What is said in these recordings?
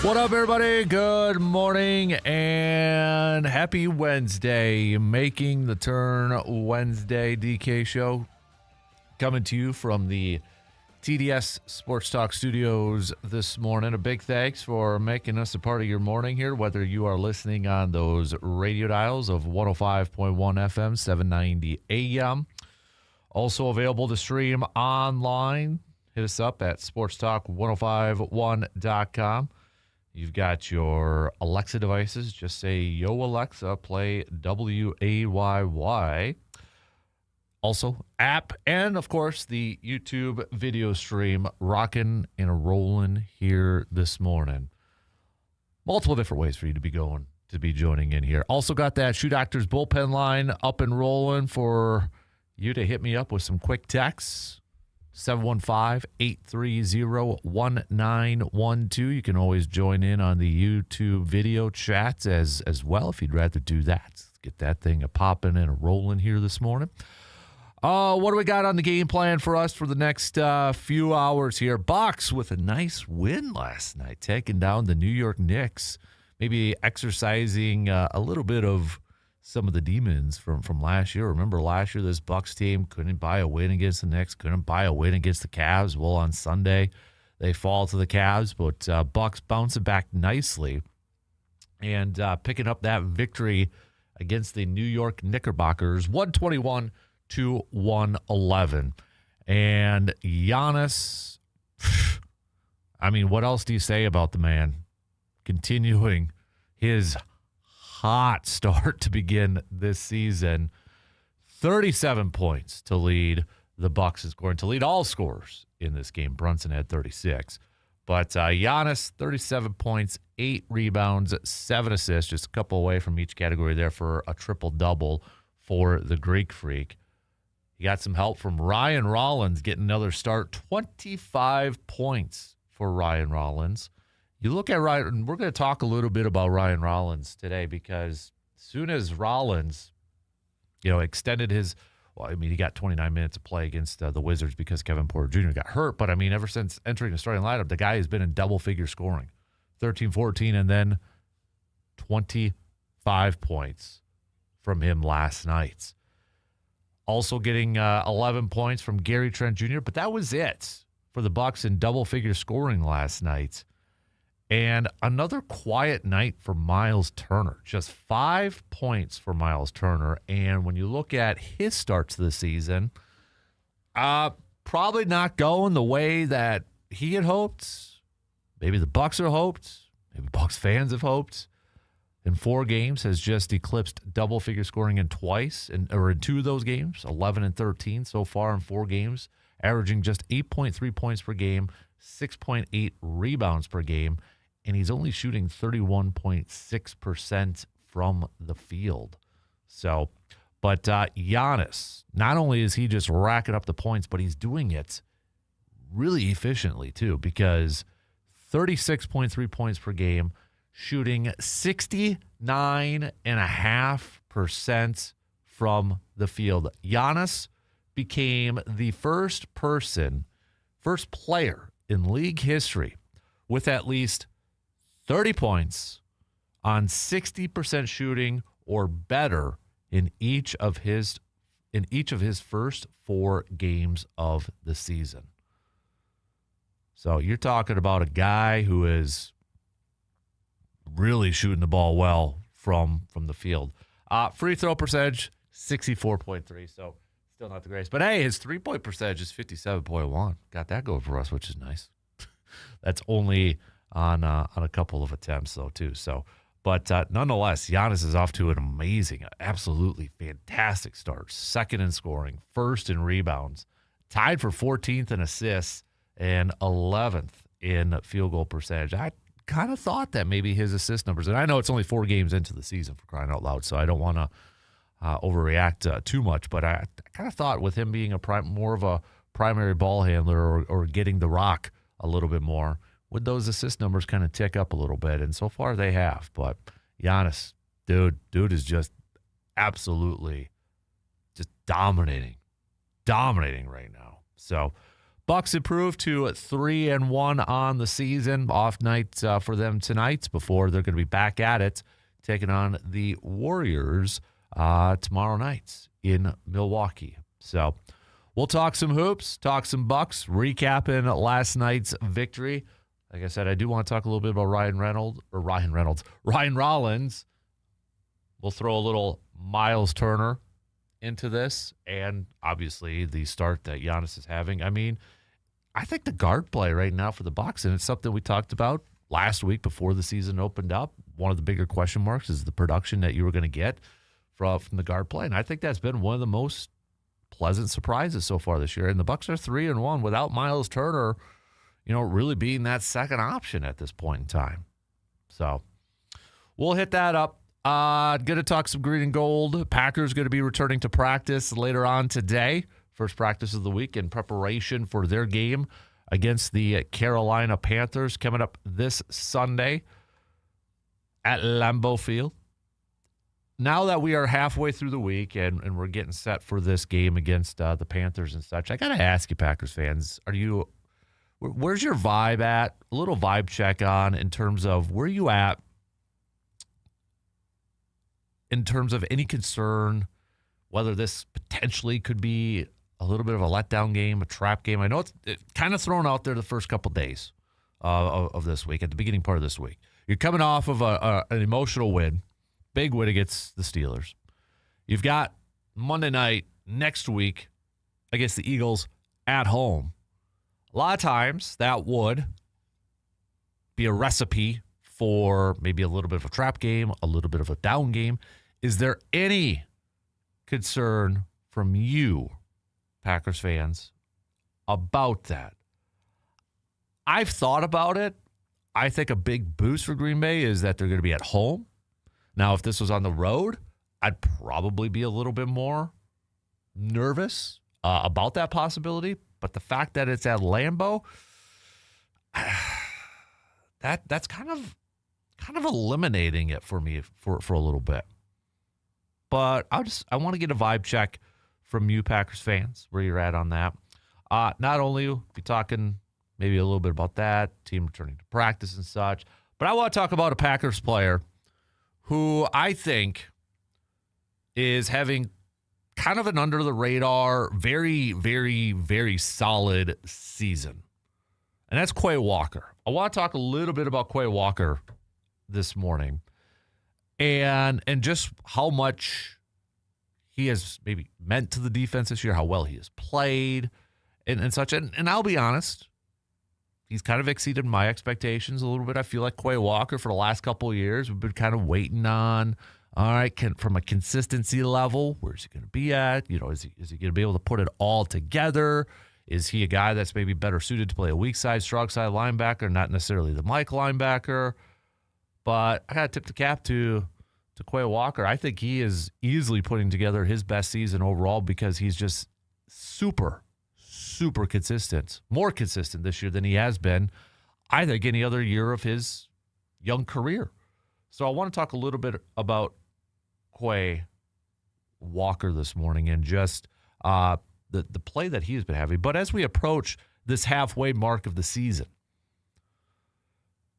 What up, everybody? Good morning and happy Wednesday. Making the Turn Wednesday DK Show. Coming to you from the TDS Sports Talk Studios this morning. A big thanks for making us a part of your morning here, whether you are listening on those radio dials of 105.1 FM, 790 AM. Also available to stream online. Hit us up at sportstalk1051.com. You've got your Alexa devices. Just say, yo, Alexa, play WAYY. Also, app, and, of course, the YouTube video stream rocking and rolling here this morning. Multiple different ways for you to be joining in here. Also got that Shoe Doctors bullpen line up and rolling for you to hit me up with some quick texts. 715-830-1912. You can always join in on the YouTube video chats as well if you'd rather do that. Let's get that thing popping and rolling here this morning. What do we got on the game plan for us for the next few hours here? Bucks with a nice win last night, taking down the New York Knicks. Maybe exercising a little bit of some of the demons from last year. Remember last year, this Bucks team couldn't buy a win against the Knicks, couldn't buy a win against the Cavs. Well, on Sunday, they fall to the Cavs, but Bucks bouncing back nicely and picking up that victory against the New York Knickerbockers, 121-111. And Giannis, I mean, what else do you say about the man? Continuing his hot start to begin this season. 37 points to lead the Bucks in scoring, to lead all scorers in this game. Brunson had 36. But Giannis, 37 points, 8 rebounds, 7 assists, just a couple away from each category there for a triple-double for the Greek Freak. He got some help from Ryan Rollins getting another start. 25 points for Ryan Rollins. You look at Ryan, we're going to talk a little bit about Ryan Rollins today because as soon as Rollins, extended his, he got 29 minutes of play against the Wizards because Kevin Porter Jr. got hurt. But, ever since entering the starting lineup, the guy has been in double-figure scoring, 13, 14, and then 25 points from him last night. Also getting 11 points from Gary Trent Jr., but that was it for the Bucks in double-figure scoring last night. And another quiet night for Miles Turner. Just 5 points for Miles Turner. And when you look at his starts this season, probably not going the way that he had hoped. Maybe the Bucks have hoped. Maybe Bucks fans have hoped. In 4 games, has just eclipsed double-figure scoring in 2 of those games, 11 and 13 so far in 4 games, averaging just 8.3 points per game, 6.8 rebounds per game, and he's only shooting 31.6% from the field. So, but Giannis, not only is he just racking up the points, but he's doing it really efficiently too, because 36.3 points per game, shooting 69.5% from the field. Giannis became the first player in league history with at least 30 points on 60% shooting or better in each of his first 4 games of the season. So you're talking about a guy who is really shooting the ball well from the field. Free throw percentage, 64.3, so still not the greatest. But, hey, his three-point percentage is 57.1. Got that going for us, which is nice. That's only on a couple of attempts, though, too. So, but nonetheless, Giannis is off to an amazing, absolutely fantastic start. Second in scoring, first in rebounds, tied for 14th in assists, and 11th in field goal percentage. I kind of thought that maybe his assist numbers, and I know it's only 4 games into the season for crying out loud, so I don't want to overreact too much, but I kind of thought with him being more of a primary ball handler or getting the rock a little bit more, would those assist numbers kind of tick up a little bit, and so far they have. But Giannis, dude is just absolutely just dominating right now. So, Bucks improved to 3-1 on the season. Off night for them tonight before they're going to be back at it, taking on the Warriors tomorrow night in Milwaukee. So we'll talk some hoops, talk some Bucks, recapping last night's victory. Like I said, I do want to talk a little bit about Ryan Rollins. We'll throw a little Miles Turner into this, and obviously the start that Giannis is having. I mean, I think the guard play right now for the Bucks, and it's something we talked about last week before the season opened up. One of the bigger question marks is the production that you were going to get from the guard play, and I think that's been one of the most pleasant surprises so far this year. And the Bucks are 3-1 without Miles Turner, really being that second option at this point in time. So we'll hit that up. Going to talk some green and gold. Packers going to be returning to practice later on today. First practice of the week in preparation for their game against the Carolina Panthers coming up this Sunday at Lambeau Field. Now that we are halfway through the week and we're getting set for this game against the Panthers and such, I got to ask you, Packers fans, where's your vibe at? A little vibe check on in terms of where you at in terms of any concern, whether this potentially could be a little bit of a letdown game, a trap game. I know it's kind of thrown out there the first couple days of this week, at the beginning part of this week. You're coming off of an emotional win, big win against the Steelers. You've got Monday night next week against the Eagles at home. A lot of times that would be a recipe for maybe a little bit of a trap game, a little bit of a down game. Is there any concern from you, Packers fans, about that? I've thought about it. I think a big boost for Green Bay is that they're going to be at home. Now, if this was on the road, I'd probably be a little bit more nervous about that possibility. But the fact that it's at Lambeau, that's kind of eliminating it for me for a little bit. But I want to get a vibe check from you Packers fans, where you're at on that. Not only be talking maybe a little bit about that, team returning to practice and such, but I want to talk about a Packers player who I think is having kind of an under-the-radar, very, very, very solid season. And that's Quay Walker. I want to talk a little bit about Quay Walker this morning and just how much he has maybe meant to the defense this year, how well he has played and such. And I'll be honest, he's kind of exceeded my expectations a little bit. I feel like Quay Walker for the last couple of years, we've been kind of waiting on, all right, from a consistency level, where's he going to be at? Is he going to be able to put it all together? Is he a guy that's maybe better suited to play a weak side, strong side linebacker, not necessarily the Mike linebacker? But I got to tip the cap to Quay Walker. I think he is easily putting together his best season overall because he's just super, super consistent, more consistent this year than he has been, I think, any other year of his young career. So I want to talk a little bit about Quay Walker this morning and just the play that he has been having. But as we approach this halfway mark of the season,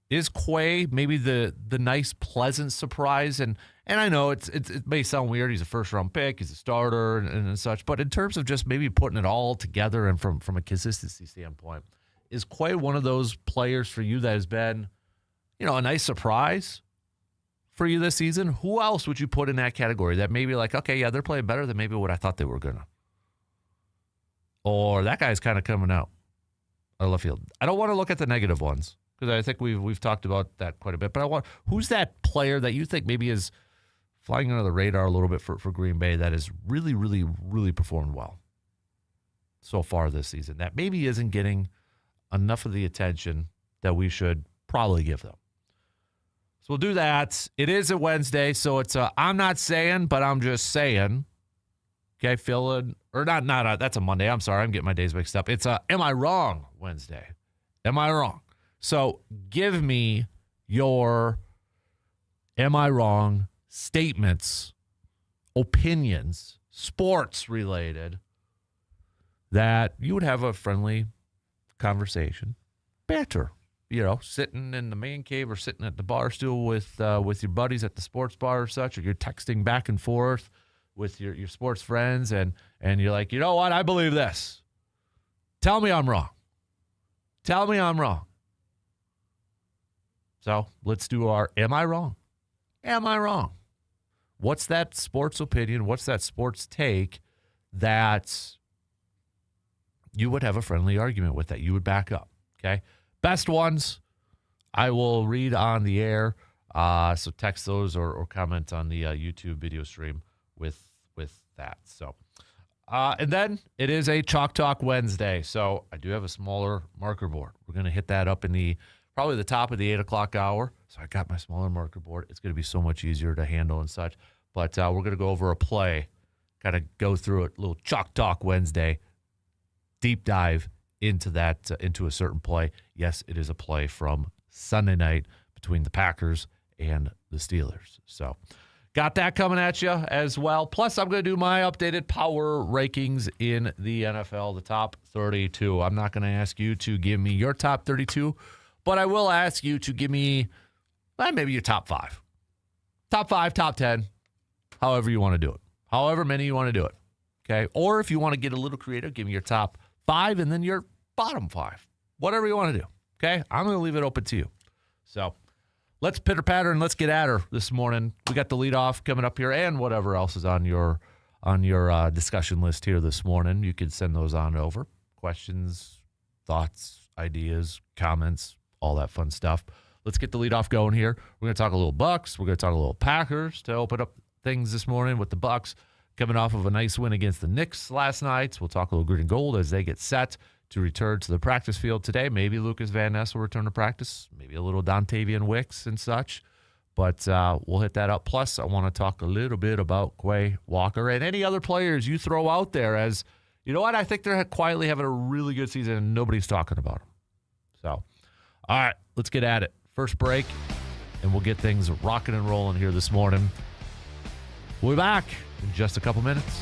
is Quay maybe the nice, pleasant surprise? And I know it may sound weird. He's a first-round pick. He's a starter and such. But in terms of just maybe putting it all together and from a consistency standpoint, is Quay one of those players for you that has been, a nice surprise for you this season? Who else would you put in that category that maybe like, okay, yeah, they're playing better than maybe what I thought they were going to? Or that guy's kind of coming out of left field. I don't want to look at the negative ones, because I think we've talked about that quite a bit. But who's that player that you think maybe is flying under the radar a little bit for Green Bay that has really, really, really performed well so far this season, that maybe isn't getting enough of the attention that we should probably give them? So we'll do that. It is a Wednesday, so it's I'm not saying, but I'm just saying. Okay, that's a Monday. I'm sorry, I'm getting my days mixed up. It's Am I Wrong Wednesday. Am I wrong? So give me your am I wrong statements, opinions, sports related, that you would have a friendly conversation, banter. Sitting in the man cave or sitting at the bar stool with your buddies at the sports bar or such, or you're texting back and forth with your sports friends, and you're like, you know what? I believe this. Tell me I'm wrong. Tell me I'm wrong. So let's do our am I wrong? Am I wrong? What's that sports opinion? What's that sports take that you would have a friendly argument with, that you would back up? Okay. Best ones I will read on the air. So text those or comment on the YouTube video stream with that. So, and then it is a Chalk Talk Wednesday. So I do have a smaller marker board. We're going to hit that up in probably the top of the 8 o'clock hour. So I got my smaller marker board. It's going to be so much easier to handle and such. But we're going to go over a play, kind of go through it, little Chalk Talk Wednesday, deep dive into a certain play. Yes, it is a play from Sunday night between the Packers and the Steelers. So got that coming at you as well. Plus, I'm going to do my updated power rankings in the NFL, the top 32. I'm not going to ask you to give me your top 32, but I will ask you to give me maybe your top 5. Top 5, top 10, however you want to do it. However many you want to do it. Okay? Or if you want to get a little creative, give me your top 5 and then your bottom 5. Whatever you want to do. Okay? I'm going to leave it open to you. So let's pitter patter and let's get at her this morning. We got the leadoff coming up here and whatever else is on your discussion list here this morning. You can send those on over. Questions, thoughts, ideas, comments, all that fun stuff. Let's get the leadoff going here. We're going to talk a little Bucks. We're going to talk a little Packers to open up things this morning with the Bucks coming off of a nice win against the Knicks last night. We'll talk a little green and gold as they get set to return to the practice field today. Maybe Lucas Van Ness will return to practice. Maybe a little Dontavian Wicks and such. But we'll hit that up. Plus, I want to talk a little bit about Quay Walker and any other players you throw out there as, you know what, I think they're quietly having a really good season and nobody's talking about them. So, all right, let's get at it. First break, and we'll get things rocking and rolling here this morning. We'll be back in just a couple minutes.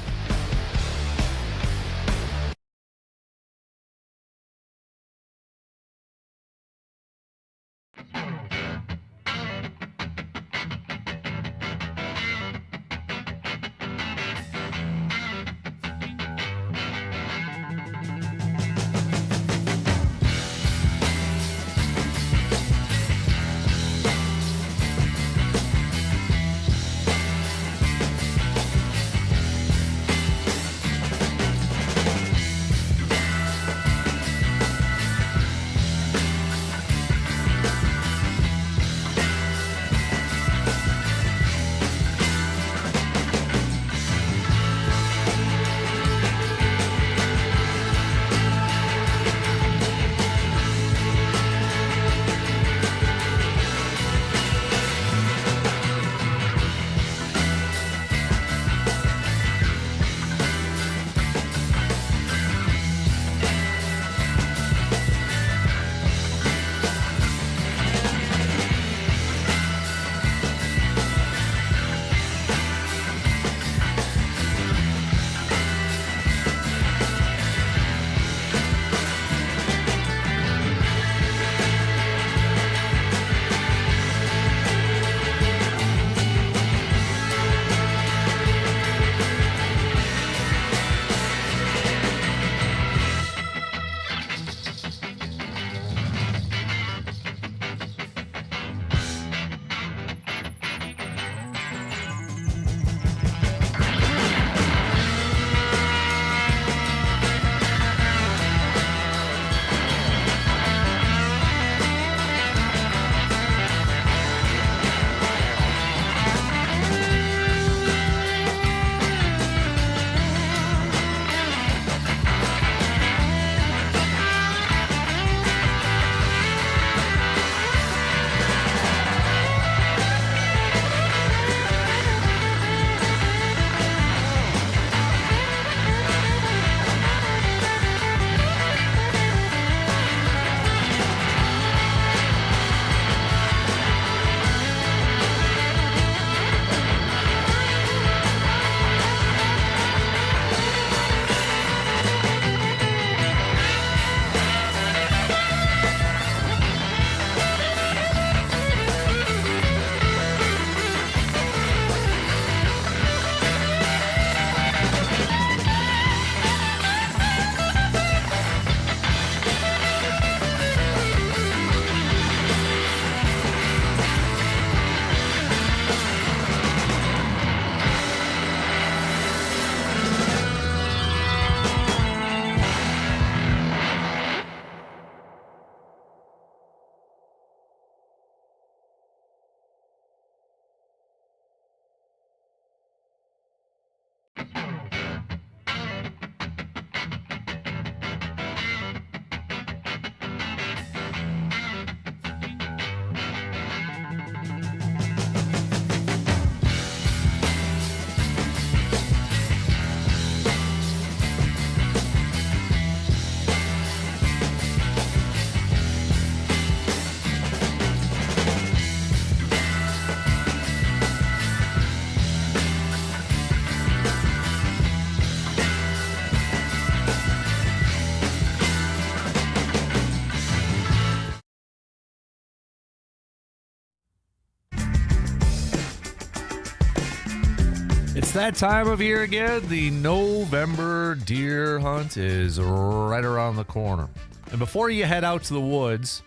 that time of year again. The November deer hunt is right around the corner. And before you head out to the woods,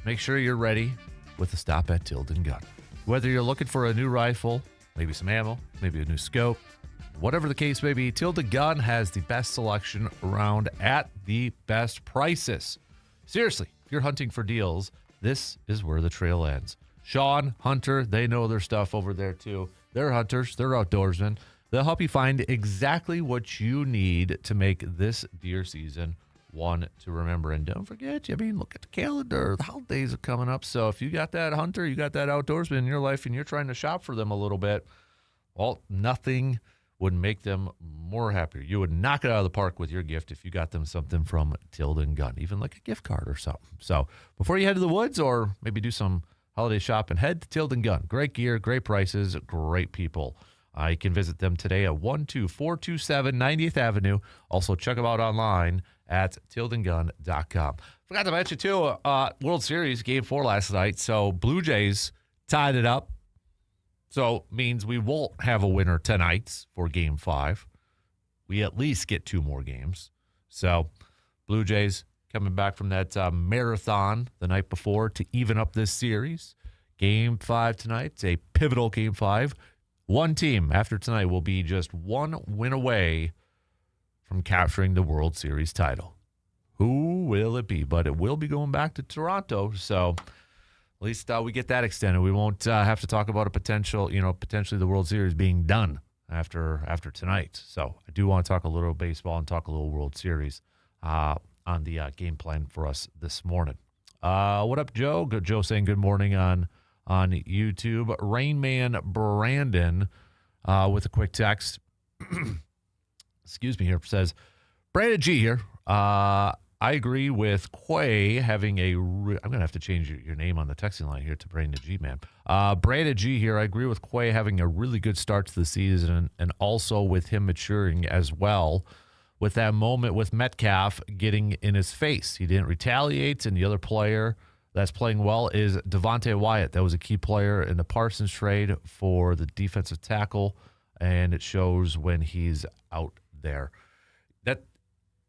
make sure you're ready with a stop at Tilden Gun. Whether you're looking for a new rifle, maybe some ammo, maybe a new scope, whatever the case may be, Tilden Gun has the best selection around at the best prices. Seriously, if you're hunting for deals, this is where the trail ends. Sean, Hunter, they know their stuff over there too. They're hunters. They're outdoorsmen. They'll help you find exactly what you need to make this deer season one to remember. And don't forget, look at the calendar. The holidays are coming up. So if you got that hunter, you got that outdoorsman in your life, and you're trying to shop for them a little bit, well, nothing would make them more happier. You would knock it out of the park with your gift if you got them something from Tilden Gun, even like a gift card or something. So before you head to the woods or maybe do some holiday shopping, head to Tilden Gun. Great gear, great prices, great people. You can visit them today at 12427 90th Avenue. Also, check them out online at tildengun.com. Forgot to mention, too, World Series Game 4 last night. So, Blue Jays tied it up. So, means we won't have a winner tonight for Game 5. We at least get 2 more games. So, Blue Jays coming back from that marathon the night before to even up this series. Game 5 tonight. It's a pivotal Game 5. One team after tonight will be just one win away from capturing the World Series title. Who will it be? But it will be going back to Toronto. So at least we get that extended. We won't have to talk about a potentially the World Series being done after tonight. So I do want to talk a little baseball and talk a little World Series on the game plan for us this morning. What up, Joe? Joe saying good morning on YouTube. Rainman Brandon with a quick text. Excuse me here. Says, Brandon G here. I agree with Quay having I'm going to have to change your name on the texting line here to Brandon G, man. Brandon G here. I agree with Quay having a really good start to the season and also with him maturing as well. With that moment with Metcalf getting in his face. He didn't retaliate, and the other player that's playing well is Devontae Wyatt. That was a key player in the Parsons trade for the defensive tackle, and it shows when he's out there.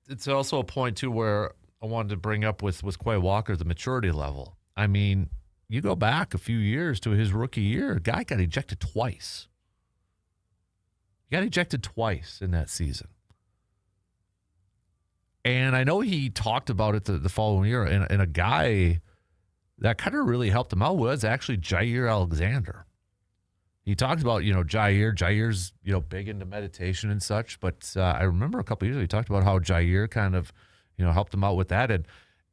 It's also a point, too, where I wanted to bring up with Quay Walker, the maturity level. I mean, you go back a few years to his rookie year, a guy got ejected twice. He got ejected twice in that season. And I know he talked about it the following year, and a guy that kind of really helped him out was actually Jair Alexander. He talked about, Jair. Jair's, big into meditation and such, but I remember a couple of years ago he talked about how Jair kind of, helped him out with that.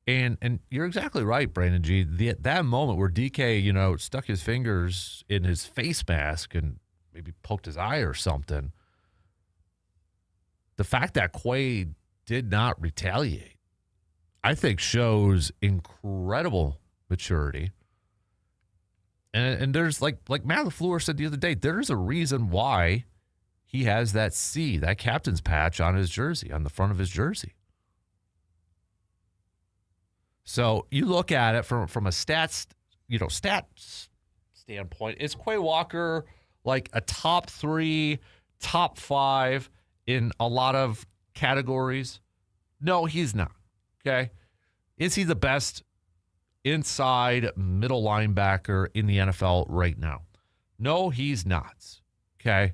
And you're exactly right, Brandon G. That moment where DK, stuck his fingers in his face mask and maybe poked his eye or something, the fact that Quay did not retaliate, I think shows incredible maturity. And there's like Matt LaFleur said the other day, there's a reason why he has that C, that captain's patch on his jersey, on the front of his jersey. So you look at it from a stats standpoint, is Quay Walker like a top 3, top 5 in a lot of categories? No, he's not. Okay. Is he the best inside middle linebacker in the NFL right now? No, he's not. Okay.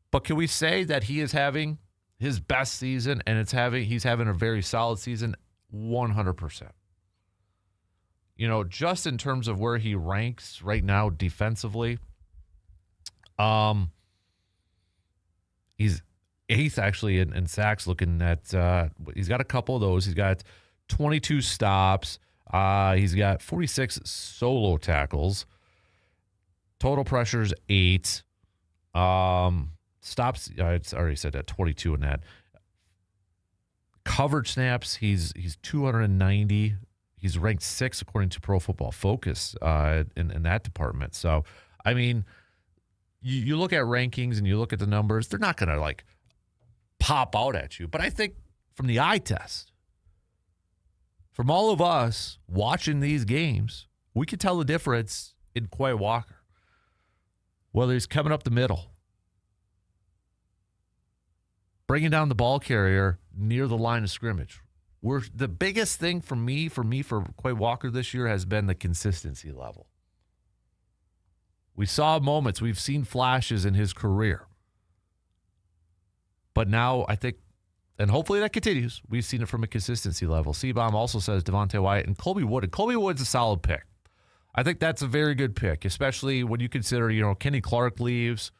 But can we say that he is having his best season and he's having a very solid season? 100%. Just in terms of where he ranks right now defensively, he's 8th actually in sacks, looking at he's got a couple of those. He's got 22 stops. He's got 46 solo tackles. Total pressures 8. Stops, I already said that, 22 in that. Coverage snaps, he's 290. He's ranked 6th according to Pro Football Focus in that department. So, I mean, you look at rankings and you look at the numbers, they're not going to pop out at you. But I think from the eye test, from all of us watching these games, we can tell the difference in Quay Walker. Whether he's coming up the middle, bringing down the ball carrier near the line of scrimmage. The biggest thing for Quay Walker this year has been the consistency level. We saw moments, we've seen flashes in his career. But now I think, and hopefully that continues, we've seen it from a consistency level. C-Bomb also says Devontae Wyatt and Colby Wood. And Colby Wood's a solid pick. I think that's a very good pick, especially when you consider, Kenny Clark leaves.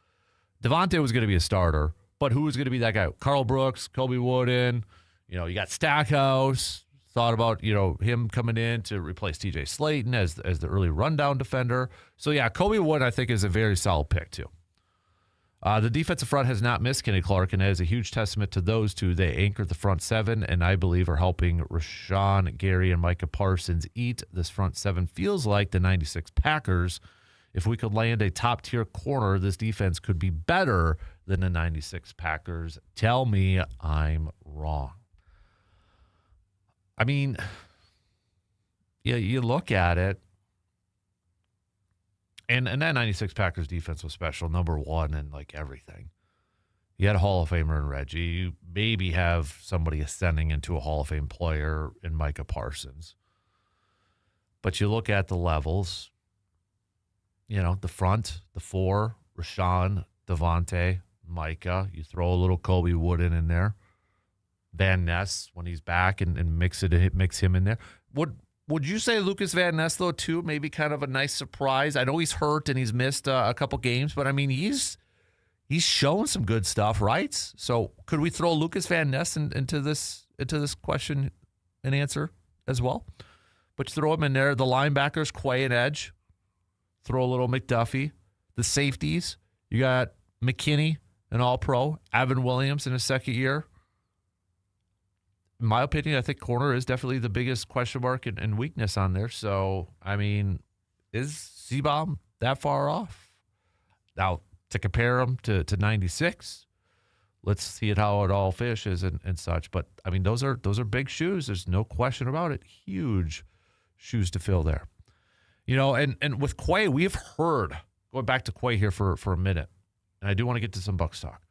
Devontae was going to be a starter, but who was going to be that guy? Carl Brooks, Colby Wooden. You got Stackhouse. Thought about, him coming in to replace TJ Slayton as the early rundown defender. So, yeah, Colby Wood, I think, is a very solid pick, too. The defensive front has not missed Kenny Clark, and as a huge testament to those two, they anchored the front seven, and I believe are helping Rashawn Gary and Micah Parsons eat. This front seven feels like the 96 Packers. If we could land a top-tier corner, this defense could be better than the 96 Packers. Tell me I'm wrong. I mean, you look at it, and that 96 Packers defense was special, number one in everything. You had a Hall of Famer in Reggie. You maybe have somebody ascending into a Hall of Fame player in Micah Parsons. But you look at the levels, the front, the four, Rashawn, Devontae, Micah. You throw a little Colby Wooden in there. Van Ness when he's back and mix him in there. Would you say Lucas Van Ness, though, too, maybe kind of a nice surprise? I know he's hurt and he's missed a couple games, but, I mean, he's shown some good stuff, right? So could we throw Lucas Van Ness into this question and answer as well? But you throw him in there. The linebackers, Quay and Edge. Throw a little McDuffie. The safeties, you got McKinney, an all-pro. Evan Williams in his second year. In my opinion, I think corner is definitely the biggest question mark and weakness on there. So, I mean, is C-Bomb that far off? Now, to compare him to 96, let's see how it all finishes and such. But, I mean, those are big shoes. There's no question about it. Huge shoes to fill there. And with Quay, we've heard, going back to Quay here for a minute, and I do want to get to some Bucs talk.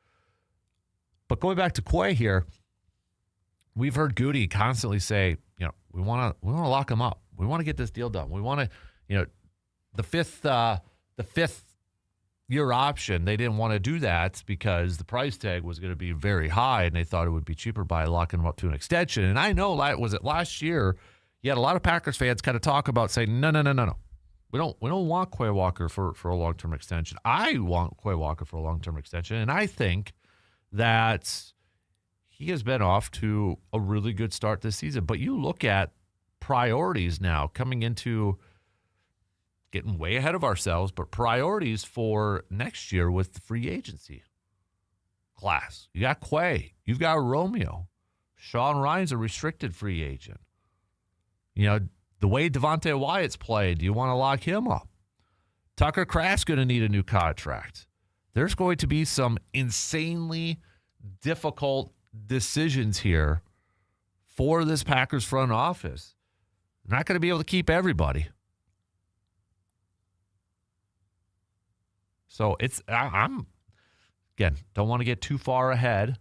But going back to Quay here, we've heard Goody constantly say, we want to lock him up. We want to get this deal done. We want to, the fifth year option. They didn't want to do that because the price tag was going to be very high, and they thought it would be cheaper by locking him up to an extension. And I know, was it last year? You had a lot of Packers fans kind of talk about saying, no. We don't want Quay Walker for a long-term extension. I want Quay Walker for a long-term extension, and I think that he has been off to a really good start this season. But you look at priorities now coming into getting way ahead of ourselves, but priorities for next year with the free agency class. You got Quay. You've got Romeo. Sean Ryan's a restricted free agent. The way Devontae Wyatt's played, do you want to lock him up? Tucker Kraft's going to need a new contract. There's going to be some insanely difficult decisions here for this Packers front office. They're not going to be able to keep everybody. So I'm again, don't want to get too far ahead,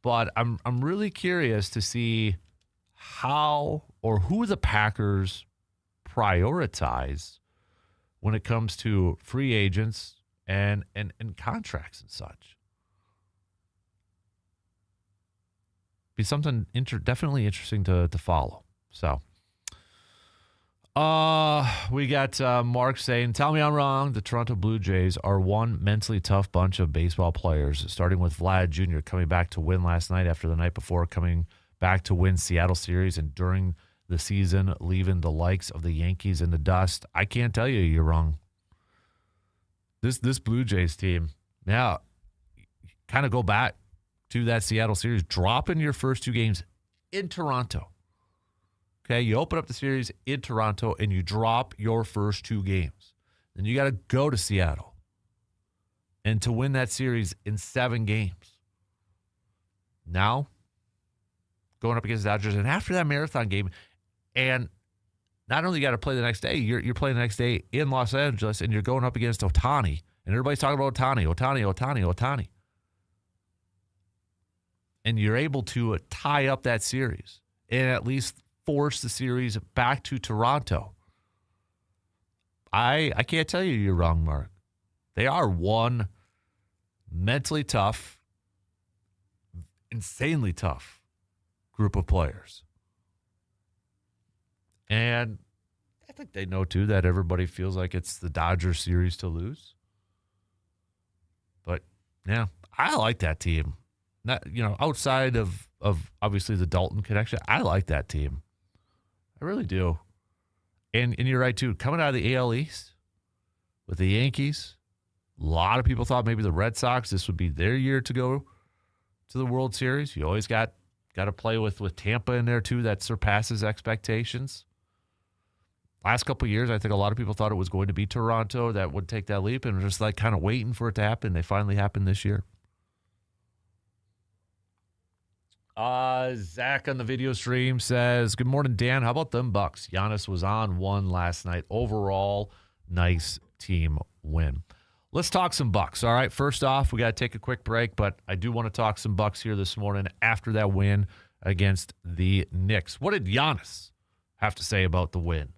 but I'm really curious to see how or who the Packers prioritize when it comes to free agents and contracts and such. Be something definitely interesting to follow. So, we got Mark saying, tell me I'm wrong. The Toronto Blue Jays are one mentally tough bunch of baseball players, starting with Vlad Jr. coming back to win last night after the night before coming back to win Seattle series, and during the season leaving the likes of the Yankees in the dust. I can't tell you you're wrong. This Blue Jays team, now kind of go back to that Seattle series, dropping your first two games in Toronto. Okay, you open up the series in Toronto and you drop your first two games. Then you got to go to Seattle and to win that series in 7 games. Now, going up against the Dodgers, and after that marathon game, and not only you got to play the next day, you're playing the next day in Los Angeles, and you're going up against Ohtani, and everybody's talking about Ohtani. and you're able to tie up that series and at least force the series back to Toronto, I can't tell you you're wrong, Mark. They are one mentally tough, insanely tough group of players. And I think they know, too, that everybody feels like it's the Dodgers series to lose. But, yeah, I like that team. Not, outside of obviously the Dalton connection, I like that team. I really do. And you're right, too. Coming out of the AL East with the Yankees, a lot of people thought maybe the Red Sox, this would be their year to go to the World Series. You always got to play with Tampa in there, too. That surpasses expectations. Last couple of years, I think a lot of people thought it was going to be Toronto that would take that leap, and were just like kind of waiting for it to happen. They finally happened this year. Zach on the video stream says, good morning, Dan. How about them Bucks? Giannis was on one last night. Overall, nice team win. Let's talk some Bucks. All right, first off, we got to take a quick break, but I do want to talk some Bucks here this morning after that win against the Knicks. What did Giannis have to say about the win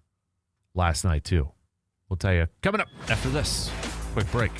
last night, too? We'll tell you coming up after this quick break.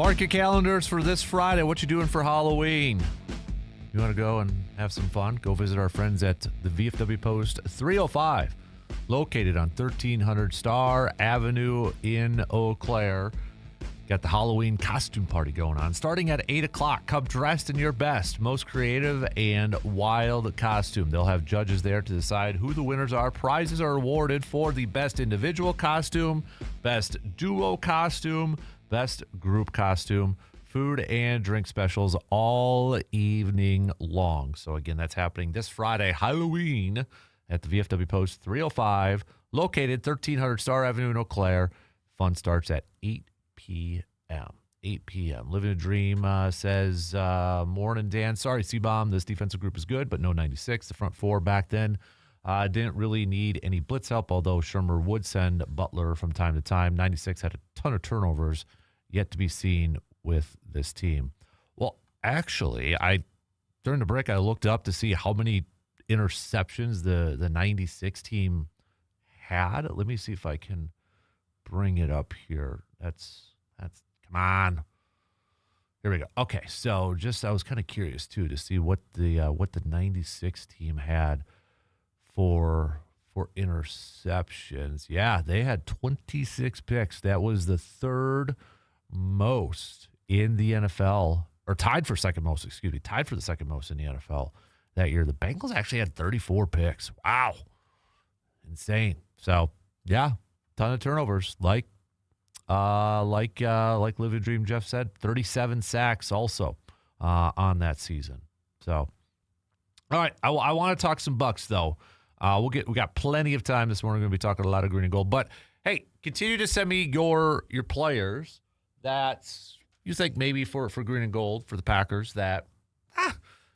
Mark your calendars for this Friday. What you doing for Halloween? You want to go and have some fun? Go visit our friends at the VFW Post 305, located on 1300 Star Avenue in Eau Claire. Got the Halloween costume party going on. Starting at 8 o'clock, come dressed in your best, most creative and wild costume. They'll have judges there to decide who the winners are. Prizes are awarded for the best individual costume, best duo costume, best group costume, food and drink specials all evening long. So again, that's happening this Friday, Halloween, at the VFW Post 305, located 1300 Star Avenue in Eau Claire. Fun starts at 8 p.m. 8 p.m. Living a Dream says, morning, Dan. Sorry, C-Bomb. This defensive group is good, but no 96. The front four back then didn't really need any blitz help, although Shermer would send Butler from time to time. 96 had a ton of turnovers yet to be seen with this team. Well, actually, during the break, I looked up to see how many interceptions the 96 team had. Let me see if I can bring it up here. That's come on. Here we go. Okay, so I was kind of curious too to see what the 96 team had for interceptions. Yeah, they had 26 picks. That was the third most in the NFL, or tied for the second most in the NFL that year. The Bengals actually had 34 picks. Wow. Insane. So, yeah, ton of turnovers. Like Living Dream Jeff said, 37 sacks also on that season. So, all right, I want to talk some Bucks though. We got plenty of time this morning. We're going to be talking a lot of green and gold. But hey, continue to send me your players that you think maybe for green and gold for the Packers that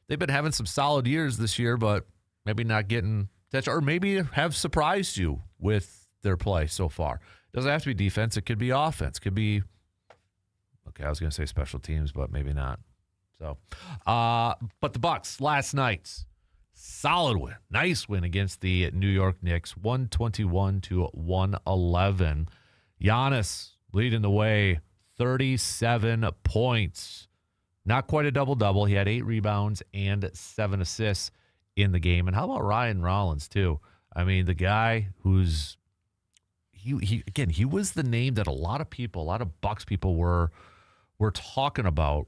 they've been having some solid years this year, but maybe not getting that, or maybe have surprised you with their play so far. Doesn't have to be defense. It could be offense. Could be, okay, I was going to say special teams, but maybe not. So, but the Bucks last night, solid win. Nice win against the New York Knicks, 121-111. Giannis leading the way, 37 points. Not quite a double-double. He had 8 rebounds and 7 assists in the game. And how about Ryan Rollins, too? I mean, the guy who's he was the name that a lot of Bucks people were talking about,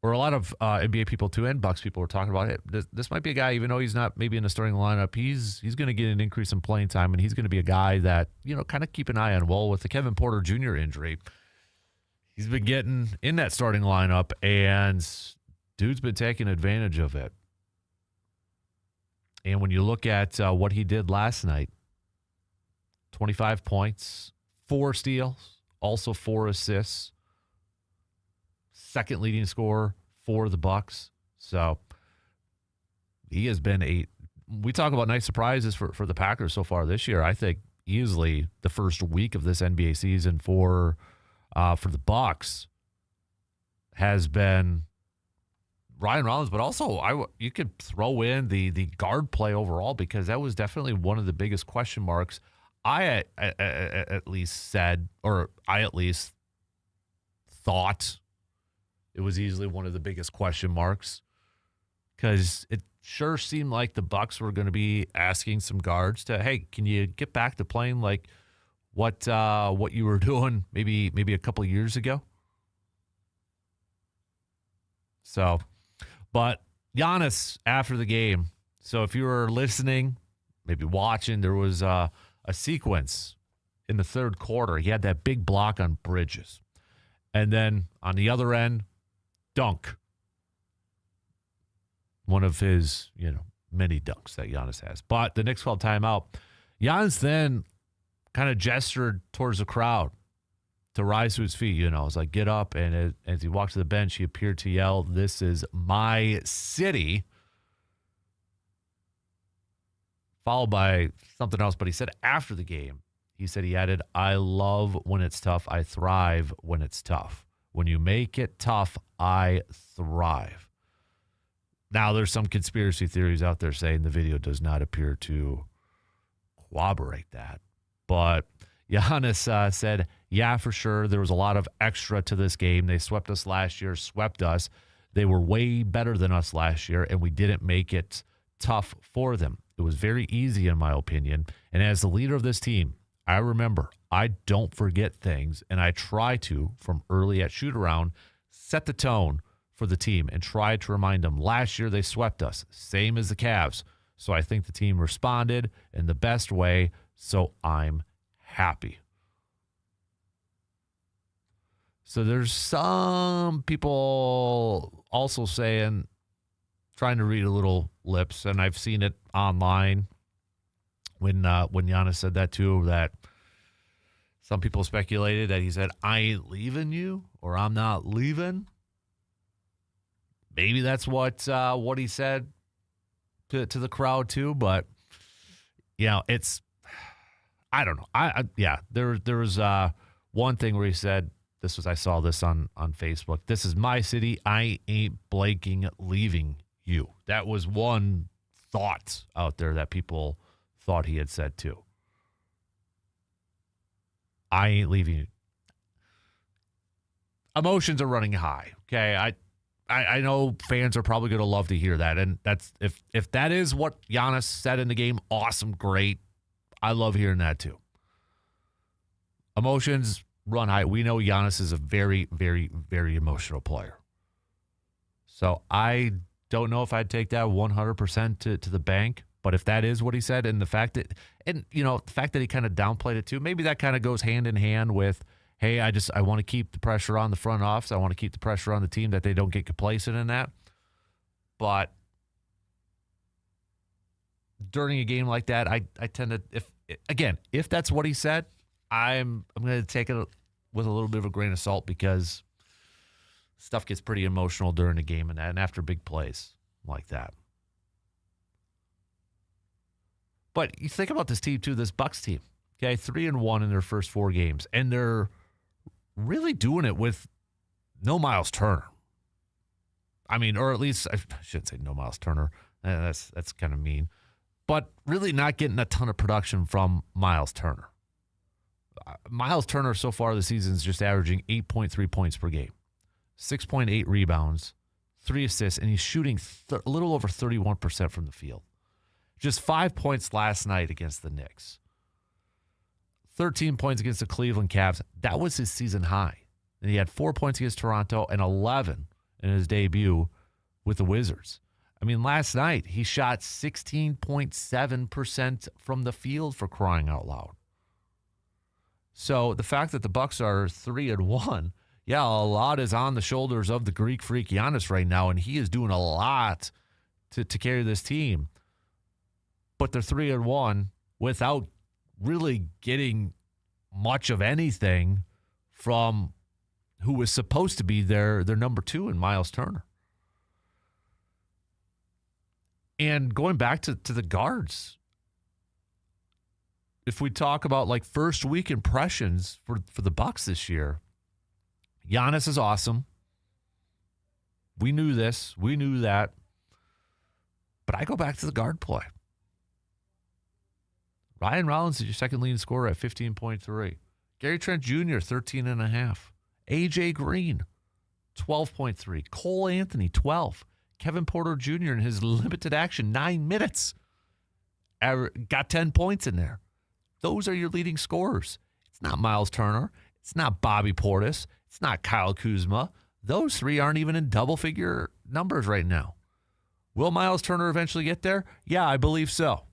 or a lot of NBA people too, and Bucks people were talking about it. This might be a guy, even though he's not maybe in the starting lineup, he's going to get an increase in playing time, and he's going to be a guy that, kind of keep an eye on. Well, with the Kevin Porter Jr. injury, he's been getting in that starting lineup, and dude's been taking advantage of it. And when you look at what he did last night, 25 points, 4 steals, also 4 assists, second leading scorer for the Bucks. So he has been we talk about nice surprises for the Packers so far this year. I think easily the first week of this NBA season for the Bucks has been Ryan Rollins, but also you could throw in the guard play overall, because that was definitely one of the biggest question marks. I at least thought it was easily one of the biggest question marks, because it sure seemed like the Bucks were going to be asking some guards to, hey, can you get back to playing like what you were doing maybe a couple of years ago? So, but Giannis after the game. So if you were listening, maybe watching, there was a sequence in the third quarter. He had that big block on Bridges. And then on the other end, dunk. One of his, many dunks that Giannis has. But the Knicks called timeout. Giannis then kind of gestured towards the crowd to rise to his feet. It was like, get up. And as he walked to the bench, he appeared to yell, "This is my city." Followed by something else. But he said after the game, he added, "I love when it's tough. I thrive when it's tough. When you make it tough, I thrive." Now, there's some conspiracy theories out there saying the video does not appear to corroborate that. But Giannis said, yeah, for sure. There was a lot of extra to this game. They swept us last year, swept us. They were way better than us last year, and we didn't make it tough for them. It was very easy, in my opinion. And as the leader of this team, I remember I don't forget things, and I try to, from early at shoot-around, set the tone for the team and try to remind them last year they swept us, same as the Cavs. So I think the team responded in the best way, so I'm happy. So there's some people also saying, trying to read a little lips, and I've seen it online when Giannis said that too, that some people speculated that he said, I ain't leaving you, or I'm not leaving. Maybe that's what he said to the crowd too, but it's, I don't know. There was one thing where he said, I saw this on Facebook. This is my city. I ain't blanking leaving you. That was one thought out there that people thought he had said too. I ain't leaving you. Emotions are running high. Okay. I know fans are probably going to love to hear that. And that's, if that is what Giannis said in the game, awesome, great. I love hearing that too. Emotions run high. We know Giannis is a very, very, very emotional player. So I don't know if I'd take that 100% to the bank, but if that is what he said, and the fact that he kind of downplayed it too, maybe that kind of goes hand in hand with, hey, I want to keep the pressure on the front office. I want to keep the pressure on the team that they don't get complacent in that. But during a game like that, I tend to, if that's what he said, I'm going to take it with a little bit of a grain of salt, because stuff gets pretty emotional during a game and after big plays like that. But you think about this team too, this Bucks team. Okay, 3-1 in their first 4 games, and they're really doing it with no Miles Turner. I mean, or at least I shouldn't say no Miles Turner. That's kind of mean, but really not getting a ton of production from Miles Turner. Miles Turner so far this season is just averaging 8.3 points per game, 6.8 rebounds, 3 assists, and he's shooting a little over 31% from the field. Just 5 points last night against the Knicks. 13 points against the Cleveland Cavs. That was his season high. And he had 4 points against Toronto and 11 in his debut with the Wizards. I mean, last night he shot 16.7% from the field, for crying out loud. So the fact that the Bucks are 3-1, a lot is on the shoulders of the Greek freak Giannis right now, and he is doing a lot to carry this team. But they're 3-1 without really getting much of anything from who was supposed to be their number 2 in Miles Turner. And going back to the guards, if we talk about like first week impressions for the Bucks this year, Giannis is awesome. We knew this. We knew that. But I go back to the guard play. Ryan Rollins is your second leading scorer at 15.3. Gary Trent Jr., 13.5. A.J. Green, 12.3. Cole Anthony, 12. Kevin Porter Jr. in his limited action, 9 minutes. Got 10 points in there. Those are your leading scorers. It's not Miles Turner. It's not Bobby Portis. It's not Kyle Kuzma. Those 3 aren't even in double-figure numbers right now. Will Miles Turner eventually get there? Yeah, I believe so.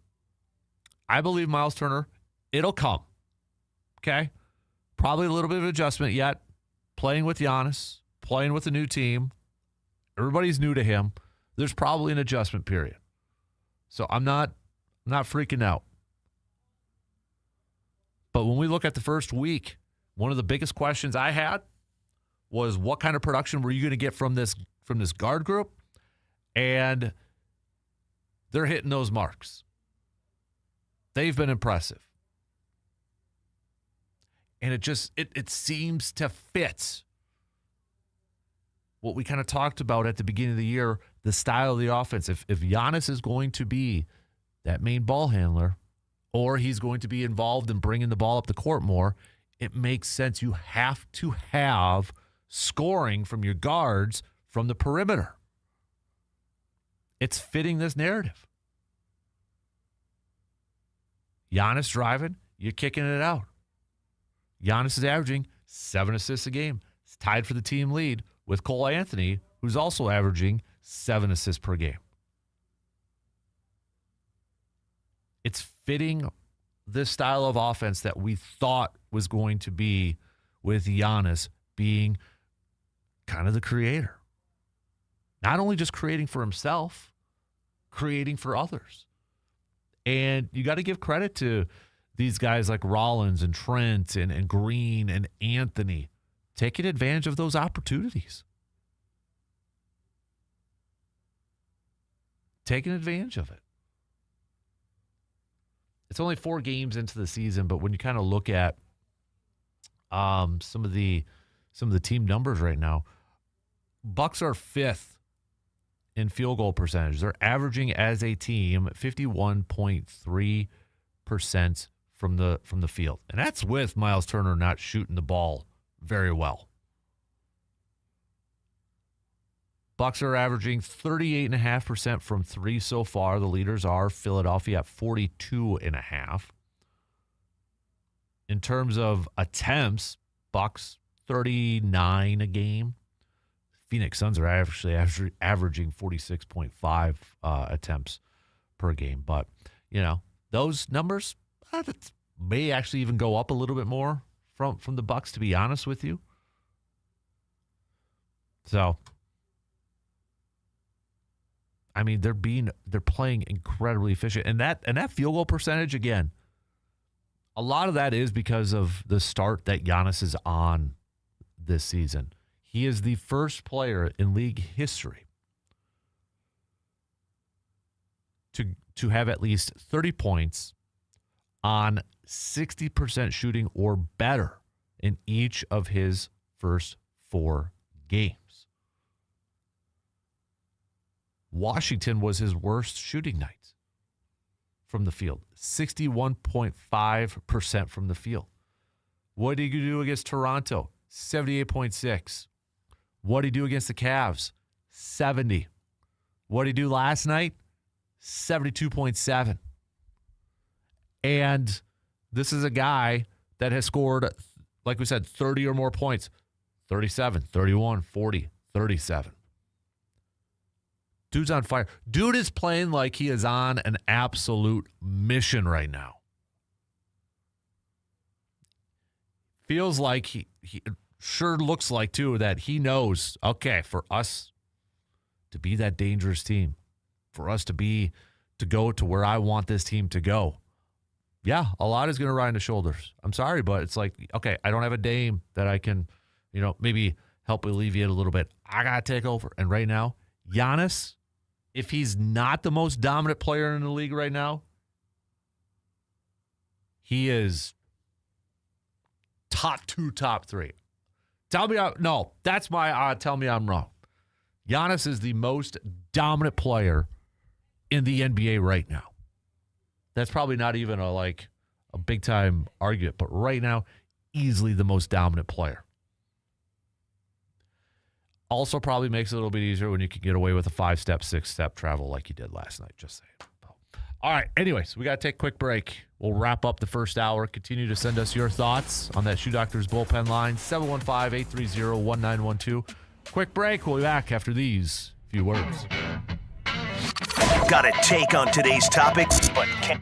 I believe Miles Turner, it'll come. Okay? Probably a little bit of adjustment yet. Playing with Giannis, playing with a new team. Everybody's new to him. There's probably an adjustment period. So I'm not freaking out. But when we look at the first week, one of the biggest questions I had was, what kind of production were you going to get from this guard group? And they're hitting those marks. They've been impressive. And it seems to fit what we kind of talked about at the beginning of the year, the style of the offense. If Giannis is going to be that main ball handler or he's going to be involved in bringing the ball up the court more, it makes sense. You have to have scoring from your guards from the perimeter. It's fitting this narrative. Giannis driving, you're kicking it out. Giannis is averaging 7 assists a game. It's tied for the team lead with Cole Anthony, who's also averaging 7 assists per game. It's fitting this style of offense that we thought was going to be with Giannis being kind of the creator. Not only just creating for himself, creating for others. And you got to give credit to these guys like Rollins and Trent and Green and Anthony taking advantage of those opportunities. Taking advantage of it. It's only 4 games into the season, but when you kind of look at some of the team numbers right now, Bucks are 5th in field goal percentage. They're averaging as a team 51.3% from the field. And that's with Miles Turner not shooting the ball very well. Bucks are averaging 38.5% from 3 so far. The leaders are Philadelphia at 42.5. In terms of attempts, Bucks 39 a game. Phoenix Suns are actually averaging 46.5 attempts per game. But, those numbers that may actually even go up a little bit more from the Bucks, to be honest with you. So, I mean, they're playing incredibly efficient. And that field goal percentage, again, a lot of that is because of the start that Giannis is on this season. He is the first player in league history to have at least 30 points on 60% shooting or better in each of his first 4 games. Washington was his worst shooting night from the field, 61.5% from the field. What did he do against Toronto? 78.6. What did he do against the Cavs? 70. What did he do last night? 72.7. And this is a guy that has scored, like we said, 30 or more points. 37, 31, 40, 37. Dude's on fire. Dude is playing like he is on an absolute mission right now. Feels like he sure looks like, too, that he knows, okay, for us to be that dangerous team, for us to go to where I want this team to go, yeah, a lot is going to ride on the shoulders. I'm sorry, but it's like, okay, I don't have a Dame that I can, maybe help alleviate a little bit. I got to take over. And right now, Giannis, if he's not the most dominant player in the league right now, he is top 2, top 3. Tell me, that's my tell me I'm wrong. Giannis is the most dominant player in the NBA right now. That's probably not even a big-time argument, but right now, easily the most dominant player. Also probably makes it a little bit easier when you can get away with a 5-step, 6-step travel like you did last night, just saying. All right, anyways, we got to take a quick break. We'll wrap up the first hour. Continue to send us your thoughts on that Shoe Doctors bullpen line, 715-830-1912. Quick break. We'll be back after these few words. Got a take on today's topic, but can't.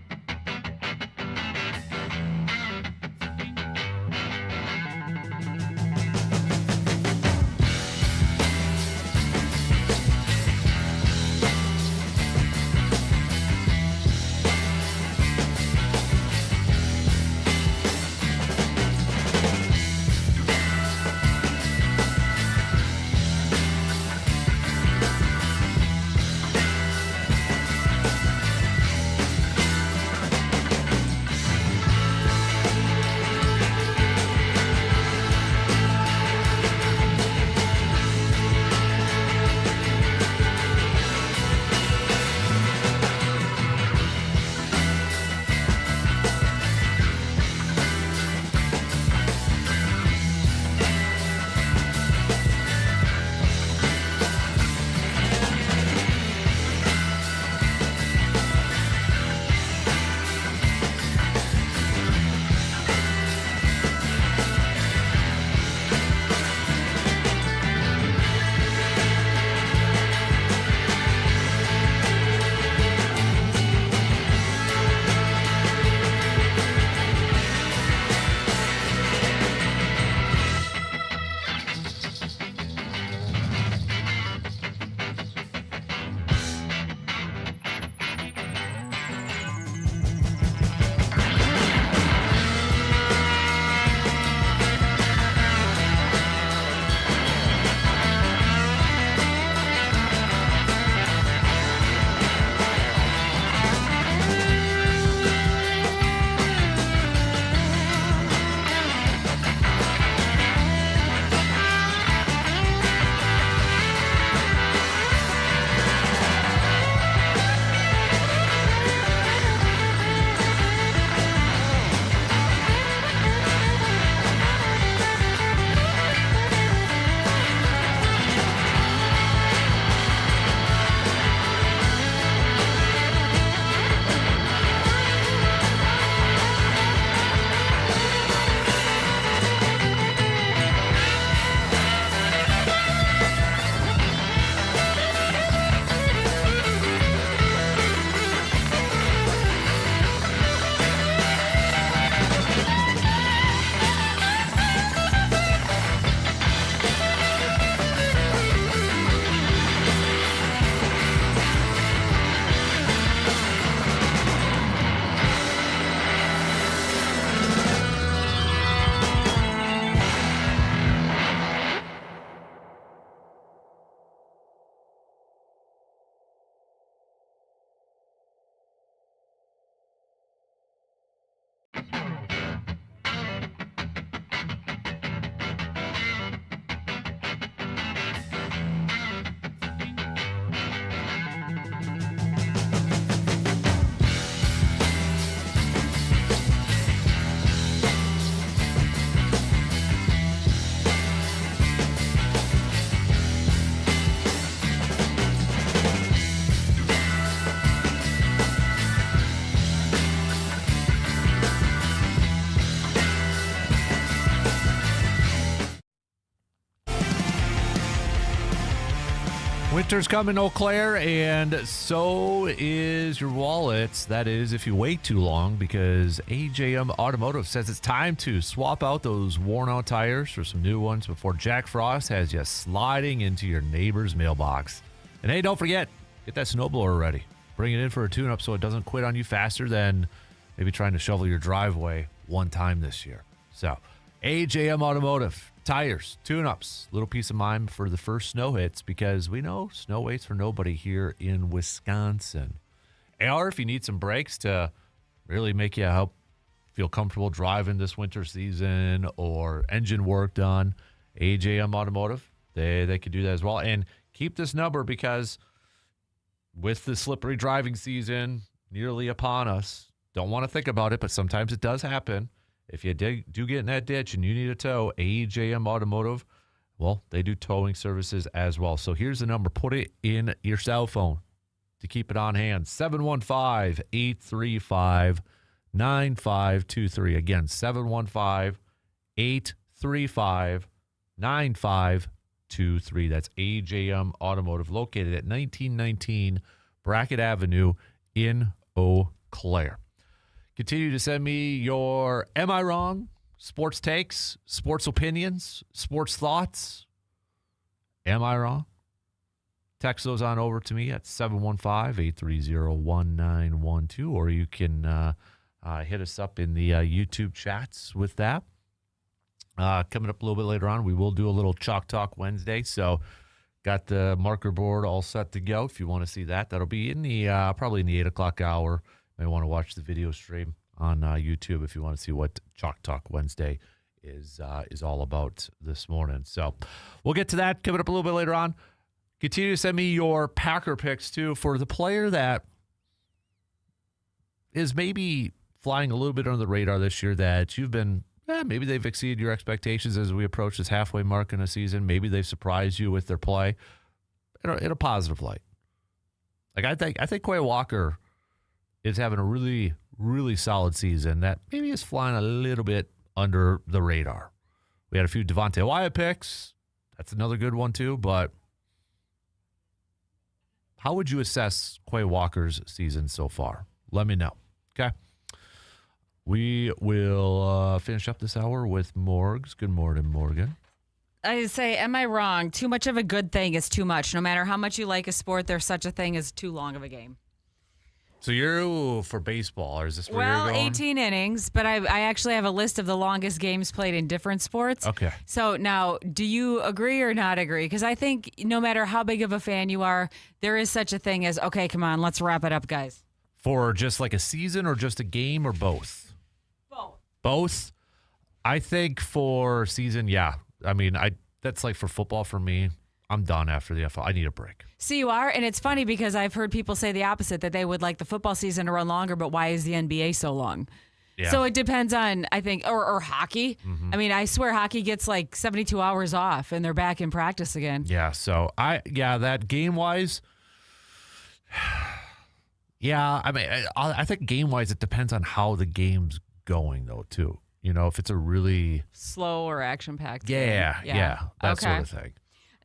Winter's coming, Eau Claire, and so is your wallets. That is, if you wait too long, because AJM Automotive says it's time to swap out those worn-out tires for some new ones before Jack Frost has you sliding into your neighbor's mailbox. And hey, don't forget, get that snowblower ready. Bring it in for a tune-up so it doesn't quit on you faster than maybe trying to shovel your driveway one time this year. So, AJM Automotive. Tires, tune-ups, little peace of mind for the first snow hits, because we know snow waits for nobody here in Wisconsin. Or if you need some brakes to really make you help feel comfortable driving this winter season, or engine work done, AJM Automotive, they could do that as well. And keep this number, because with the slippery driving season nearly upon us, don't want to think about it, but sometimes it does happen. If you do get in that ditch and you need a tow, AJM Automotive, well, they do towing services as well. So here's the number. Put it in your cell phone to keep it on hand. 715-835-9523. Again, 715-835-9523. That's AJM Automotive, located at 1919 Brackett Avenue in Eau Claire. Continue to send me your Am I Wrong? Sports takes, sports opinions, sports thoughts. Am I wrong? Text those on over to me at 715-830-1912, or you can hit us up in the YouTube chats with that. Coming up a little bit later on, we will do a little Chalk Talk Wednesday, so got the marker board all set to go. If you want to see that, that'll be in the probably in the 8 o'clock hour. You may want to watch the video stream on YouTube if you want to see what Chalk Talk Wednesday is all about this morning. So we'll get to that coming up a little bit later on. Continue to send me your Packer picks, too, for the player that is maybe flying a little bit under the radar this year, that you've been, maybe they've exceeded your expectations as we approach this halfway mark in a season. Maybe they've surprised you with their play in a positive light. Like I think Quay Walker is having a really, really solid season that maybe is flying a little bit under the radar. We had a few Devontae Wyatt picks. That's another good one, too. But how would you assess Quay Walker's season so far? Let me know. Okay. We will finish up this hour with Morgs. Good morning, Morgan. I say, am I wrong? Too much of a good thing is too much. No matter how much you like a sport, there's such a thing as too long of a game. So you're for baseball, or is this where you're going? 18 innings, but I actually have a list of the longest games played in different sports. Okay. So now, do you agree or not agree? Because I think no matter how big of a fan you are, there is such a thing as, okay, come on, let's wrap it up, guys. For just like a season, or just a game, or both? Both. Both? I think for season, yeah. I mean, that's like for football for me. I'm done after the NFL. I need a break. See, you are, and it's funny because I've heard people say the opposite, that they would like the football season to run longer, but why is the NBA so long? Yeah. So it depends on, I think, or hockey. Mm-hmm. I mean, I swear hockey gets like 72 hours off, and they're back in practice again. Yeah, so that game-wise, yeah, I mean, I think game-wise it depends on how the game's going, though, too. You know, if it's a really slow or action-packed game. Yeah, that sort of thing.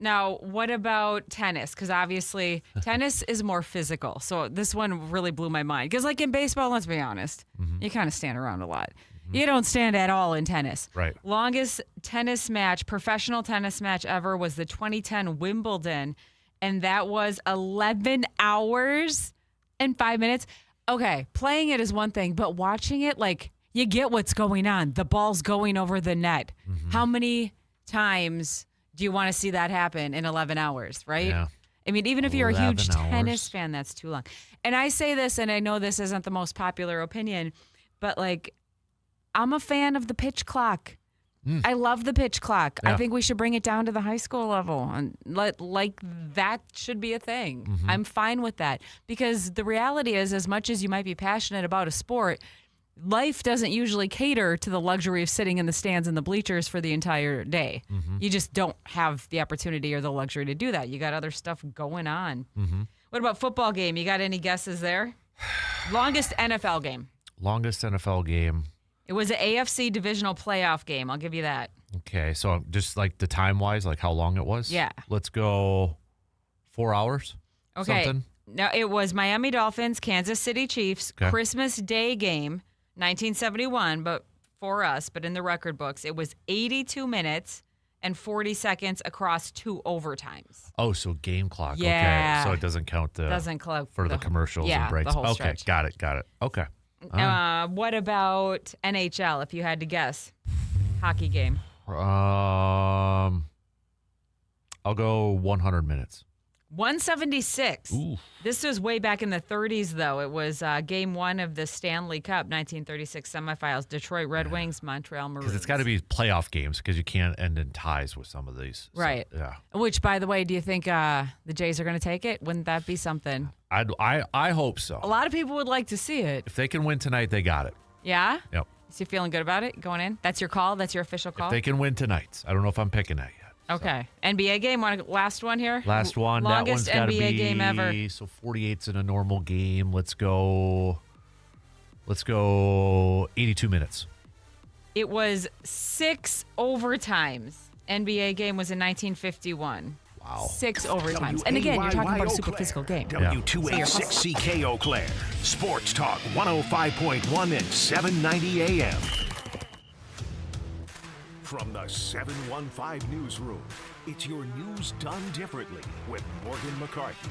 Now, what about tennis? Because obviously tennis is more physical. So this one really blew my mind. Because like in baseball, let's be honest, you kind of stand around a lot. You don't stand at all in tennis. Right. Longest tennis match, professional tennis match ever was the 2010 Wimbledon. And that was 11 hours and 5 minutes. Okay, playing it is one thing, but watching it, like, you get what's going on. The ball's going over the net. How many times do you want to see that happen in 11 hours, right? Yeah. I mean, even if you're a huge tennis fan, that's too long. And I say this, and I know this isn't the most popular opinion, but, like, I'm a fan of the pitch clock. I love the pitch clock. Yeah. I think we should bring it down to the high school level, and that should be a thing. I'm fine with that, because the reality is, as much as you might be passionate about a sport, life doesn't usually cater to the luxury of sitting in the stands and the bleachers for the entire day. You just don't have the opportunity or the luxury to do that. You got other stuff going on. What about football game? You got any guesses there? Longest NFL game. Longest NFL game. It was an AFC divisional playoff game. I'll give you that. Okay, so just like the time-wise, like how long it was? Yeah. Let's go 4 hours? Okay. Something? Now, it was Miami Dolphins, Kansas City Chiefs, Okay. Christmas Day game, 1971, but for us, but in the record books, it was 82 minutes and 40 seconds across 2 overtimes. Oh, so game clock. Yeah. Okay. So it doesn't count for the commercials yeah, and breaks. the whole Okay. stretch. Got it. Okay. What about NHL, if you had to guess? Hockey game. I'll go 100 minutes. 176. Ooh. This was way back in the 30s, though. It was game 1 of the Stanley Cup, 1936 semifinals, Detroit Red Wings, Montreal Maroons. Because it's got to be playoff games because you can't end in ties with some of these. Right. So, yeah. Which, by the way, do you think the Jays are going to take it? Wouldn't that be something? I hope so. A lot of people would like to see it. If they can win tonight, they got it. Yeah? Yep. So you feeling good about it going in? That's your call? That's your official call? If they can win tonight. I don't know if I'm picking that yet. Okay. NBA game, last one here? Last one. Longest that one's NBA game ever. So 48's in a normal game. Let's go 82 minutes. It was 6 overtimes. NBA game was in 1951. Wow. 6 overtimes. And again, you're talking about a super physical game. W286CK Eau Claire. Sports Talk 105.1 and 790 AM. From the 715 Newsroom, it's your news done differently with Morgan McCarthy.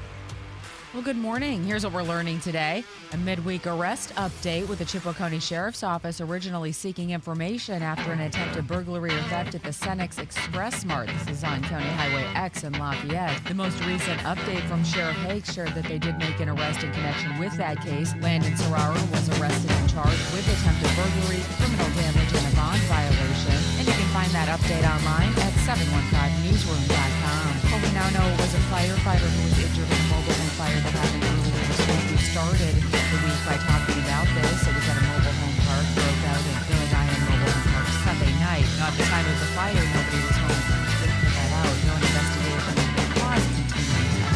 Well, good morning. Here's what we're learning today. A midweek arrest update with the Chippewa County Sheriff's Office originally seeking information after an attempted burglary or theft at the Cenex Express Mart. This is on County Highway X in Lafayette. The most recent update from Sheriff Hakes shared that they did make an arrest in connection with that case. Landon Serraro was arrested and charged with attempted burglary, criminal damage, and a bond violation. And you can find that update online at 715newsroom.com. Well, we now know it was a firefighter who was injured in a mobile home fire that happened earlier this week. We started the week by talking about this. It was at a mobile home park, broke out in Illinois Mobile Home Park Sunday night. Now, at the time of the fire, nobody was home to put that out. No investigation into the cause continues.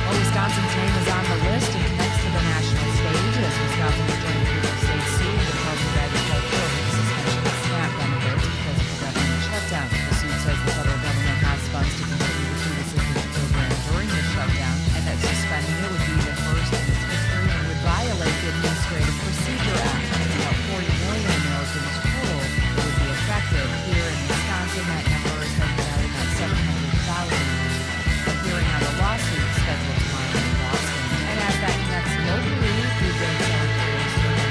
Well, Wisconsin's name is on the list and connects to the national stage as Wisconsin will join the group of states suing the Department of Agriculture over the suspension of SNAP benefits because of the government shutdown. The suit says the federal government has funds to continue the food assistance program during the shutdown, and that suspending it would be the first in its history and would violate the Administrative Procedure Act. About 40 million Americans total would be affected. Here in Wisconsin, that number is headed out about 700,000. A hearing on the lawsuit is scheduled tomorrow in Boston. And as that connects locally, we've been celebrating Spring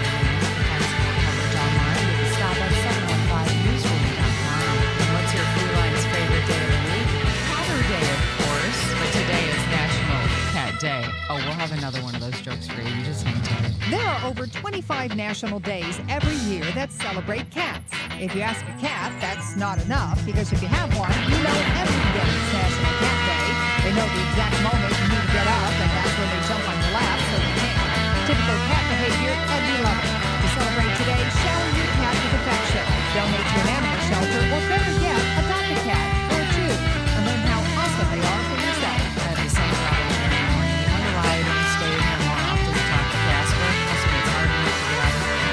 and more coverage online. You can stop at 715newsroom.com. And what's your Food Line's favorite day of the week? Powder Day, of course. But today is National Cat Day. Oh, we'll have another one of those jokes for you. You just hang tight. There are over 25 national days every year that celebrate cats. If you ask a cat, that's not enough, because if you have one, you know every day is National Cat Day. They know the exact moment you need to get up, and that's when they jump on your lap so you can. Typical cat behavior, and we love it. To celebrate today, shower your cat with affection. Donate to an animal shelter, or better yet, adopt a cat or two, and learn how awesome they are for yourself. At the same time, every morning, you want to ride and stay in here more often to talk to Casper. Also, it's hard enough to get out of here.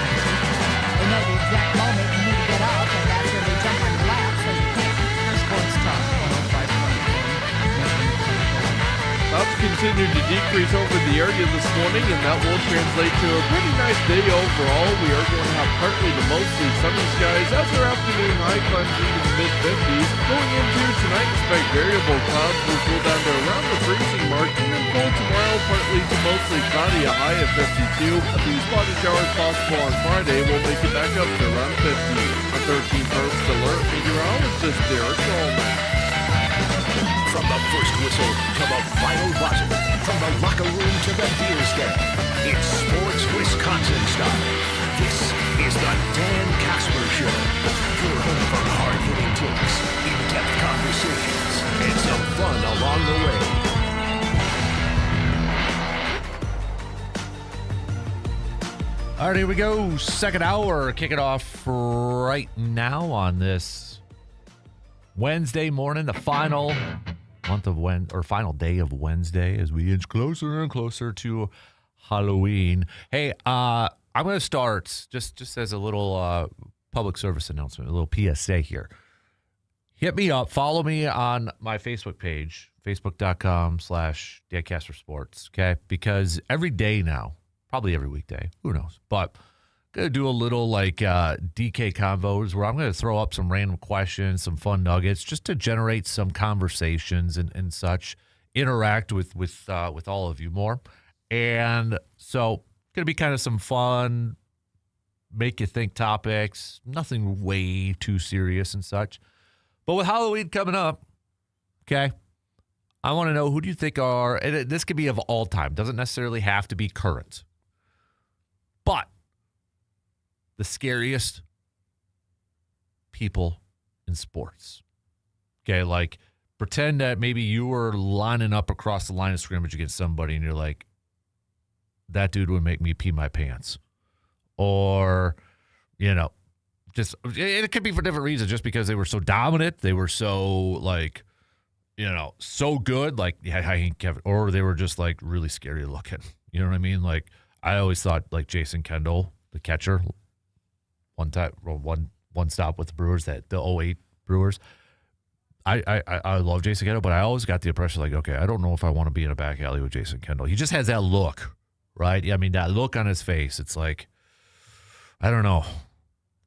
They know the exact moment you need to get up, and that's when they jump on your lap so you can. Our sports talk, 105.1. Clouds continue to decrease over the area this morning, and that will translate to a pretty nice day overall. We are going to have partly to mostly sunny skies as our afternoon high climbs into the mid-50s. Going into tonight, expect variable clouds will cool down to around the freezing mark, and then cold tomorrow, partly to mostly cloudy, a high of 52. A few spotted showers possible on Friday will make it back up to around 50. A 13-first alert meteorologist Derek Coleman. From the first whistle to the final buzzer, from the locker room to the beer stand, it's Sports Wisconsin style. This is the Dan Kasper Show. Your home for hard-hitting takes, in-depth conversations, and some fun along the way. All right, here we go. Second hour. Kick it off right now on this Wednesday morning, the final final day of Wednesday as we inch closer and closer to Halloween. Hey, I'm going to start just as a little public service announcement, a little PSA here. hit me up. Follow me on my Facebook page, facebook.com/Dan Kasper Sports, okay? Because every day now, probably every weekday, who knows, but going to do a little like DK convos where I'm going to throw up some random questions, some fun nuggets, just to generate some conversations and such, interact with all of you more. And so going to be kind of some fun, make you think topics, nothing way too serious and such. But with Halloween coming up, okay, I want to know, who do you think are, and this could be of all time, doesn't necessarily have to be current, but the scariest people in sports. Okay, like pretend that maybe you were lining up across the line of scrimmage against somebody and you're like, that dude would make me pee my pants. Or, just, it could be for different reasons, just because they were so dominant, they were so like, so good, like, yeah, I ain't Kevin, or they were just like really scary looking. You know what I mean? Like, I always thought like Jason Kendall, the catcher, one stop with the Brewers, the 08 Brewers. I love Jason Kendall, but I always got the impression like, okay, I don't know if I want to be in a back alley with Jason Kendall. He just has that look, right? I mean, that look on his face. It's like, I don't know.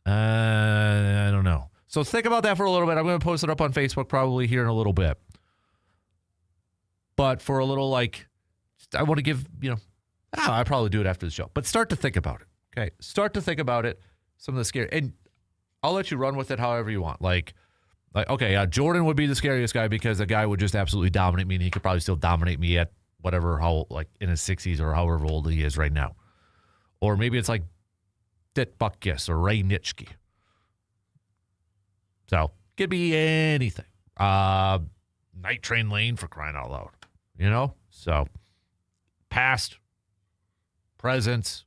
I don't know. So think about that for a little bit. I'm going to post it up on Facebook probably here in a little bit. But for a little, like, I want to give, I'll probably do it after the show. But start to think about it, okay? Start to think about it. Some of the scary, and I'll let you run with it however you want. Like okay, Jordan would be the scariest guy because the guy would just absolutely dominate me, and he could probably still dominate me at how in his 60s or however old he is right now. Or maybe it's like Dick Butkus or Ray Nitschke. So could be anything. Night Train Lane, for crying out loud, So past, present.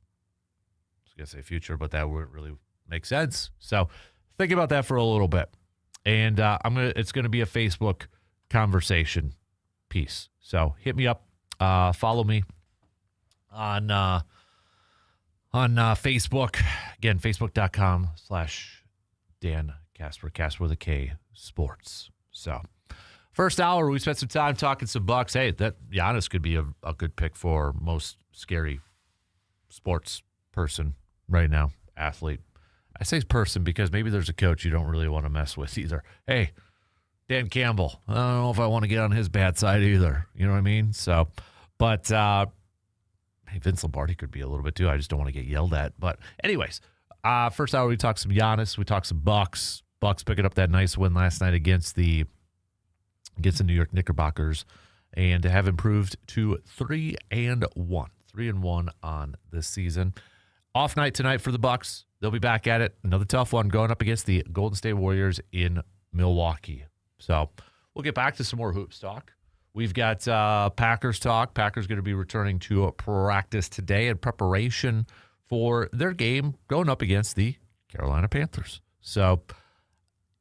I was going to say future, but that wouldn't really make sense. So think about that for a little bit. And it's going to be a Facebook conversation piece. So hit me up, follow me on Facebook. Again, facebook.com/Dan Kasper with a K Sports. So first hour, we spent some time talking some Bucks. Hey, that Giannis could be a good pick for most scary sports person right now, athlete. I say person because maybe there's a coach you don't really want to mess with either. Hey, Dan Campbell, I don't know if I want to get on his bad side either. You know what I mean? So, but hey, Vince Lombardi could be a little bit too. I just don't want to get yelled at. But anyways, first hour we talked some Giannis, we talked some Bucks. Bucks picking up that nice win last night against the New York Knickerbockers, and have improved to 3-1. 3-1 on this season. Off night tonight for the Bucks. They'll be back at it. Another tough one going up against the Golden State Warriors in Milwaukee. So we'll get back to some more hoops talk. We've got Packers talk. Packers going to be returning to practice today in preparation for their game going up against the Carolina Panthers. So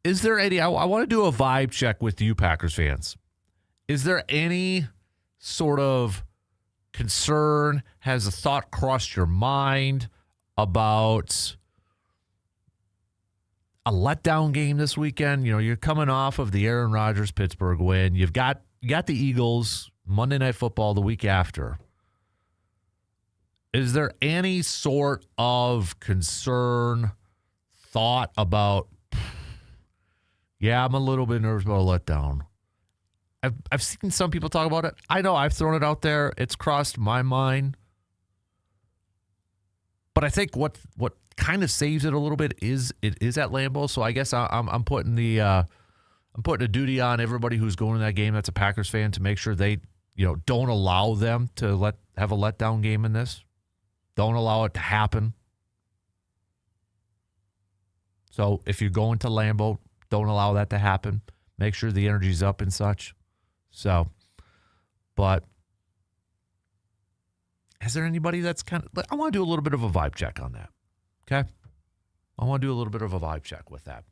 is there any, I want to do a vibe check with you Packers fans. Is there any sort of concern, has a thought crossed your mind about a letdown game this weekend? You're coming off of the Aaron Rodgers Pittsburgh win. You got the Eagles Monday Night Football the week after. Is there any sort of concern, thought about, yeah, I'm a little bit nervous about a letdown? I've seen some people talk about it. I know I've thrown it out there. It's crossed my mind. But I think what kind of saves it a little bit is it is at Lambeau. So I guess I'm putting a duty on everybody who's going to that game that's a Packers fan to make sure they don't allow them to have a letdown game in this. Don't allow it to happen. So if you're going to Lambeau, don't allow that to happen. Make sure the energy's up and such. So, but is there anybody that's kind of, I want to do a little bit of a vibe check on that. Okay. I want to do a little bit of a vibe check with that.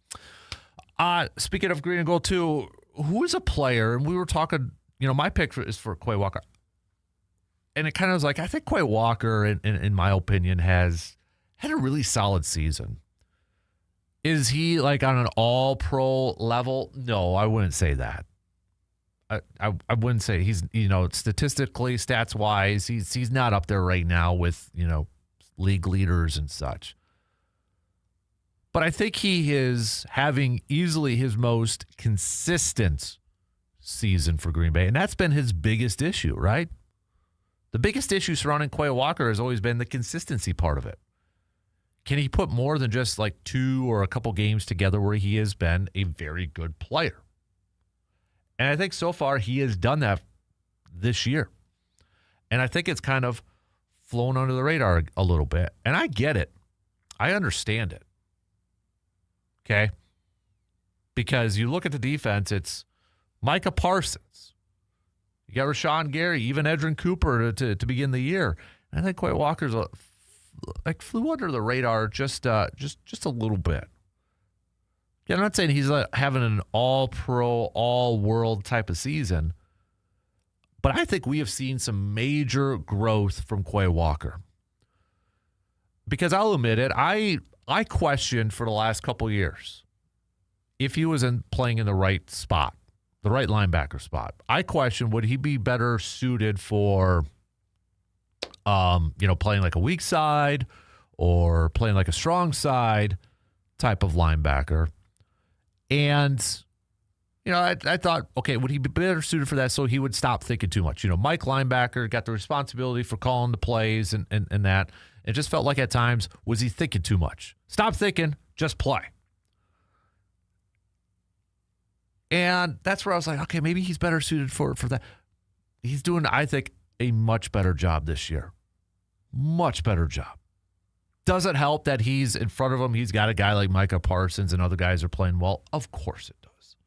Speaking of green and gold too, who is a player, and we were talking, my pick is for Quay Walker. And it kind of was like, I think Quay Walker, in my opinion, has had a really solid season. Is he like on an all-pro level? No, I wouldn't say that. I wouldn't say he's, statistically, stats-wise, he's not up there right now with, league leaders and such. But I think he is having easily his most consistent season for Green Bay, and that's been his biggest issue, right? The biggest issue surrounding Quay Walker has always been the consistency part of it. Can he put more than just like 2 or a couple games together where he has been a very good player? And I think so far he has done that this year. And I think it's kind of flown under the radar a little bit. And I get it. I understand it. Okay? Because you look at the defense, it's Micah Parsons. You got Rashawn Gary, even Edrin Cooper to begin the year. And I think Quay Walker's flew under the radar just a little bit. Yeah, I'm not saying he's having an all-pro, all-world type of season, but I think we have seen some major growth from Quay Walker. Because I'll admit it, I questioned for the last couple years if he was playing in the right spot, the right linebacker spot. I questioned, would he be better suited for playing like a weak side or playing like a strong side type of linebacker. And, I thought, okay, would he be better suited for that so he would stop thinking too much? Mike linebacker got the responsibility for calling the plays and that. It just felt like at times, was he thinking too much? Stop thinking, just play. And that's where I was like, okay, maybe he's better suited for that. He's doing, I think, a much better job this year. Much better job. Does it help that he's in front of him? He's got a guy like Micah Parsons and other guys are playing well. Of course it does.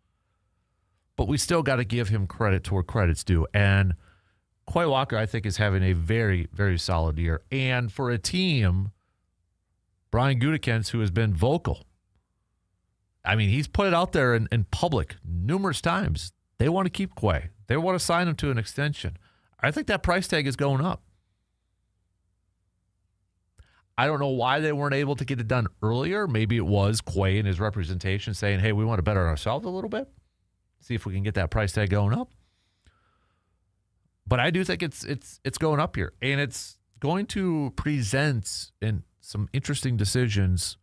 But we still got to give him credit to where credit's due. And Quay Walker, I think, is having a very, very solid year. And for a team, Brian Gutekunst, who has been vocal, I mean, he's put it out there in public numerous times. They want to keep Quay. They want to sign him to an extension. I think that price tag is going up. I don't know why they weren't able to get it done earlier. Maybe it was Quay and his representation saying, hey, we want to bet on ourselves a little bit. See if we can get that price tag going up. But I do think it's going up here. And it's going to present in some interesting decisions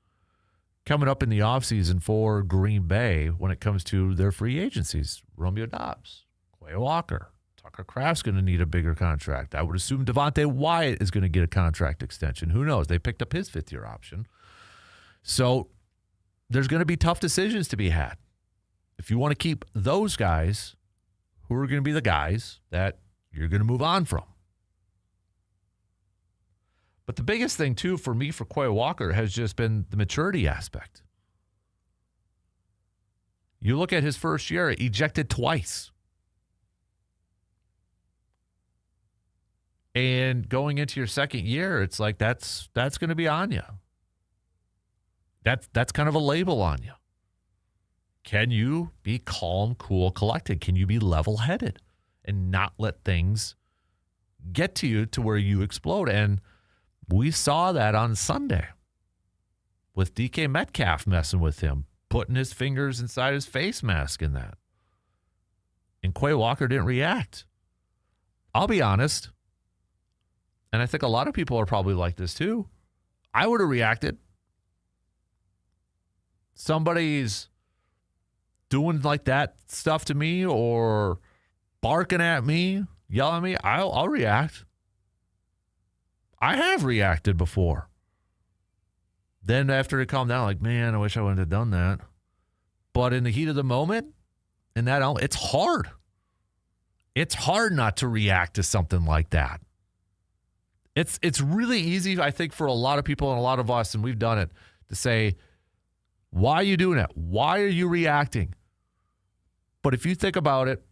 coming up in the offseason for Green Bay when it comes to their free agencies. Romeo Doubs, Quay Walker, Tucker Kraft's going to need a bigger contract. I would assume Devontae Wyatt is going to get a contract extension. Who knows? They picked up his fifth-year option. So there's going to be tough decisions to be had. If you want to keep those guys, who are going to be the guys that you're going to move on from? But the biggest thing, too, for me, for Quay Walker, has just been the maturity aspect. You look at his first year, ejected twice. And going into your second year, it's like that's going to be on you. That's kind of a label on you. Can you be calm, cool, collected? Can you be level-headed and not let things get to you to where you explode? And we saw that on Sunday with DK Metcalf messing with him, putting his fingers inside his face mask in that. And Quay Walker didn't react. I'll be honest, and I think a lot of people are probably like this too. I would have reacted. Somebody's doing like that stuff to me or barking at me, yelling at me, I'll react. I have reacted before. Then after it calmed down, like, man, I wish I wouldn't have done that. But in the heat of the moment, in that element, it's hard. It's hard not to react to something like that. It's really easy, I think, for a lot of people and a lot of us, and we've done it, to say, why are you doing that? Why are you reacting? But if you think about it,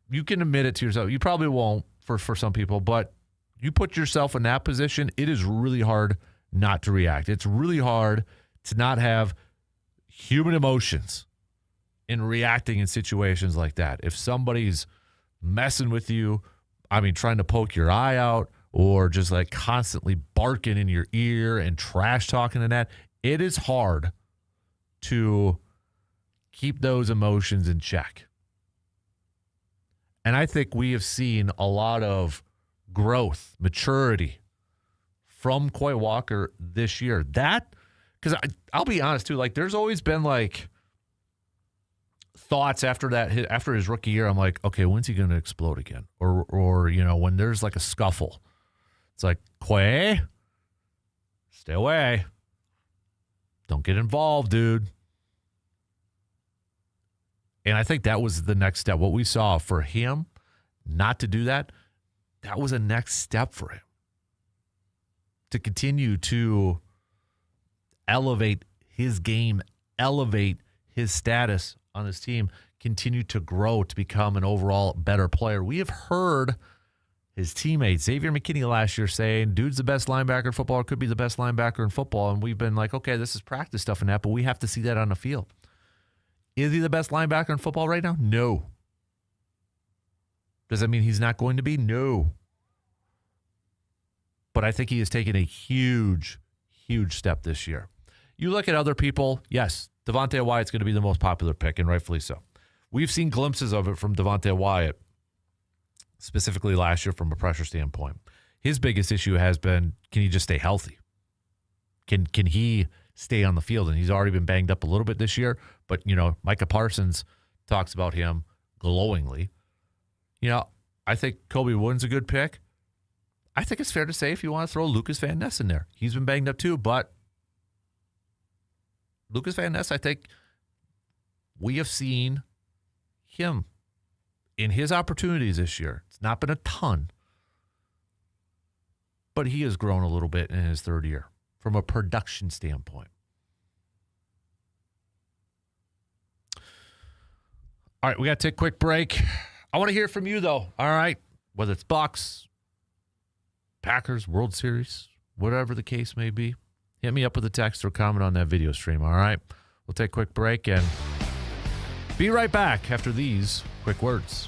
you can admit it to yourself. You probably won't for some people, but you put yourself in that position, it is really hard not to react. It's really hard to not have human emotions in reacting in situations like that. If somebody's messing with you, trying to poke your eye out or just like constantly barking in your ear and trash talking and that, it is hard to keep those emotions in check. And I think we have seen a lot of growth, maturity from Quay Walker this year. That, because I'll be honest too, like there's always been like thoughts after his rookie year. I'm like, okay, when's he going to explode again? Or you know, when there's like a scuffle, it's like, Quay, stay away. Don't get involved, dude. And I think that was the next step. What we saw for him not to do that, that was a next step for him. To continue to elevate his game, elevate his status on his team, continue to grow to become an overall better player. We have heard his teammate, Xavier McKinney, last year saying, dude's the best linebacker in football, or could be the best linebacker in football. And we've been like, okay, this is practice stuff and that, but we have to see that on the field. Is he the best linebacker in football right now? No. Does that mean he's not going to be? No. But I think he has taken a huge, huge step this year. You look at other people, yes, Devontae Wyatt's going to be the most popular pick, and rightfully so. We've seen glimpses of it from Devontae Wyatt, specifically last year from a pressure standpoint. His biggest issue has been, can he just stay healthy? Can he stay on the field? And he's already been banged up a little bit this year, but, you know, Micah Parsons talks about him glowingly. You know, I think Kobe Wooden's a good pick. I think it's fair to say if you want to throw Lucas Van Ness in there. He's been banged up too, but Lucas Van Ness, I think we have seen him in his opportunities this year. It's not been a ton, but he has grown a little bit in his third year from a production standpoint. All right, we got to take a quick break. I want to hear from you, though. All right, whether it's Bucks, Packers, World Series, whatever the case may be, hit me up with a text or comment on that video stream, all right? We'll take a quick break and be right back after these quick words.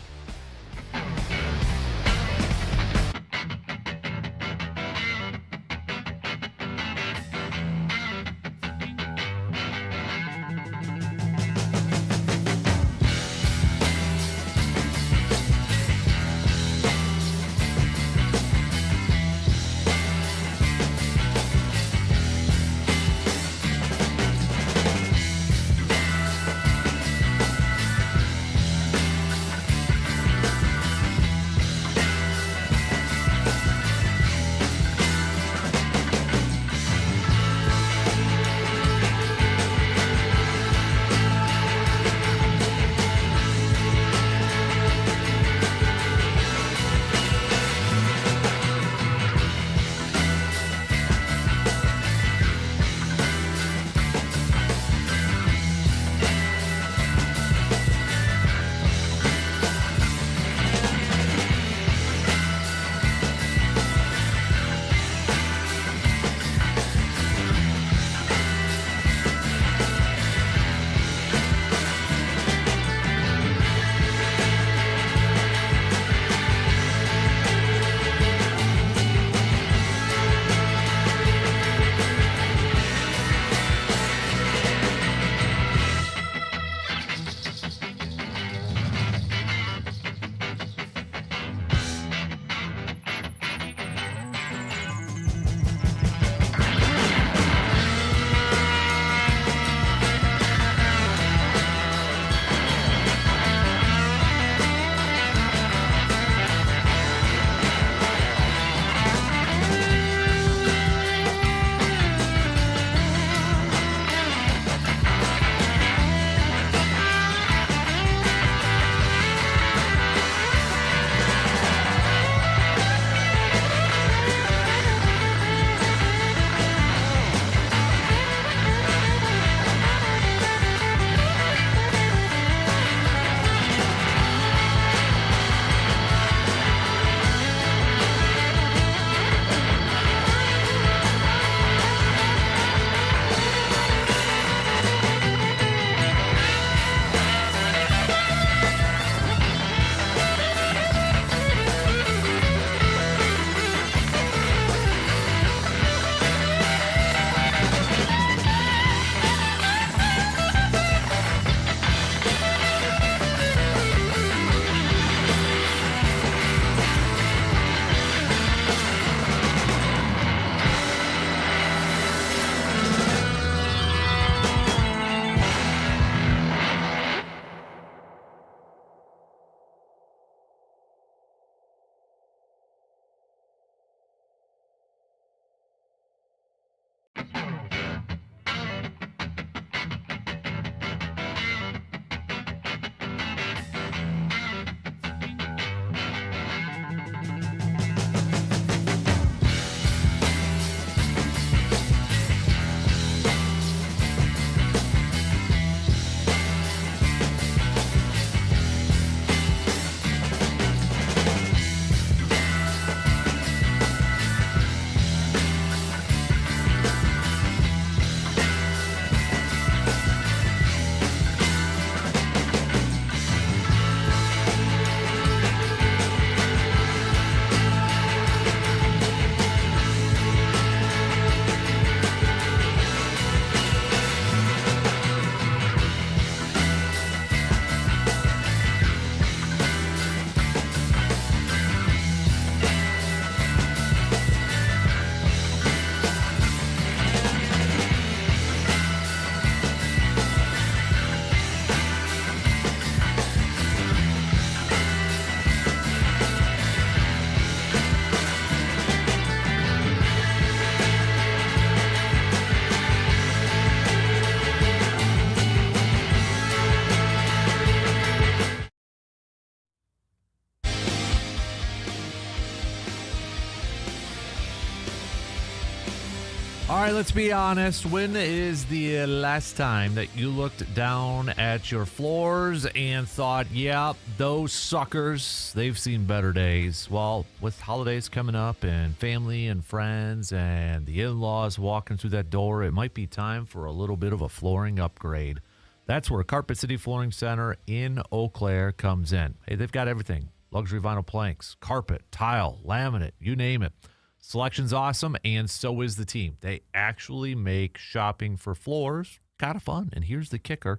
All right, let's be honest. When is the last time that you looked down at your floors and thought, yeah, those suckers, they've seen better days? Well, with holidays coming up and family and friends and the in-laws walking through that door, it might be time for a little bit of a flooring upgrade. That's where Carpet City Flooring Center in Eau Claire comes in. Hey, they've got everything. Luxury vinyl planks, carpet, tile, laminate, you name it. Selection's awesome, and so is the team. They actually make shopping for floors kind of fun. And here's the kicker.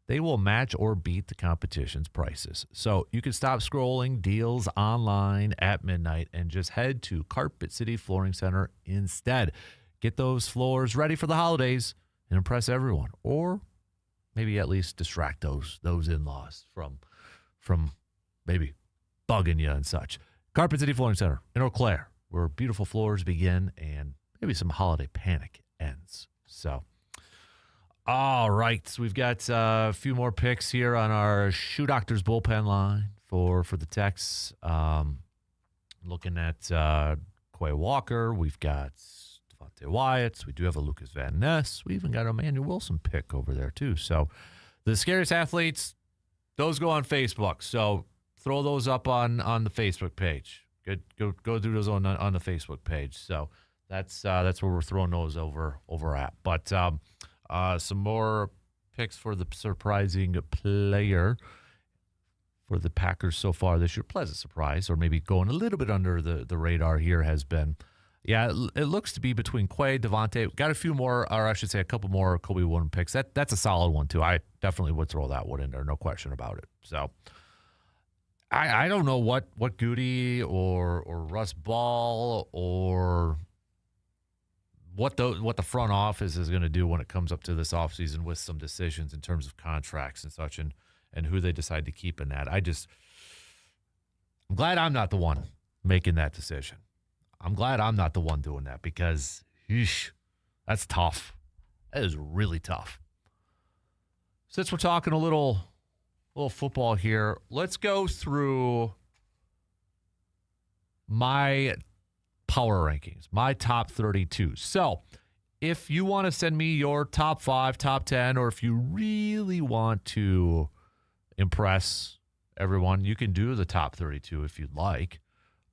They will match or beat the competition's prices. So you can stop scrolling deals online at midnight and just head to Carpet City Flooring Center instead. Get those floors ready for the holidays and impress everyone. Or maybe at least distract those in-laws from maybe bugging you and such. Carpet City Flooring Center in Eau Claire, where beautiful floors begin and maybe some holiday panic ends. So, all right. So we've got a few more picks here on our Shoe Doctors bullpen line for the Tex. Looking at Quay Walker. We've got Devontae Wyatt. We do have a Lucas Van Ness. We even got a Emmanuel Wilson pick over there, too. So the scariest athletes, those go on Facebook. So throw those up on the Facebook page. Go do those on the Facebook page. So that's where we're throwing those over at. But some more picks for the surprising player for the Packers so far this year. Pleasant surprise, or maybe going a little bit under the radar here has been. Yeah, it looks to be between Quay, Devontae. Got a few more, or I should say a couple more Kobe Wooden picks. That's a solid one, too. I definitely would throw that one in there, no question about it. So I don't know what Goody or Russ Ball or what the front office is going to do when it comes up to this offseason with some decisions in terms of contracts and such and who they decide to keep in that. I'm glad I'm not the one making that decision. I'm glad I'm not the one doing that because, that's tough. That is really tough. Since we're talking a little football here, let's go through my power rankings, my top 32. So if you want to send me your top 5, top 10, or if you really want to impress everyone, you can do the top 32 if you'd like.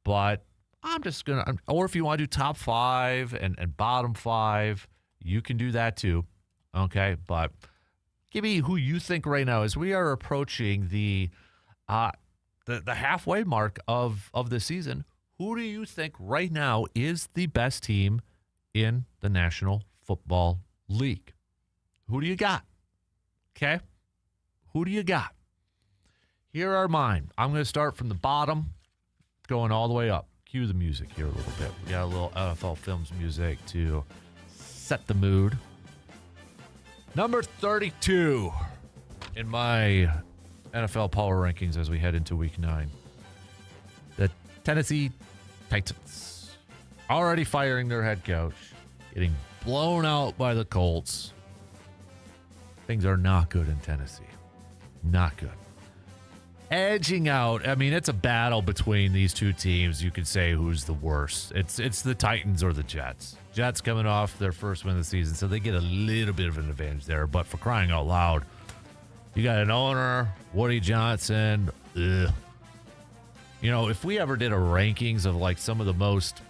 But I'm just going to, or if you want to do top 5 and bottom 5, you can do that too. Okay. But give me who you think right now as we are approaching the halfway mark of the season. Who do you think right now is the best team in the National Football League? Who do you got? Okay. Who do you got? Here are mine. I'm going to start from the bottom, going all the way up. Cue the music here a little bit. We got a little NFL Films music to set the mood. Number 32 in my NFL power rankings as we head into week 9. The Tennessee Titans. Already firing their head coach. Getting blown out by the Colts. Things are not good in Tennessee. Not good. Edging out. I mean, it's a battle between these two teams. You could say who's the worst. It's the Titans or the Jets. Jets coming off their first win of the season, so they get a little bit of an advantage there. But for crying out loud, you got an owner, Woody Johnson. Ugh. You know, if we ever did a rankings of like some of the most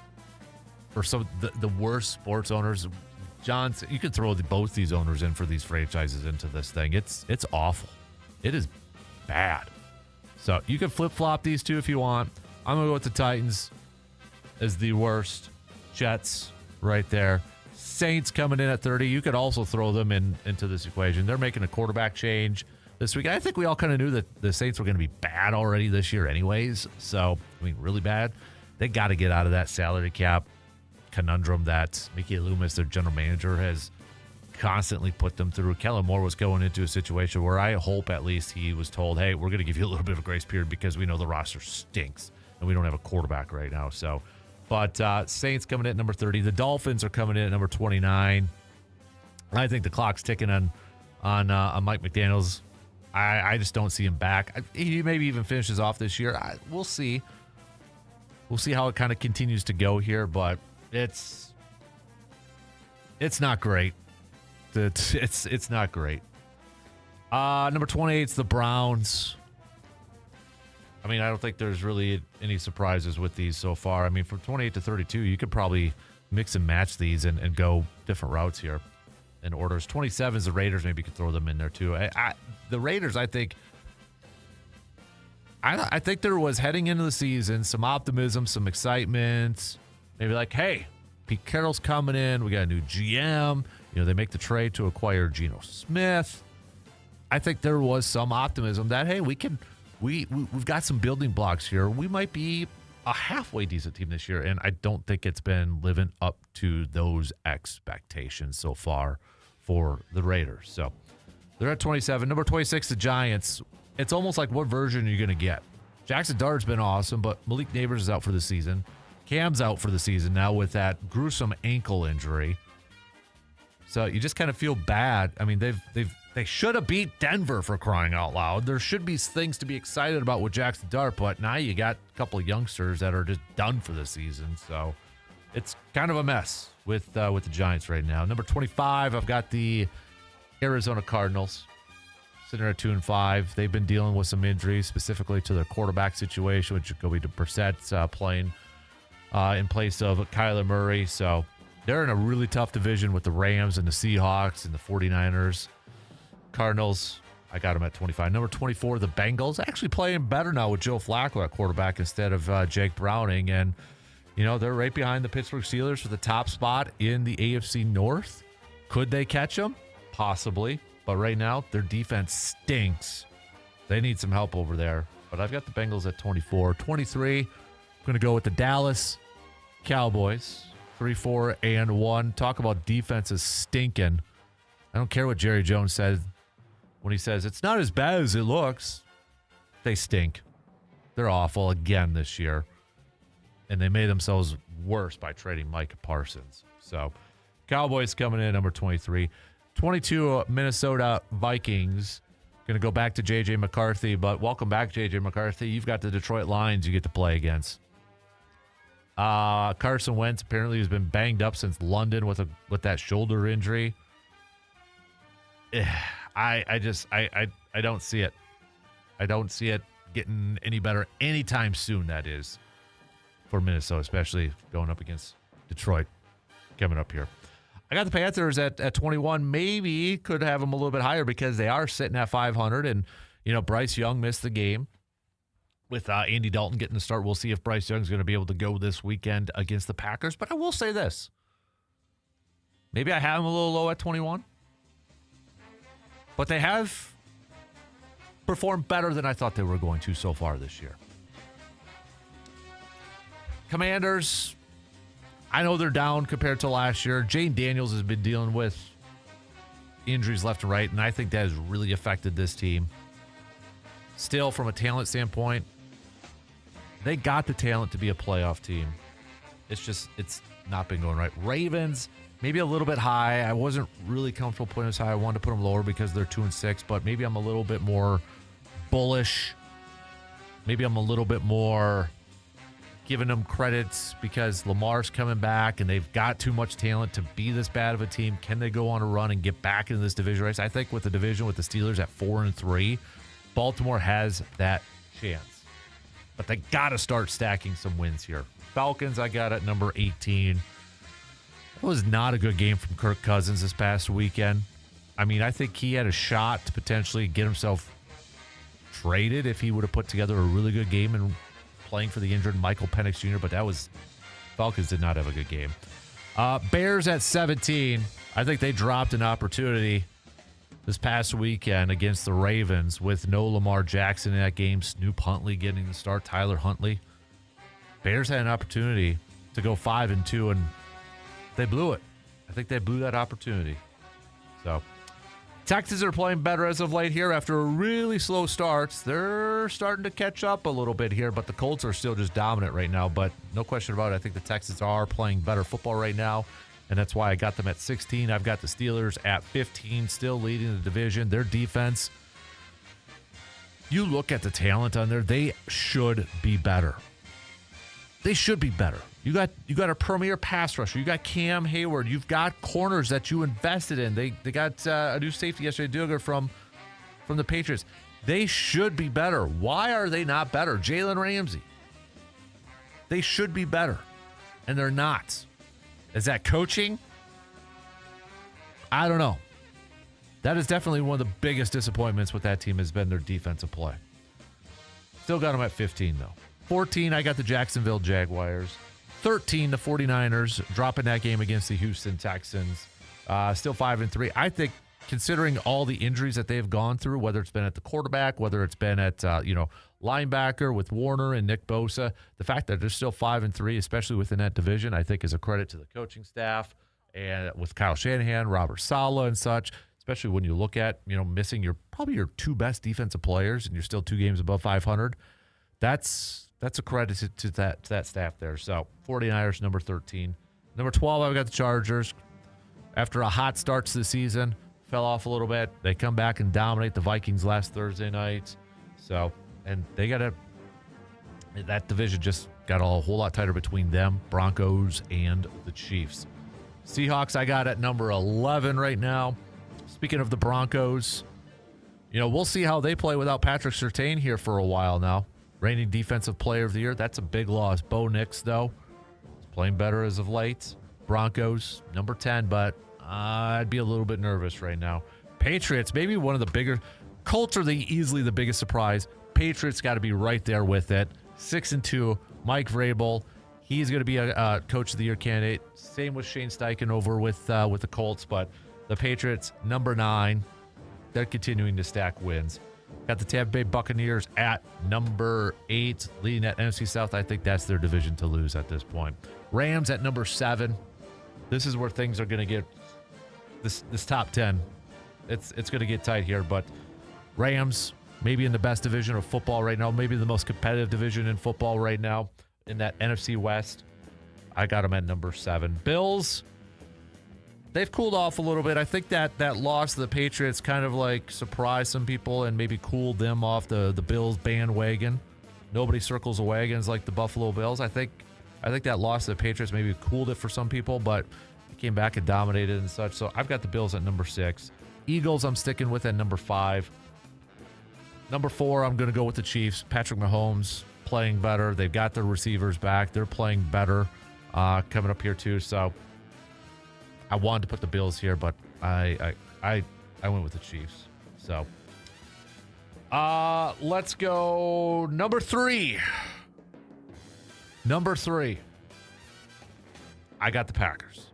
or some of the worst sports owners, Johnson, you could throw both these owners in for these franchises into this thing. It's awful. It is bad. So you can flip-flop these two if you want. I'm going to go with the Titans as the worst. Jets right there. Saints coming in at 30. You could also throw them into this equation. They're making a quarterback change this week. I think we all kind of knew that the Saints were going to be bad already this year anyways. So, I mean, really bad. They got to get out of that salary cap conundrum that Mickey Loomis, their general manager, has constantly put them through. Kellen Moore was going into a situation where I hope at least he was told, hey, we're going to give you a little bit of a grace period because we know the roster stinks and we don't have a quarterback right now. So, but Saints coming in at number 30. The Dolphins are coming in at number 29. I think the clock's ticking on Mike McDaniels. I just don't see him back. He maybe even finishes off this year. We'll see. We'll see how it kind of continues to go here, but it's It's not great. It's not great. Number 28 is the Browns. I mean, I don't think there's really any surprises with these so far. I mean, from 28 to 32, you could probably mix and match these and go different routes here in orders. 27 is the Raiders. Maybe you could throw them in there too. The Raiders, I think there was heading into the season some optimism, some excitement. Maybe like, hey, Pete Carroll's coming in. We got a new GM. They make the trade to acquire Geno Smith. I think there was some optimism that, hey, we've got some building blocks here. We might be a halfway decent team this year, and I don't think it's been living up to those expectations so far for the Raiders. So they're at 27. Number 26, the Giants. It's almost like what version are you going to get? Jackson Dart's been awesome, but Malik Neighbors is out for the season. Cam's out for the season now with that gruesome ankle injury. So you just kind of feel bad. I mean, they should have beat Denver, for crying out loud. There should be things to be excited about with Jackson Dart, but now you got a couple of youngsters that are just done for the season. So it's kind of a mess with the Giants right now. Number 25, I've got the Arizona Cardinals sitting at 2-5. They've been dealing with some injuries, specifically to their quarterback situation, which Jacoby Brissett's playing in place of Kyler Murray. So they're in a really tough division with the Rams and the Seahawks and the 49ers. Cardinals, I got them at 25. Number 24, the Bengals, actually playing better now with Joe Flacco at quarterback instead of Jake Browning. And, they're right behind the Pittsburgh Steelers for the top spot in the AFC North. Could they catch them? Possibly. But right now, their defense stinks. They need some help over there. But I've got the Bengals at 24. 23, I'm going to go with the Dallas Cowboys. 3-4-1. Talk about defenses stinking. I don't care what Jerry Jones says when he says it's not as bad as it looks. They stink. They're awful again this year. And they made themselves worse by trading Micah Parsons. So Cowboys coming in number 23. 22, Minnesota Vikings. Going to go back to J.J. McCarthy, but welcome back, J.J. McCarthy. You've got the Detroit Lions you get to play against. Carson Wentz apparently has been banged up since London with that shoulder injury. I don't see it. I don't see it getting any better anytime soon, that is, for Minnesota, especially going up against Detroit coming up here. I got the Panthers at 21. Maybe could have them a little bit higher because they are sitting at 500. And, Bryce Young missed the game with Andy Dalton getting the start. We'll see if Bryce Young's going to be able to go this weekend against the Packers. But I will say this. Maybe I have them a little low at 21. But they have performed better than I thought they were going to so far this year. Commanders, I know they're down compared to last year. Jane Daniels has been dealing with injuries left and right, and I think that has really affected this team. Still, from a talent standpoint, they got the talent to be a playoff team. It's not been going right. Ravens, maybe a little bit high. I wasn't really comfortable putting this high. I wanted to put them lower because they're 2-6, but maybe I'm a little bit more bullish. Maybe I'm a little bit more giving them credits because Lamar's coming back and they've got too much talent to be this bad of a team. Can they go on a run and get back into this division race? I think with the division with the Steelers at 4-3, Baltimore has that chance. But they got to start stacking some wins here. Falcons, I got at number 18. It was not a good game from Kirk Cousins this past weekend. I mean, I think he had a shot to potentially get himself traded if he would have put together a really good game and playing for the injured Michael Penix Jr., but Falcons did not have a good game. Bears at 17. I think they dropped an opportunity this past weekend against the Ravens with no Lamar Jackson in that game. Snoop Huntley getting the start, Tyler Huntley. Bears had an opportunity to go 5-2, and they blew it. I think they blew that opportunity. So Texans are playing better as of late here after a really slow starts. They're starting to catch up a little bit here, but the Colts are still just dominant right now. But no question about it, I think the Texans are playing better football right now, and that's why I got them at 16. I've got the Steelers at 15, still leading the division. Their defense, you look at the talent on there, they should be better. They should be better. You got a premier pass rusher. You got Cam Hayward. You've got corners that you invested in. They got a new safety yesterday, Duggar, from the Patriots. They should be better. Why are they not better? Jalen Ramsey. They should be better, and they're not. Is that coaching? I don't know. That is definitely one of the biggest disappointments with that team has been their defensive play. Still got them at 15, though. 14, I got the Jacksonville Jaguars. 13, the 49ers, dropping that game against the Houston Texans. Still 5-3. I think, considering all the injuries that they've gone through, whether it's been at the quarterback, whether it's been at linebacker with Warner and Nick Bosa, the fact that they're still 5-3, especially within that division, I think is a credit to the coaching staff and with Kyle Shanahan, Robert Saleh, and such. Especially when you look at missing probably your two best defensive players, and you're still 2 games above 500. That's a credit to that staff there. So 49ers, number 13. Number 12, I've got the Chargers. After a hot start to the season, fell off a little bit. They come back and dominate the Vikings last Thursday night. So, and they that division just got a whole lot tighter between them, Broncos, and the Chiefs. Seahawks, I got at number 11 right now. Speaking of the Broncos, we'll see how they play without Patrick Surtain here for a while now. Reigning Defensive Player of the Year. That's a big loss. Bo Nix, though, is playing better as of late. Broncos, number 10, but I'd be a little bit nervous right now. Patriots, maybe one of the bigger. Colts are easily the biggest surprise. Patriots got to be right there with it. 6-2. Mike Vrabel, he's going to be a Coach of the Year candidate. Same with Shane Steichen over with the Colts, but the Patriots, number 9. They're continuing to stack wins. Got the Tampa Bay Buccaneers at number 8, leading that NFC South. I think that's their division to lose at this point. Rams at number 7. This is where things are going to get this top 10. It's going to get tight here, but Rams maybe in the best division of football right now, maybe the most competitive division in football right now in that NFC West. I got them at number 7. Bills, they've cooled off a little bit. I think that loss to the Patriots kind of like surprised some people and maybe cooled them off the Bills bandwagon. Nobody circles the wagons like the Buffalo Bills. I think that loss to the Patriots maybe cooled it for some people, but they came back and dominated and such. So I've got the Bills at number 6. Eagles, I'm sticking with at number 5. Number 4, I'm going to go with the Chiefs. Patrick Mahomes playing better. They've got their receivers back. They're playing better coming up here too. So I wanted to put the Bills here, but I went with the Chiefs. So let's go number 3. Number 3. I got the Packers.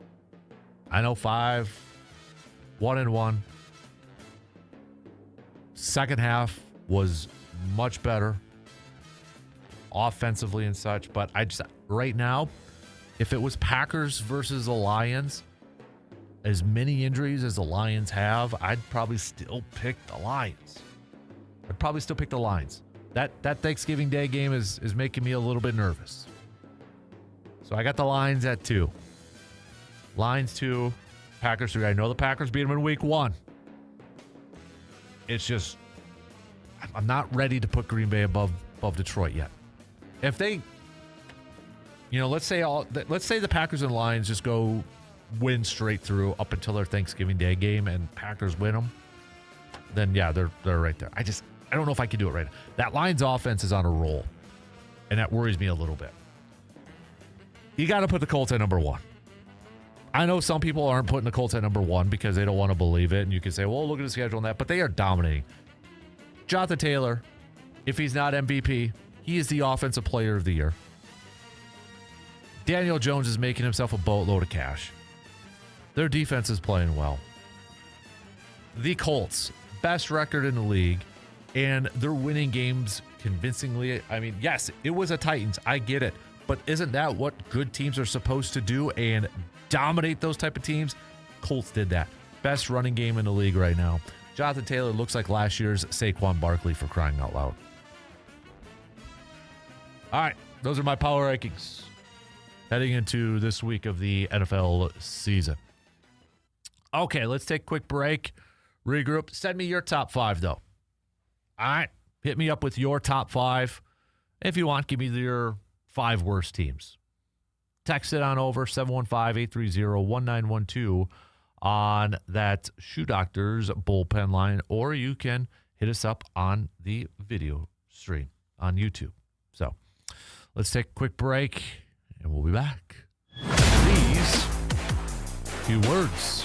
I know 1-1. Second half was much better offensively and such, but I just right now, if it was Packers versus the Lions, as many injuries as the Lions have, I'd probably still pick the Lions. That Thanksgiving Day game is making me a little bit nervous. So I got the Lions at 2. Lions 2, Packers 3. I know the Packers beat them in week 1. It's just I'm not ready to put Green Bay above Detroit yet. If they, let's say the Packers and Lions just go win straight through up until their Thanksgiving Day game and Packers win them, then yeah, they're right there. I don't know if I can do it right now. That Lions offense is on a roll, and that worries me a little bit. You got to put the Colts at number 1. I know some people aren't putting the Colts at number 1 because they don't want to believe it, and you can say, well, look at the schedule and that, but they are dominating. Jonathan Taylor, if he's not MVP, he is the Offensive Player of the Year. Daniel Jones is making himself a boatload of cash. Their defense is playing well. The Colts, best record in the league, and they're winning games convincingly. I mean, yes, it was a Titans. I get it. But isn't that what good teams are supposed to do and dominate those type of teams? Colts did that. Best running game in the league right now. Jonathan Taylor looks like last year's Saquon Barkley, for crying out loud. All right, those are my power rankings heading into this week of the NFL season. Okay, let's take a quick break, regroup. Send me your top 5, though. All right, hit me up with your top 5. If you want, give me your 5 worst teams. Text it on over 715-830-1912 on that Shoe Doctors bullpen line, or you can hit us up on the video stream on YouTube. So let's take a quick break, and we'll be back. These few words.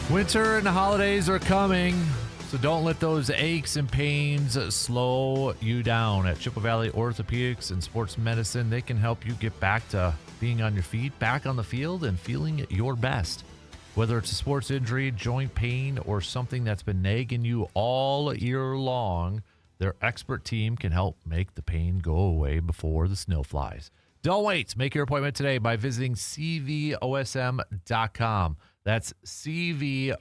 Winter and the holidays are coming, so don't let those aches and pains slow you down. At Chippewa Valley Orthopedics and Sports Medicine, they can help you get back to being on your feet, back on the field, and feeling your best. Whether it's a sports injury, joint pain, or something that's been nagging you all year long, their expert team can help make the pain go away before the snow flies. Don't wait. Make your appointment today by visiting cvosm.com. That's cvosm.com.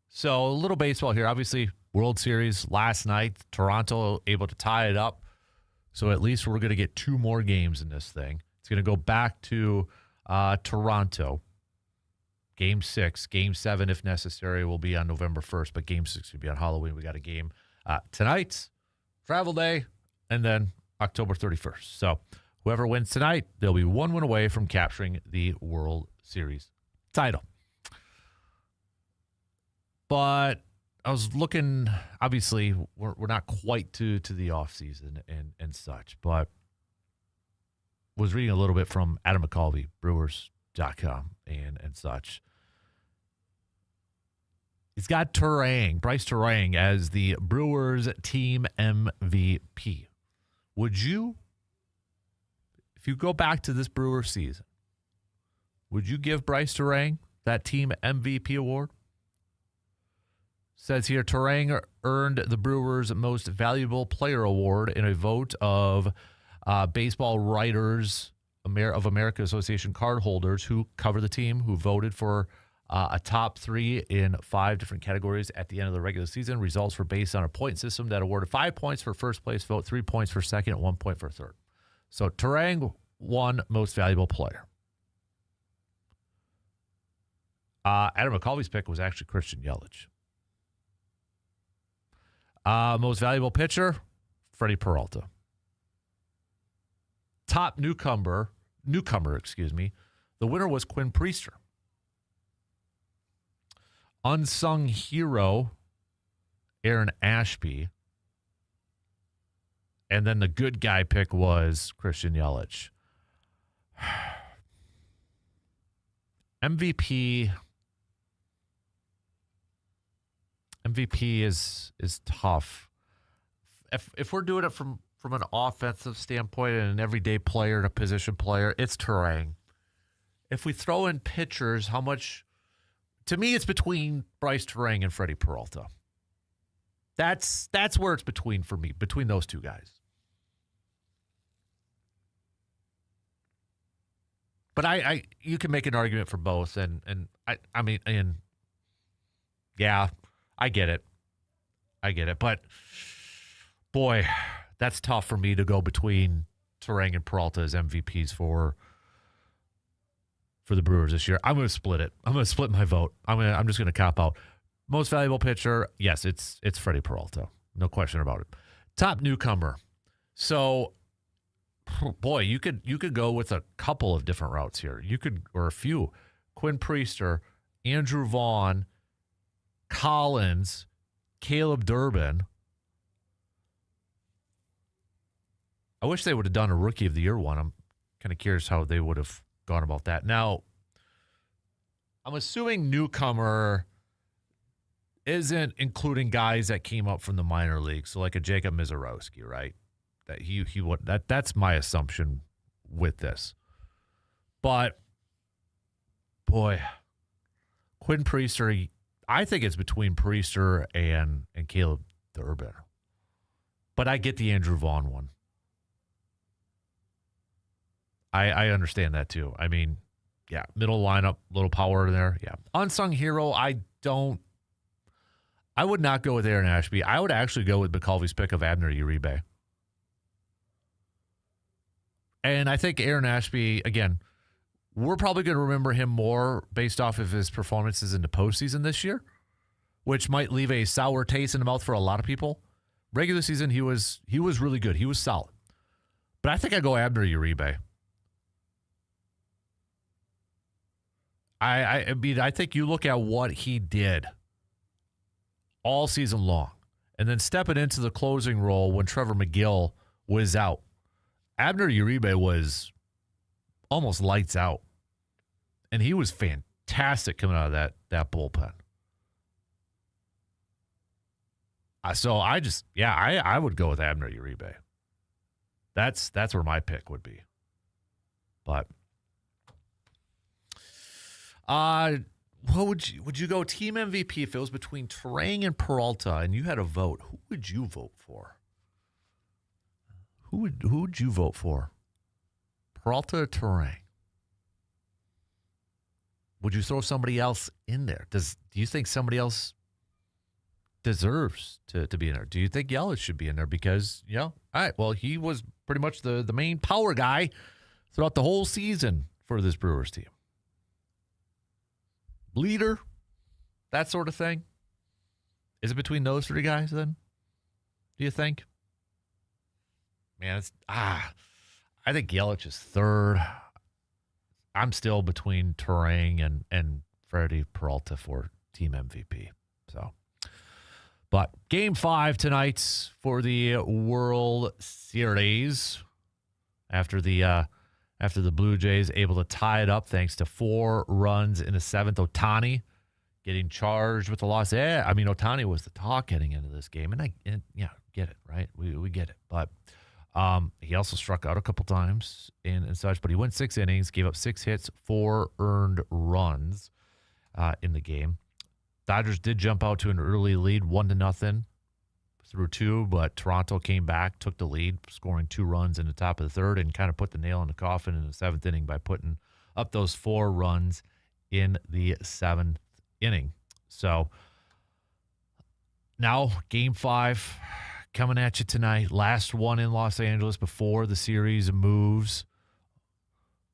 So a little baseball here. Obviously, World Series last night. Toronto able to tie it up. So at least we're going to get 2 more games in this thing. It's going to go back to Toronto. Game 6. Game 7, if necessary, will be on November 1st. But Game 6 will be on Halloween. We got a game tonight, travel day, and then October 31st. So whoever wins tonight, they'll be 1 win away from capturing the World Series title. But I was looking, obviously, we're not quite to the offseason and such, but was reading a little bit from Adam McCalvey, Brewers.com and such. He's got Bryce Turang, as the Brewers team MVP. Would you, if you go back to this Brewer season, would you give Bryce Turang that team MVP award? Says here, Turang earned the Brewers' Most Valuable Player Award in a vote of Baseball Writers of America Association cardholders who cover the team, who voted for a top 3 in 5 different categories at the end of the regular season. Results were based on a point system that awarded 5 points for first place vote, 3 points for second, and 1 point for third. So Turang won Most Valuable Player. Adam McCalvey's pick was actually Christian Yelich. Most Valuable Pitcher, Freddie Peralta. Top newcomer, the winner was Quinn Priester. Unsung hero, Aaron Ashby. And then the good guy pick was Christian Yelich. MVP is tough. If we're doing it from an offensive standpoint and an everyday player and a position player, it's Turang. If we throw in pitchers, how much? To me, it's between Bryce Turang and Freddie Peralta. That's where it's between for me, between those two guys. But you can make an argument for both, and yeah, I get it. But boy, that's tough for me to go between Turang and Peralta as MVPs for the Brewers this year. I'm going to split it. I'm going to split my vote. I'm just going to cop out. Most Valuable Pitcher, yes, it's Freddie Peralta. No question about it. Top newcomer. So, boy, you could go with a couple of different routes here. Or a few. Quinn Priester, Andrew Vaughn, Collins, Caleb Durbin. I wish they would have done a Rookie of the Year one. I'm kind of curious how they would have gone about that. Now, I'm assuming newcomer isn't including guys that came up from the minor leagues, so like a Jacob Mizorowski, right? That's my assumption with this. But boy, Quinn Priester, I think it's between Priester and Caleb Durbin. But I get the Andrew Vaughn one. I understand that too. I mean, yeah, middle lineup, little power in there. Yeah. Unsung hero, I would not go with Aaron Ashby. I would actually go with McCalvey's pick of Abner Uribe. And I think Aaron Ashby, again, we're probably going to remember him more based off of his performances in the postseason this year, which might leave a sour taste in the mouth for a lot of people. Regular season, he was really good. He was solid. But I think I go Abner Uribe. I mean, I think you look at what he did all season long, and then stepping into the closing role when Trevor McGill was out. Abner Uribe was almost lights out. And he was fantastic coming out of that bullpen. So I would go with Abner Uribe. That's where my pick would be. But what would you go team MVP if it was between Turang and Peralta and you had a vote? Who would you vote for? Who would you vote for? Peralta or Turang? Would you throw somebody else in there? Do you think somebody else deserves to be in there? Do you think Yelich should be in there? Because, all right, well, he was pretty much the main power guy throughout the whole season for this Brewers team. Leader, that sort of thing. Is it between those three guys then? Do you think? Man, I think Yelich is third. I'm still between Turang and Freddie Peralta for team MVP. So, but Game 5 tonight for the World Series after the Blue Jays able to tie it up thanks to 4 runs in the 7th. Ohtani getting charged with the loss. Ohtani was the talk heading into this game, and get it, right? We get it, but he also struck out a couple times and such, but he went 6 innings, gave up 6 hits, 4 earned runs in the game. Dodgers did jump out to an early lead, 1-0 through 2, but Toronto came back, took the lead, scoring 2 runs in the top of the 3rd, and kind of put the nail in the coffin in the 7th inning by putting up those 4 runs in the 7th inning. So now Game 5 coming at you tonight. Last one in Los Angeles before the series moves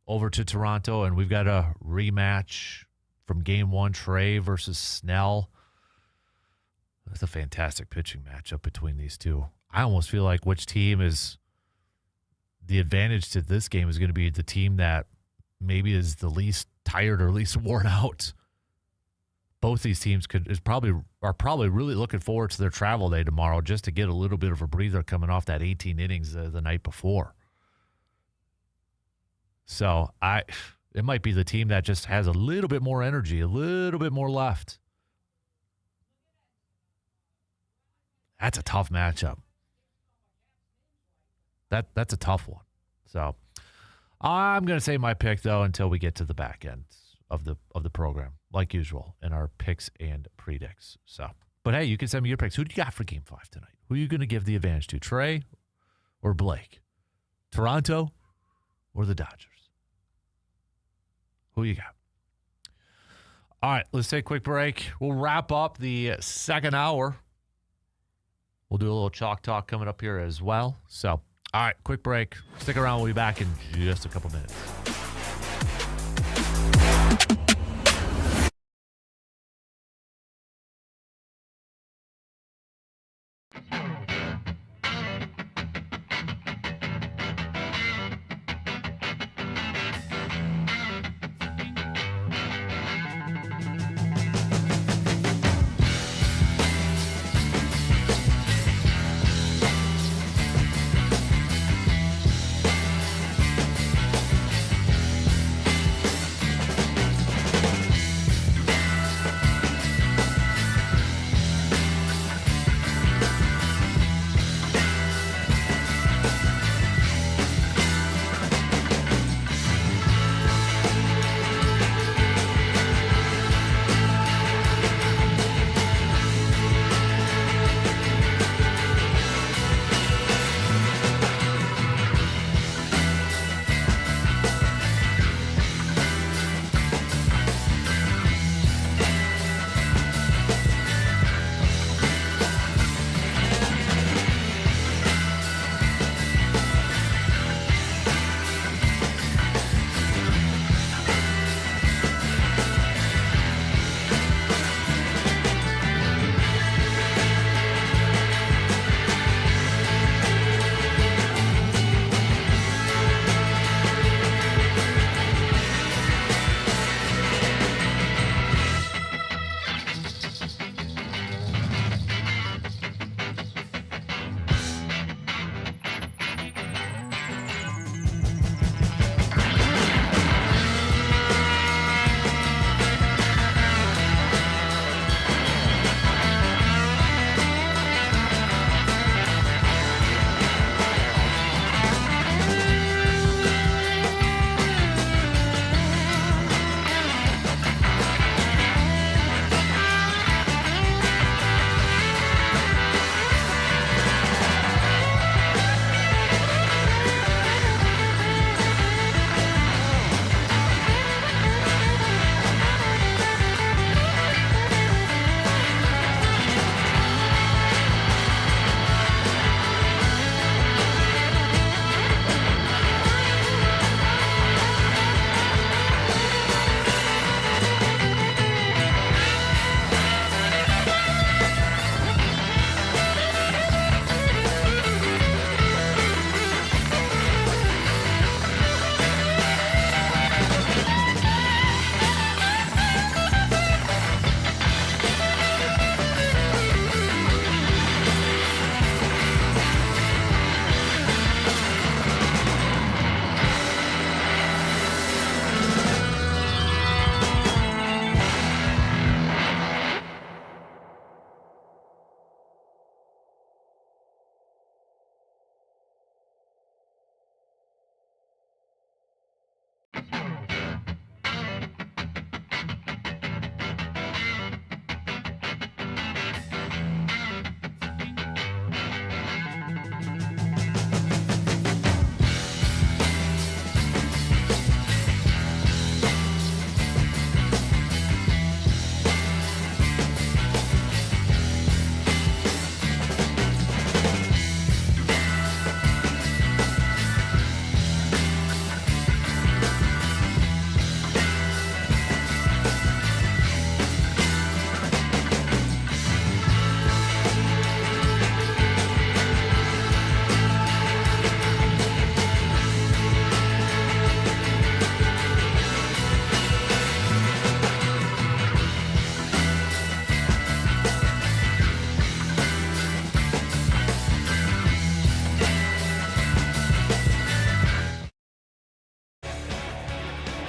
over to Toronto, and we've got a rematch from Game 1, Trey versus Snell. That's a fantastic pitching matchup between these two. I almost feel like which team is the advantage to this game is going to be the team that maybe is the least tired or least worn out. Both these teams are probably really looking forward to their travel day tomorrow just to get a little bit of a breather coming off that 18 innings the night before. So it might be the team that just has a little bit more energy, a little bit more left. That's a tough matchup. That's a tough one. So I'm going to say my pick though until we get to the back end of the program, like usual, in our picks and predicts. So, but hey, you can send me your picks. Who do you got for Game 5 tonight? Who are you going to give the advantage to, Trey or Blake? Toronto or the Dodgers? Who you got? All right, let's take a quick break. We'll wrap up the second hour. We'll do a little chalk talk coming up here as well. So, all right, quick break. Stick around. We'll be back in just a couple minutes.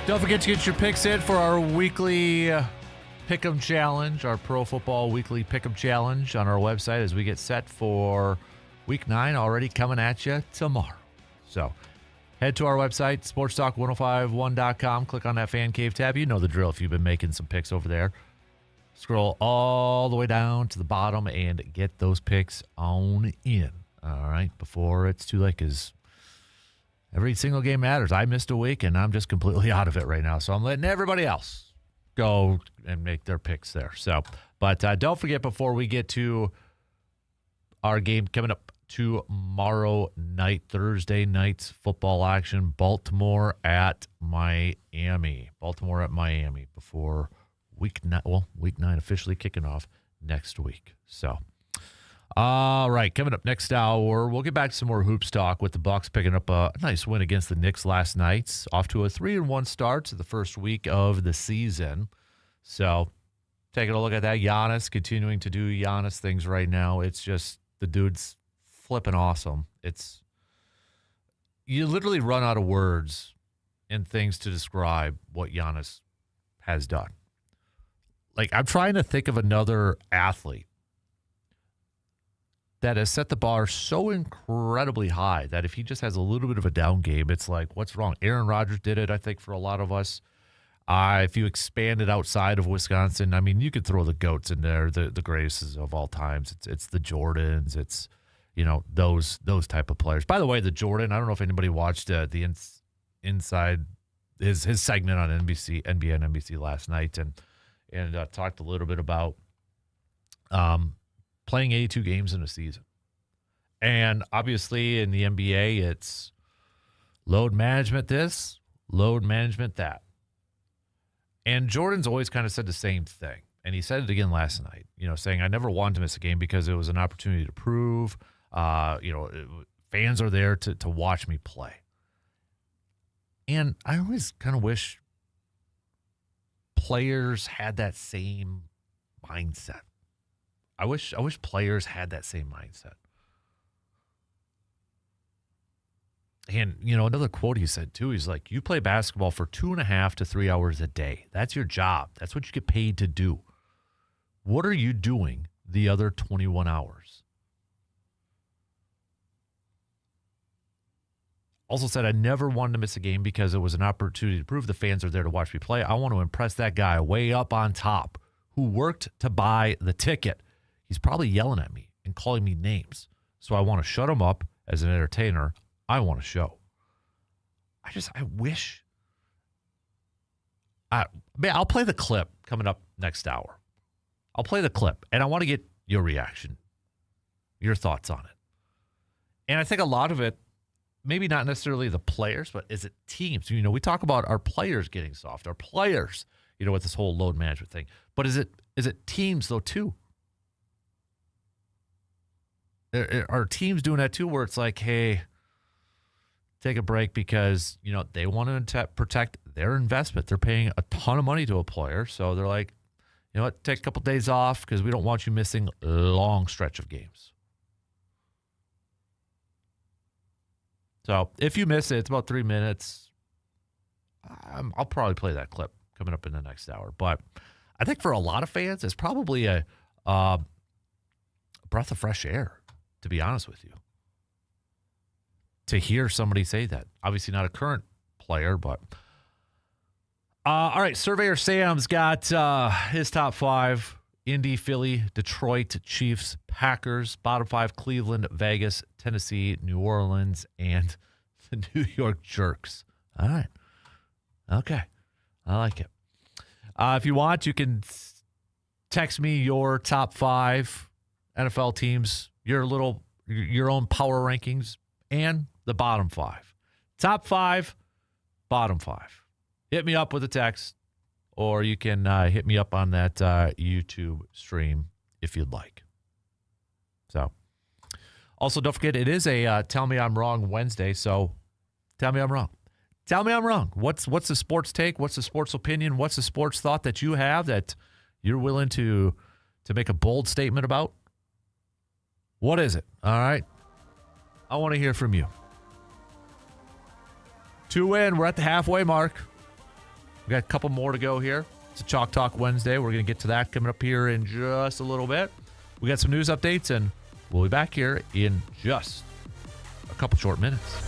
Don't forget to get your picks in for our weekly Pick'em Challenge, our Pro Football Weekly Pick'em Challenge on our website as we get set for Week 9 already coming at you tomorrow. So head to our website, sportstalk1051.com. Click on that Fan Cave tab. You know the drill if you've been making some picks over there. Scroll all the way down to the bottom and get those picks on in. All right, before it's too late, because every single game matters. I missed a week, and I'm just completely out of it right now. So I'm letting everybody else go and make their picks there. So, but don't forget, before we get to our game coming up tomorrow night, Thursday night's football action, Baltimore at Miami. Baltimore at Miami before Week 9. Well, Week 9 officially kicking off next week. So, all right, coming up next hour, we'll get back to some more hoops talk with the Bucks picking up a nice win against the Knicks last night, off to a 3-1 start to the first week of the season. So, taking a look at that, Giannis continuing to do Giannis things right now. It's just the dude's flipping awesome. It's you literally run out of words and things to describe what Giannis has done. Like, I'm trying to think of another athlete that has set the bar so incredibly high that if he just has a little bit of a down game, it's like, what's wrong? Aaron Rodgers did it, I think, for a lot of us. If you expand it outside of Wisconsin, I mean, you could throw the GOATs in there, the greatest of all times. It's the Jordans. It's, you know, those type of players. By the way, the Jordan, I don't know if anybody watched the inside his segment on NBA and NBC last night and talked a little bit about playing 82 games in a season. And obviously in the NBA, it's load management this, load management that. And Jordan's always kind of said the same thing. And he said it again last night, you know, saying, I never wanted to miss a game because it was an opportunity to prove, fans are there to watch me play. And I always kind of wish players had that same mindset. I wish players had that same mindset. And, you know, another quote he said, too, he's like, you play basketball for 2.5 to 3 hours a day. That's your job. That's what you get paid to do. What are you doing the other 21 hours? Also said, I never wanted to miss a game because it was an opportunity to prove the fans are there to watch me play. I want to impress that guy way up on top who worked to buy the ticket. He's probably yelling at me and calling me names. So I want to shut him up as an entertainer. I want to show. I wish. I'll play the clip coming up next hour. I'll play the clip, and I want to get your reaction, your thoughts on it. And I think a lot of it, maybe not necessarily the players, but is it teams? You know, we talk about our players getting soft, our players, you know, with this whole load management thing. But is it teams, though, too? Are teams doing that, too, where it's like, hey, take a break because, you know, they want to protect their investment. They're paying a ton of money to a player. So they're like, you know what, take a couple days off because we don't want you missing a long stretch of games. So if you miss it, it's about 3 minutes. I'll probably play that clip coming up in the next hour. But I think for a lot of fans, it's probably a breath of fresh air, to be honest with you. To hear somebody say that. Obviously not a current player, but... all right, Surveyor Sam's got his top 5. Indy, Philly, Detroit, Chiefs, Packers, bottom 5, Cleveland, Vegas, Tennessee, New Orleans, and the New York Jerks. All right. Okay. I like it. If you want, you can text me your top 5 NFL teams, your own power rankings, and the bottom 5. Top 5, bottom 5. Hit me up with a text, or you can hit me up on that YouTube stream if you'd like. So, also, don't forget, it is a Tell Me I'm Wrong Wednesday, so tell me I'm wrong. Tell me I'm wrong. What's the sports take? What's the sports opinion? What's the sports thought that you have that you're willing to make a bold statement about? What is it? All right. I want to hear from you. 2 in. We're at the halfway mark. We got a couple more to go here. It's a Chalk Talk Wednesday. We're going to get to that coming up here in just a little bit. We got some news updates, and we'll be back here in just a couple short minutes.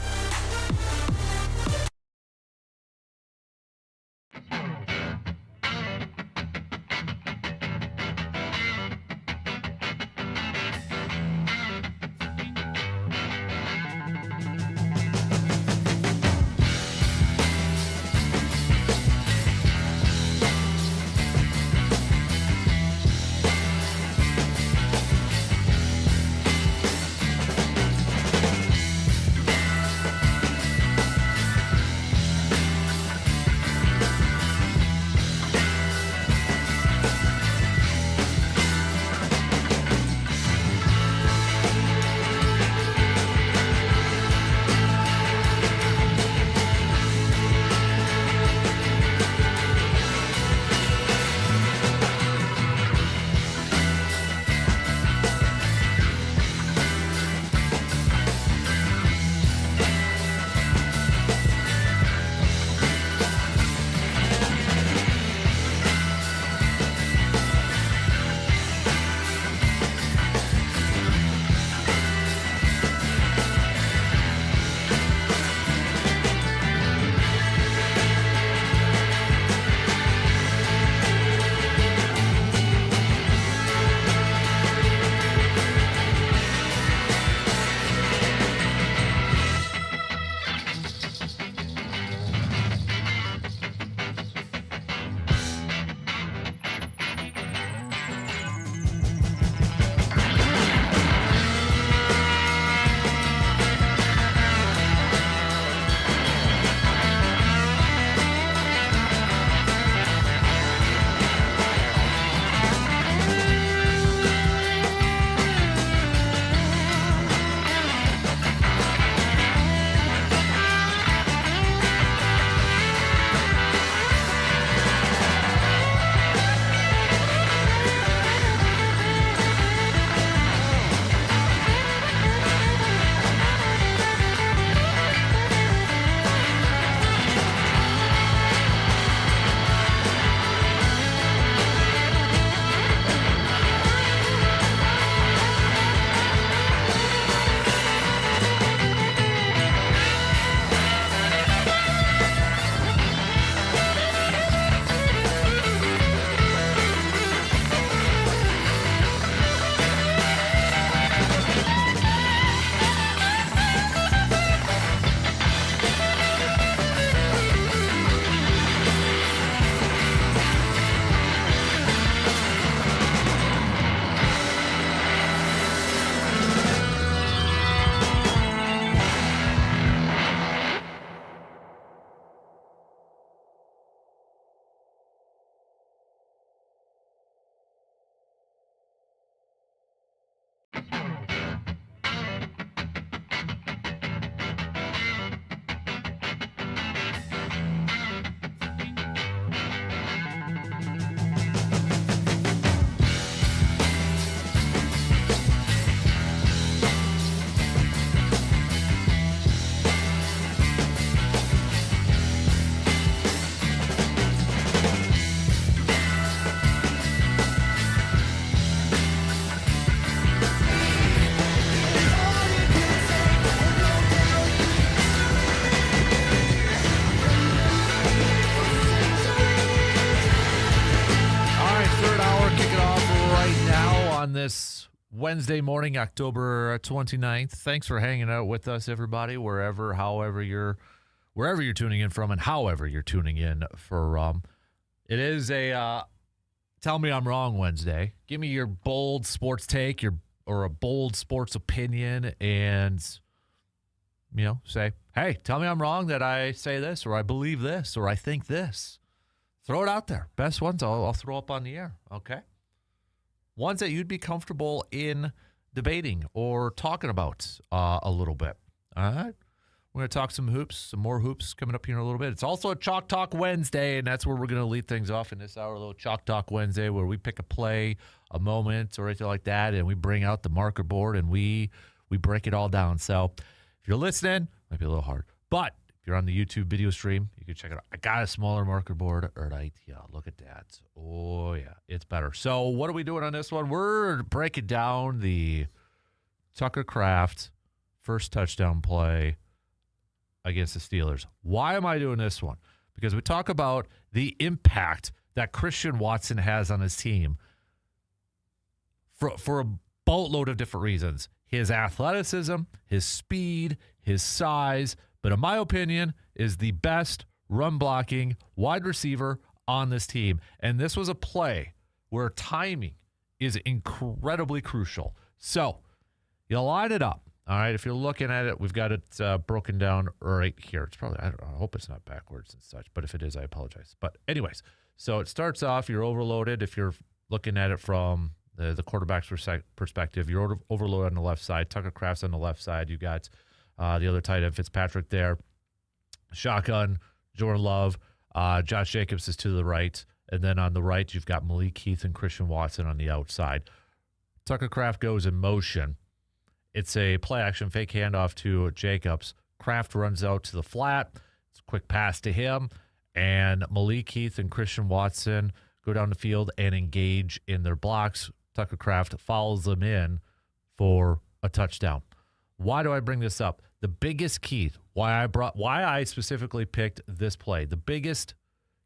This Wednesday morning, October 29th. Thanks for hanging out with us, everybody, wherever you're tuning in from and however you're tuning in from. It is a Tell Me I'm Wrong Wednesday. Give me your bold sports take, or a bold sports opinion, and say, hey, tell me I'm wrong that I say this, or I believe this, or I think this. Throw it out there. Best ones I'll throw up on the air, okay? Ones that you'd be comfortable in debating or talking about a little bit. All right? We're going to talk some more hoops coming up here in a little bit. It's also a Chalk Talk Wednesday, and that's where we're going to lead things off in this hour, a little Chalk Talk Wednesday, where we pick a play, a moment, or anything like that, and we bring out the marker board, and we break it all down. So if you're listening, it might be a little hard. But If you're on the YouTube video stream, you can check it out. I got a smaller marker board, right? Yeah, look at that. Oh, yeah, it's better. So what are we doing on this one? We're breaking down the Tucker Kraft first touchdown play against the Steelers. Why am I doing this one? Because we talk about the impact that Christian Watson has on his team for a boatload of different reasons. His athleticism, his speed, his size, but in my opinion, is the best run-blocking wide receiver on this team. And this was a play where timing is incredibly crucial. So you line it up. All right, if you're looking at it, we've got it broken down right here. It's probably, I hope it's not backwards and such, but if it is, I apologize. But anyways, so it starts off, you're overloaded. If you're looking at it from the quarterback's perspective, you're overloaded on the left side. Tucker Kraft's on the left side. You got the other tight end, Fitzpatrick, there. Shotgun, Jordan Love. Josh Jacobs is to the right. And then on the right, you've got Malik Heath and Christian Watson on the outside. Tucker Kraft goes in motion. It's a play-action fake handoff to Jacobs. Kraft runs out to the flat. It's a quick pass to him. And Malik Heath and Christian Watson go down the field and engage in their blocks. Tucker Kraft follows them in for a touchdown. Why do I bring this up? The biggest key, why I specifically picked this play, the biggest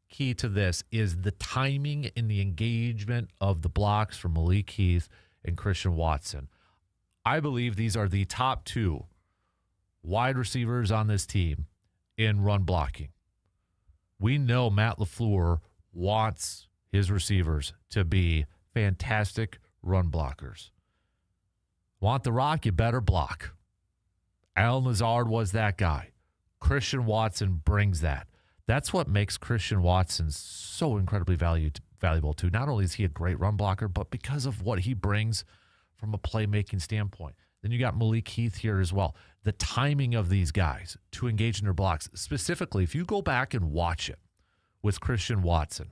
key to this is the timing and the engagement of the blocks from Malik Heath and Christian Watson. I believe these are the top two wide receivers on this team in run blocking. We know Matt LaFleur wants his receivers to be fantastic run blockers. Want the rock, you better block. Allen Lazard was that guy. Christian Watson brings that. That's what makes Christian Watson so incredibly valuable too. Not only is he a great run blocker, but because of what he brings from a playmaking standpoint. Then you got Malik Heath here as well. The timing of these guys to engage in their blocks. Specifically, if you go back and watch it with Christian Watson.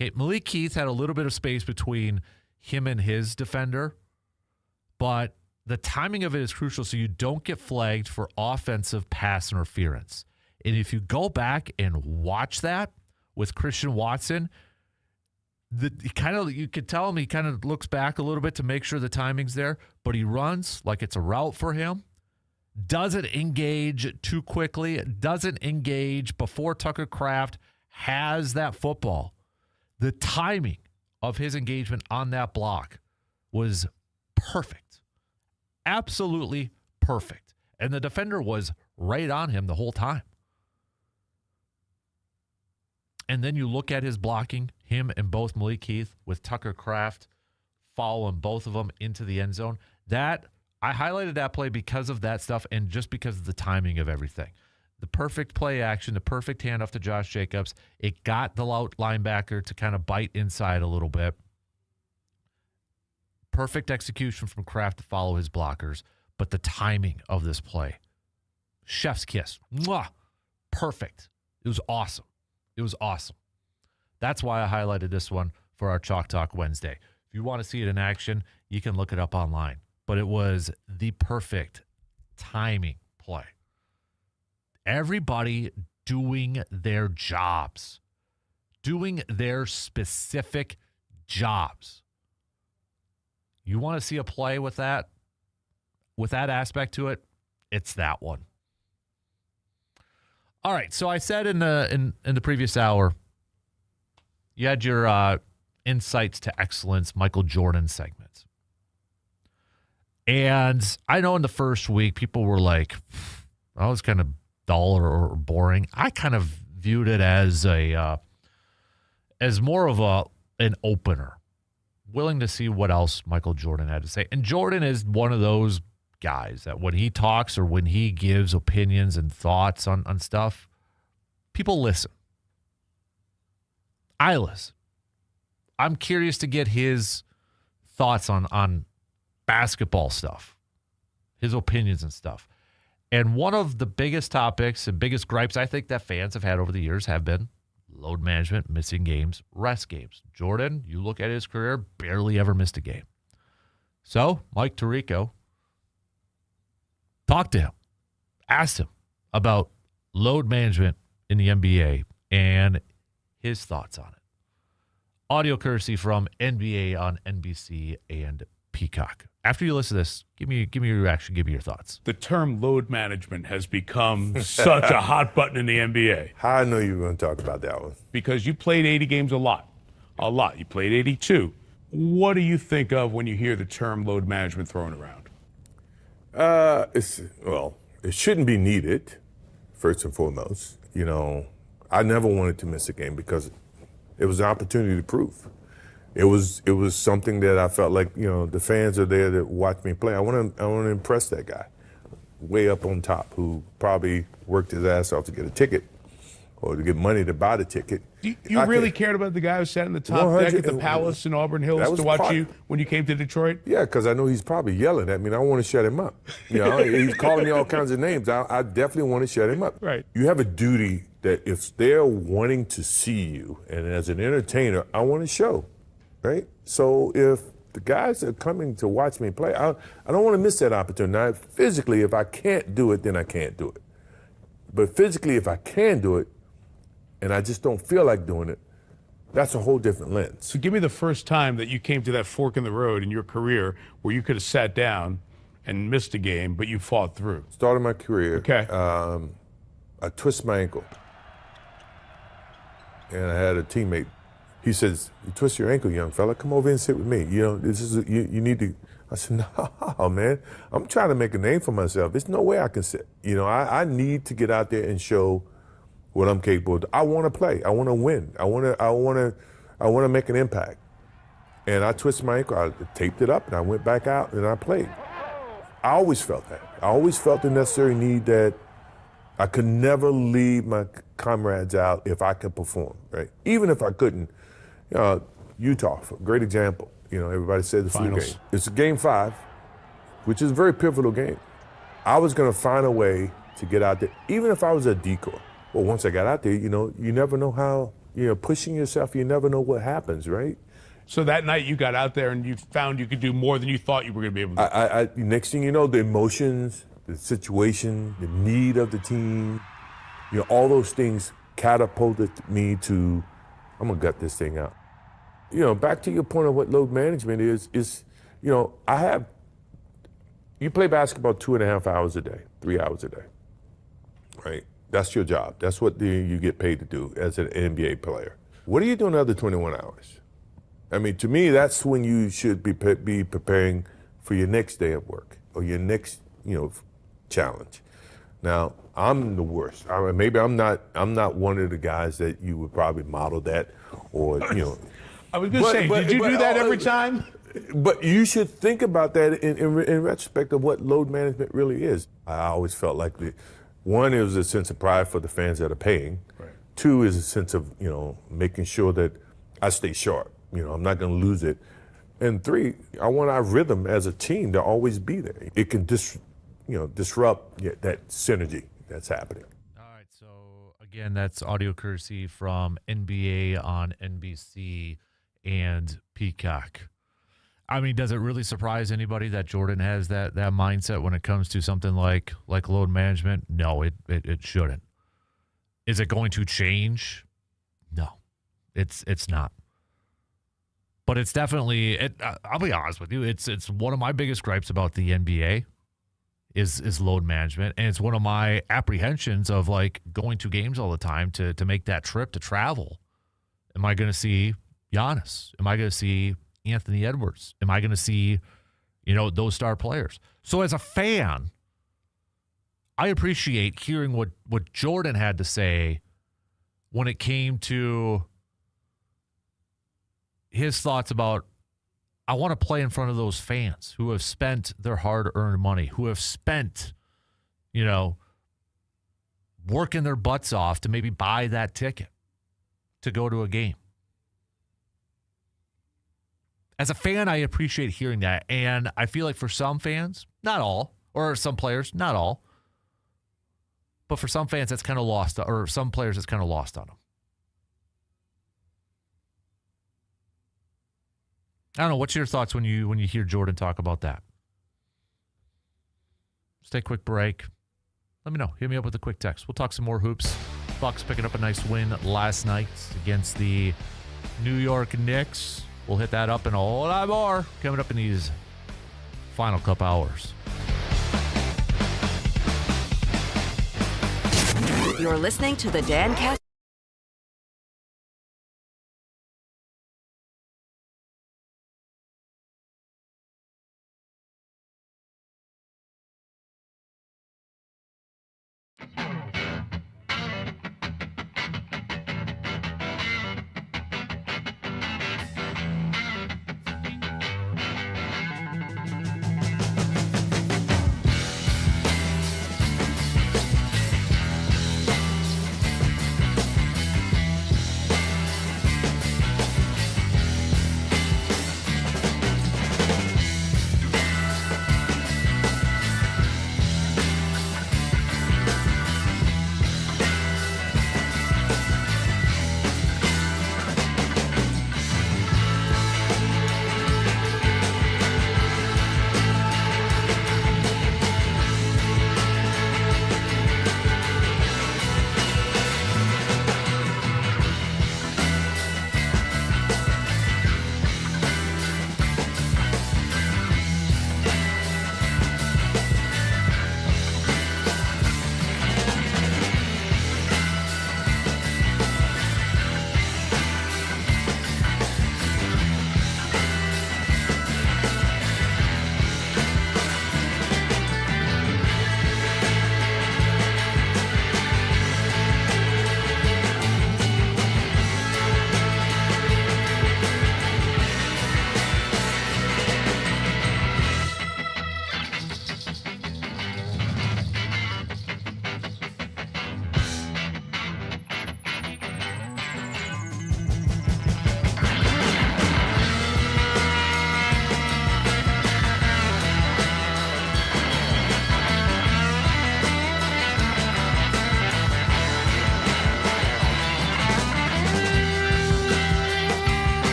Okay, Malik Heath had a little bit of space between him and his defender, but the timing of it is crucial so you don't get flagged for offensive pass interference. And if you go back and watch that with Christian Watson, you could tell him he kind of looks back a little bit to make sure the timing's there, but he runs like it's a route for him, doesn't engage too quickly, doesn't engage before Tucker Kraft has that football. The timing of his engagement on that block was perfect. Absolutely perfect. And the defender was right on him the whole time. And then you look at his blocking, him and both Malik Heath with Tucker Kraft following both of them into the end zone. I highlighted that play because of that stuff and just because of the timing of everything. The perfect play action, the perfect handoff to Josh Jacobs. It got the linebacker to kind of bite inside a little bit. Perfect execution from Kraft to follow his blockers. But the timing of this play, chef's kiss. Mwah! Perfect. It was awesome. It was awesome. That's why I highlighted this one for our Chalk Talk Wednesday. If you want to see it in action, you can look it up online. But it was the perfect timing play. Everybody doing their jobs, doing their specific jobs. You want to see a play with that aspect to it? It's that one. All right, so I said in the previous hour, you had your Insights to Excellence Michael Jordan segment. And I know in the first week, people were like, I was kind of dull or boring. I kind of viewed it as more of an opener, willing to see what else Michael Jordan had to say. And Jordan is one of those guys that when he talks or when he gives opinions and thoughts on stuff, people listen. I listen. I'm curious to get his thoughts on basketball stuff, his opinions and stuff. And one of the biggest topics and biggest gripes I think that fans have had over the years have been load management, missing games, rest games. Jordan, you look at his career, barely ever missed a game. So Mike Tirico talked to him, asked him about load management in the NBA and his thoughts on it. Audio courtesy from NBA on NBC and Peacock. After you listen to this, give me your reaction, give me your thoughts. The term load management has become such a hot button in the NBA. How I know you were going to talk about that one? Because you played 80 games a lot. You played 82. What do you think of when you hear the term load management thrown around? It shouldn't be needed, first and foremost. I never wanted to miss a game because it was an opportunity to prove. It was something that I felt like, the fans are there to watch me play. I want to impress that guy way up on top who probably worked his ass off to get a ticket or to get money to buy the ticket. You really cared about the guy who sat in the top deck at the Palace in Auburn Hills to watch you when you came to Detroit? Yeah, because I know he's probably yelling at me, and I want to shut him up. He's calling me all kinds of names. I definitely want to shut him up. Right. You have a duty that if they're wanting to see you, and as an entertainer, I want to show, right? So if the guys are coming to watch me play, I don't want to miss that opportunity. Now, physically, if I can't do it, then I can't do it. But physically, if I can do it, and I just don't feel like doing it, that's a whole different lens. So give me the first time that you came to that fork in the road in your career where you could have sat down and missed a game, but you fought through. Started my career. Okay. I twist my ankle. And I had a teammate. He says, "You twist your ankle, young fella. Come over and sit with me. This is you need to." I said, "No, man. I'm trying to make a name for myself. There's no way I can sit. I need to get out there and show what I'm capable of. I want to play. I want to win. I want to make an impact." And I twisted my ankle. I taped it up, and I went back out, and I played. I always felt that. I always felt the necessary need that I could never leave my comrades out if I could perform, right? Even if I couldn't. Utah, great example. Everybody said the flu game. It's a game 5, which is a very pivotal game. I was going to find a way to get out there, even if I was a decoy. Well, once I got out there, you never know how, pushing yourself, you never know what happens, right? So that night you got out there and you found you could do more than you thought you were going to be able to do. Next thing you know, the emotions, the situation, the need of the team, all those things catapulted me to, I'm going to gut this thing out. Back to your point of what load management is, you play basketball 2.5 hours a day, 3 hours a day, right? That's your job. That's what you get paid to do as an NBA player. What are you doing the other 21 hours? I mean, to me, that's when you should be preparing for your next day of work or your next, challenge. Now, I'm the worst. Maybe I'm not one of the guys that you would probably model that, or I was going to say, did you do that every time? But you should think about that in retrospect of what load management really is. I always felt like one is a sense of pride for the fans that are paying. Right. 2 is a sense of making sure that I stay sharp. I'm not going to lose it. And 3, I want our rhythm as a team to always be there. It can disrupt that synergy that's happening. All right, so again, that's audio courtesy from NBA on NBC and Peacock. I mean, does it really surprise anybody that Jordan has that mindset when it comes to something like load management? No, it shouldn't. Is it going to change? No, it's not. But it's definitely, I'll be honest with you, it's one of my biggest gripes about the NBA is load management. And it's one of my apprehensions of going to games all the time to make that trip to travel. Am I going to see Giannis? Am I going to see Anthony Edwards? Am I going to see, those star players? So as a fan, I appreciate hearing what Jordan had to say when it came to his thoughts about, I want to play in front of those fans who have spent their hard-earned money, who have spent, working their butts off to maybe buy that ticket to go to a game. As a fan, I appreciate hearing that. And I feel like for some fans, not all, or some players, not all, but for some fans, that's kind of lost, or some players, it's kind of lost on them. I don't know. What's your thoughts when you hear Jordan talk about that? Let's take a quick break. let me know. Hit me up with a quick text. We'll talk some more hoops. Bucks picking up a nice win last night against the New York Knicks. We'll hit that up and a whole lot more coming up in these final couple hours. You're listening to the Dan Kasper.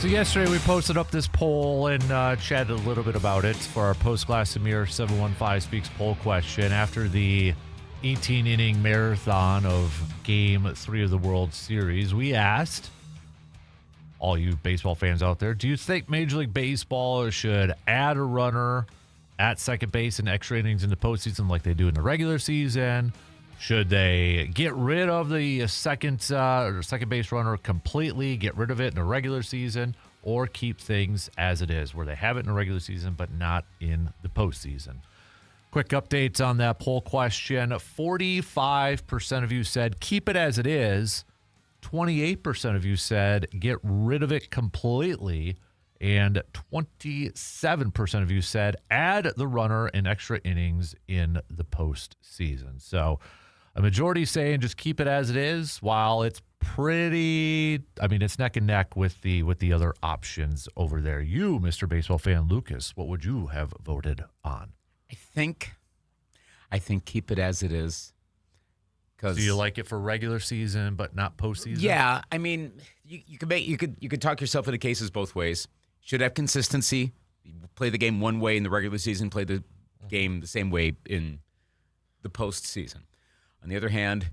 So yesterday we posted up this poll and chatted a little bit about it for our post-Glass Amir 715 Speaks poll question. After the 18-inning marathon of Game 3 of the World Series, we asked all you baseball fans out there, do you think Major League Baseball should add a runner at second base in extra innings in the postseason like they do in the regular season? Should they get rid of the second base runner completely, get rid of it in the regular season, or keep things as it is, where they have it in the regular season but not in the postseason? Quick updates on that poll question. 45% of you said keep it as it is. 28% of you said get rid of it completely. And 27% of you said add the runner in extra innings in the postseason. So a majority saying just keep it as it is, while it's it's neck and neck with the other options over there. You, Mr. Baseball fan Lucas, what would you have voted on? I think keep it as it is. So you like it for regular season, but not postseason? Yeah, I mean, you could talk yourself into cases both ways. Should have consistency. You play the game one way in the regular season, play the game the same way in the postseason. On the other hand,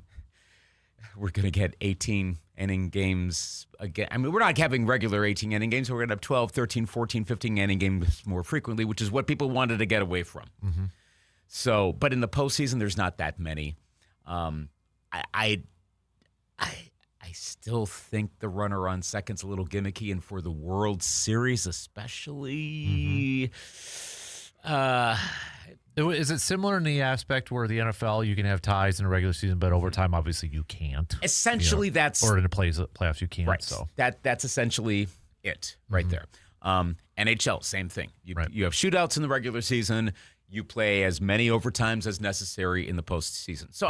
we're going to get 18-inning games again. I mean, we're not having regular 18-inning games. So we're going to have 12, 13, 14, 15-inning games more frequently, which is what people wanted to get away from. Mm-hmm. So, but in the postseason, there's not that many. I still think the runner on second's a little gimmicky, and for the World Series especially, Is it similar in the aspect where the NFL you can have ties in a regular season, but overtime obviously you can't? Essentially, that's or in the playoffs you can't. right. So That's essentially it right there. NHL, same thing. You have shootouts in the regular season. You play as many overtimes as necessary in the postseason. So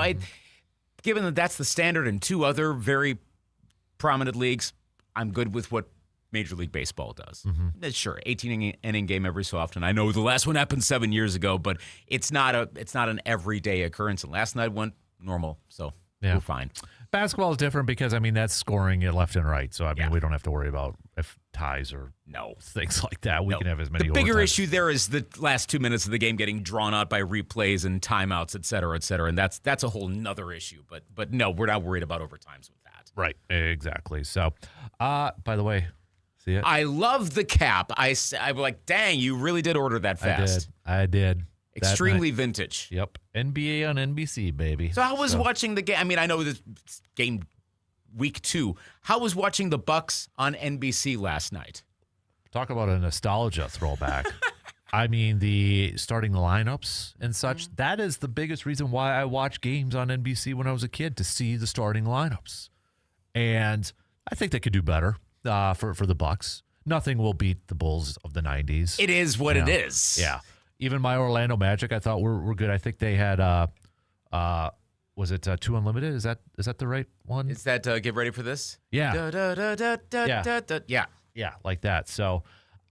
given that that's the standard in two other very prominent leagues, I'm good with what Major League Baseball does. Sure, 18-inning game every so often. I know the last one happened 7 years ago, but it's not an everyday occurrence. And last night went normal, so we're fine. Basketball is different because, that's scoring it left and right. So, we don't have to worry about if ties or things like that. We can have as many. The bigger overtimes. issue there is the last 2 minutes of the game getting drawn out by replays and timeouts, et cetera, and that's a whole nother issue. But no, we're not worried about overtimes with that. Right, exactly. So, by the way, see it? I love the cap. I'm like, dang, you really did order that fast. I did. Extremely vintage. Yep. NBA on NBC, baby. So how was watching the game? I know this game week 2. How was watching the Bucks on NBC last night? Talk about a nostalgia throwback. The starting lineups and such, that is the biggest reason why I watched games on NBC when I was a kid, to see the starting lineups. And I think they could do better for the Bucks. Nothing will beat the Bulls of the 90s. It is what it is. Yeah. Even my Orlando Magic, I thought were good. I think they had, was it 2 Unlimited? Is that the right one? Is that Get Ready for This? Yeah. Yeah. Yeah, like that. So,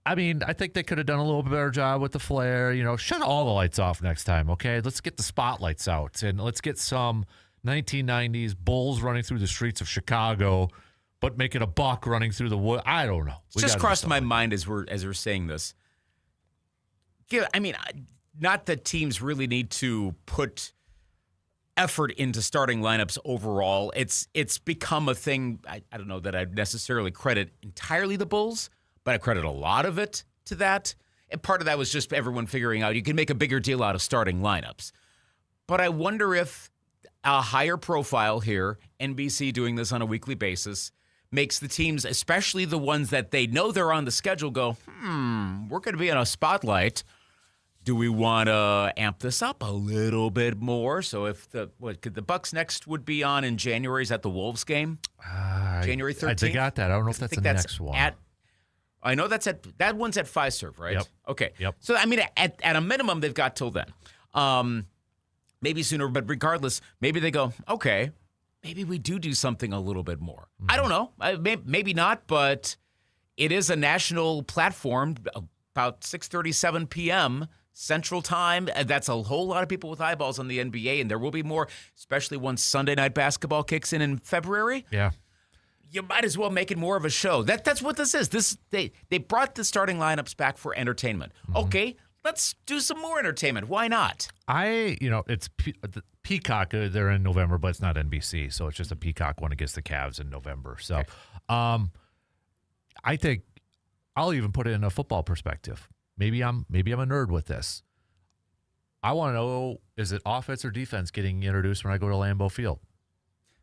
I think they could have done a little bit better job with the flare. Shut all the lights off next time, okay? Let's get the spotlights out, and let's get some 1990s Bulls running through the streets of Chicago, but make it a Buck running through the wood. I don't know. It's just crossed my mind as we're saying this. Not that teams really need to put effort into starting lineups overall. It's become a thing. I don't know that I'd necessarily credit entirely the Bulls, but I credit a lot of it to that. And part of that was just everyone figuring out you can make a bigger deal out of starting lineups. But I wonder if a higher profile here, NBC doing this on a weekly basis, makes the teams, especially the ones that they know they're on the schedule, go, we're going to be in a spotlight. Do we want to amp this up a little bit more? So if the Bucks next would be on in January, is that the Wolves game? January 13th? I got that. I don't know if that's the next one. I know that one's at Fiserv, right? Yep. Okay. Yep. So, at a minimum, they've got till then. Maybe sooner, but regardless, maybe they go, okay, maybe we do something a little bit more. I don't know. Maybe not, but it is a national platform, about 6:37 p.m., Central Time. That's a whole lot of people with eyeballs on the NBA, and there will be more, especially once Sunday Night Basketball kicks in February. Yeah. You might as well make it more of a show. That's what this is. They brought the starting lineups back for entertainment. Okay, let's do some more entertainment. Why not? It's Peacock. They're in November, but it's not NBC, so it's just a Peacock one against the Cavs in November. So, okay. I think I'll even put it in a football perspective. Maybe I'm a nerd with this. I want to know, is it offense or defense getting introduced when I go to Lambeau Field?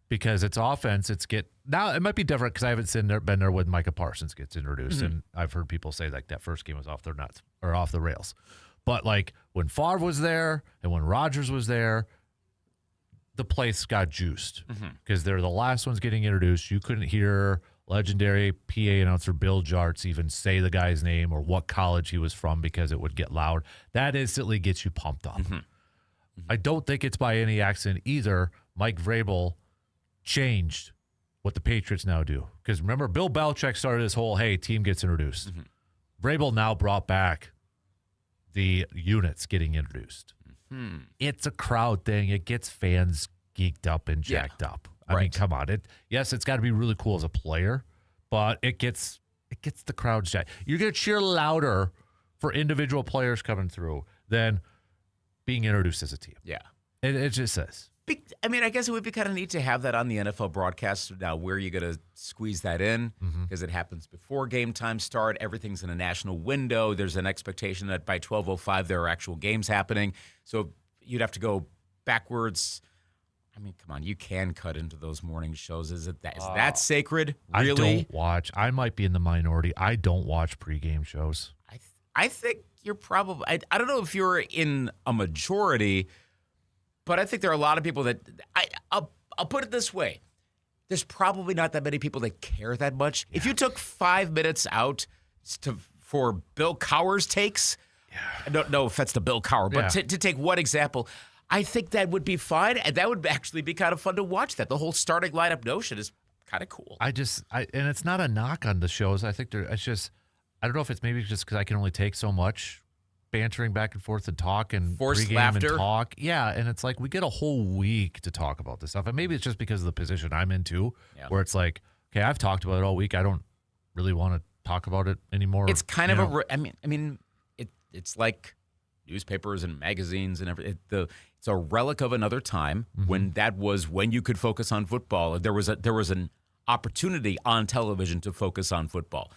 Because it's offense, now it might be different because I haven't been there when Micah Parsons gets introduced, and I've heard people say like that first game was off the rails. But like when Favre was there and when Rodgers was there, the place got juiced because they're the last ones getting introduced. You couldn't hear legendary PA announcer Bill Jarts even say the guy's name or what college he was from because it would get loud. That instantly gets you pumped up. I don't think it's by any accident either. Mike Vrabel changed what the Patriots now do. Because remember, Bill Belichick started this whole, hey, team gets introduced. Vrabel now brought back the units getting introduced. It's a crowd thing. It gets fans geeked up and jacked up. I mean, come on. Yes, it's got to be really cool as a player, but it gets the crowd jacked. You're going to cheer louder for individual players coming through than being introduced as a team. Yeah. It just says. I mean, I guess it would be kind of neat to have that on the NFL broadcast. Now, where are you going to squeeze that in? Because it happens before game time start. Everything's in a national window. There's an expectation that by 12:05 there are actual games happening. So you'd have to go backwards. I mean, come on, you can cut into those morning shows. Is that sacred? Really? I don't watch. I might be in the minority. I don't watch pregame shows. I think you're probably. I don't know if you're in a majority, but I think there are a lot of people that. I'll put it this way: there's probably not that many people that care that much. Yeah. If you took 5 minutes out for Bill Cowher's takes, no offense to Bill Cowher, but to take one example. I think that would be fine, and that would actually be kind of fun to watch. That the whole starting lineup notion is kind of cool. And it's not a knock on the shows. I think it's just, I don't know if it's maybe just because I can only take so much bantering back and forth and talk and forced pregame laughter. And talk. Yeah, and it's like we get a whole week to talk about this stuff, and maybe it's just because of the position I'm in too, where it's like, okay, I've talked about it all week. I don't really want to talk about it anymore. It's kind of it's like newspapers and magazines and everything. It's a relic of another time when you could focus on football. There was an opportunity on television to focus on football.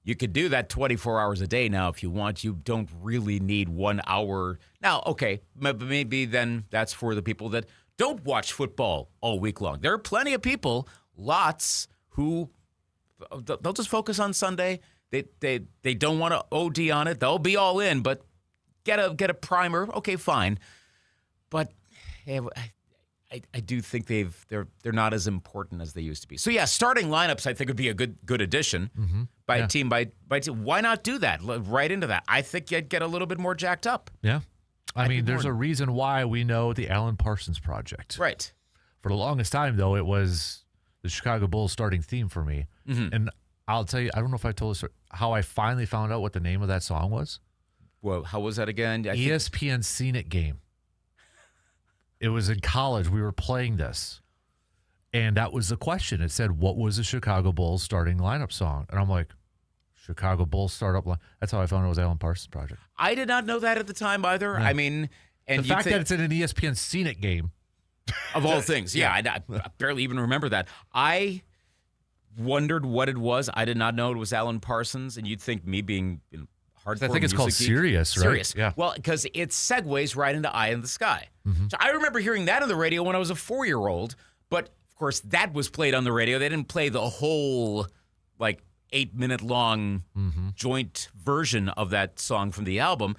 You could do that 24 hours a day now if you want. You don't really need 1 hour. Now, okay, maybe then that's for the people that don't watch football all week long. There are plenty of people, lots, who they'll just focus on Sunday. They don't want to OD on it. They'll be all in, but get a primer. Okay, fine. But I do think they're not as important as they used to be. So yeah, starting lineups I think would be a good addition by team by team. Why not do that right into that? I think you'd get a little bit more jacked up. Yeah, I mean, there's a reason why we know the Alan Parsons Project. Right. For the longest time, though, it was the Chicago Bulls starting theme for me. And I'll tell you, I don't know if I told this how I finally found out what the name of that song was. Well, how was that again? ESPN Seen It game. It was in college. We were playing this. And that was the question. It said, what was the Chicago Bulls starting lineup song? And I'm like, Chicago Bulls startup line. That's how I found it was Alan Parsons Project. I did not know that at the time either. Yeah. I mean, and the fact that it's in an ESPN Seen It game. Of all things. Yeah, I barely even remember that. I wondered what it was. I did not know it was Alan Parsons. And you'd think me being hardcore I think it's called Sirius, right? Sirius. Yeah. Well, because it segues right into Eye in the Sky. So I remember hearing that on the radio when I was a 4-year-old. But, of course, that was played on the radio. They didn't play the whole, 8-minute long joint version of that song from the album.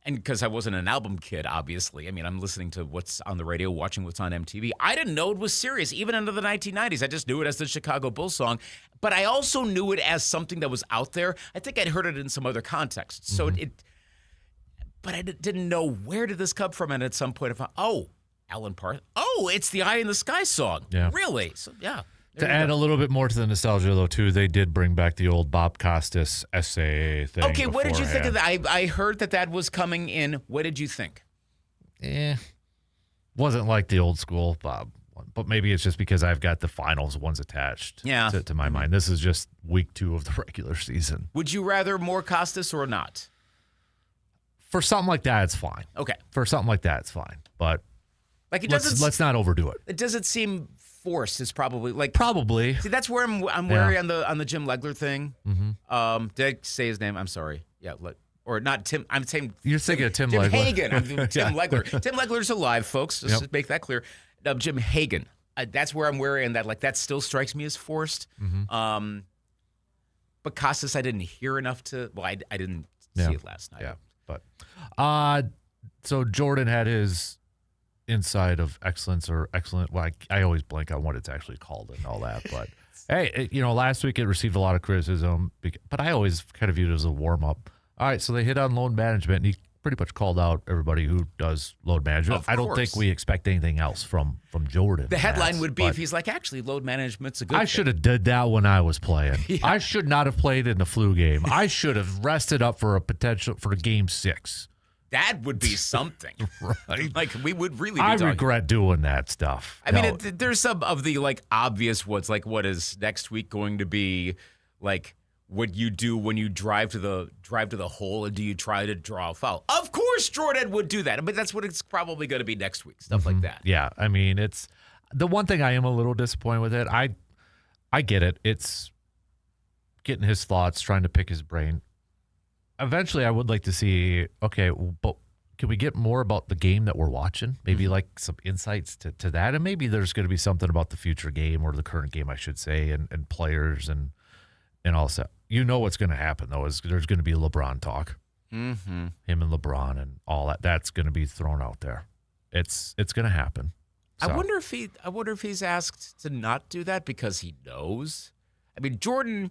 And because I wasn't an album kid, obviously. I mean, I'm listening to what's on the radio, watching what's on MTV. I didn't know it was Sirius, even into the 1990s. I just knew it as the Chicago Bulls song. But I also knew it as something that was out there. I think I'd heard it in some other context. So but I didn't know where did this come from. And at some point I found, Alan Parsons. Oh, it's the Eye in the Sky song. Yeah. Really? So, yeah. To add a little bit more to the nostalgia, though, too, they did bring back the old Bob Costas essay thing. Okay, what did you think of that? I heard that was coming in. What did you think? Wasn't like the old school Bob one, but maybe it's just because I've got the finals ones attached to my mind. This is just week 2 of the regular season. Would you rather more Costas or not? For something like that, it's fine. Okay. For something like that, it's fine. But let's not overdo it. It doesn't seem forced. It's probably probably. See, that's where I'm wary on the Jim Legler thing. Did I say his name? I'm sorry. Yeah, or not Tim. I'm saying you're thinking of Tim Legler. Hagen. I'm Tim Legler. Tim Legler's alive, folks. Let's just make that clear. Jim Hagen. That's where I'm wary, and that still strikes me as forced. But Costas, I didn't hear enough to. Well, I didn't see it last night. Yeah, but so Jordan had his inside of excellence or excellent. Well, I always blank on what it's actually called and all that. But hey, last week it received a lot of criticism, but I always kind of viewed it as a warm up. All right, so they hit on load management, and he pretty much called out everybody who does load management. I don't think we expect anything else from Jordan. The headline would be if he's like, actually, load management's a good I thing. should have did that when I was playing. I should not have played in the flu game. I should have rested up for game 6. That would be something. Right. Like, we would really be I talking. regret doing that stuff. I mean, there's some of the, like, obvious ones, like what is next week going to be, like, what you do when you drive to the hole, and do you try to draw a foul? Of course Jordan would do that. I mean, that's what it's probably going to be next week, stuff like that. Yeah, I mean, it's the one thing I am a little disappointed with it. I get it. It's getting his thoughts, trying to pick his brain. Eventually, I would like to see, okay, but can we get more about the game that we're watching? Maybe like some insights to that, and maybe there's going to be something about the future game, or the current game, I should say, and players and all that. You know what's going to happen, though, is there's going to be LeBron talk. Mm-hmm. Him and LeBron and all that. That's going to be thrown out there. It's going to happen. So. I wonder if he's asked to not do that because he knows. I mean, Jordan,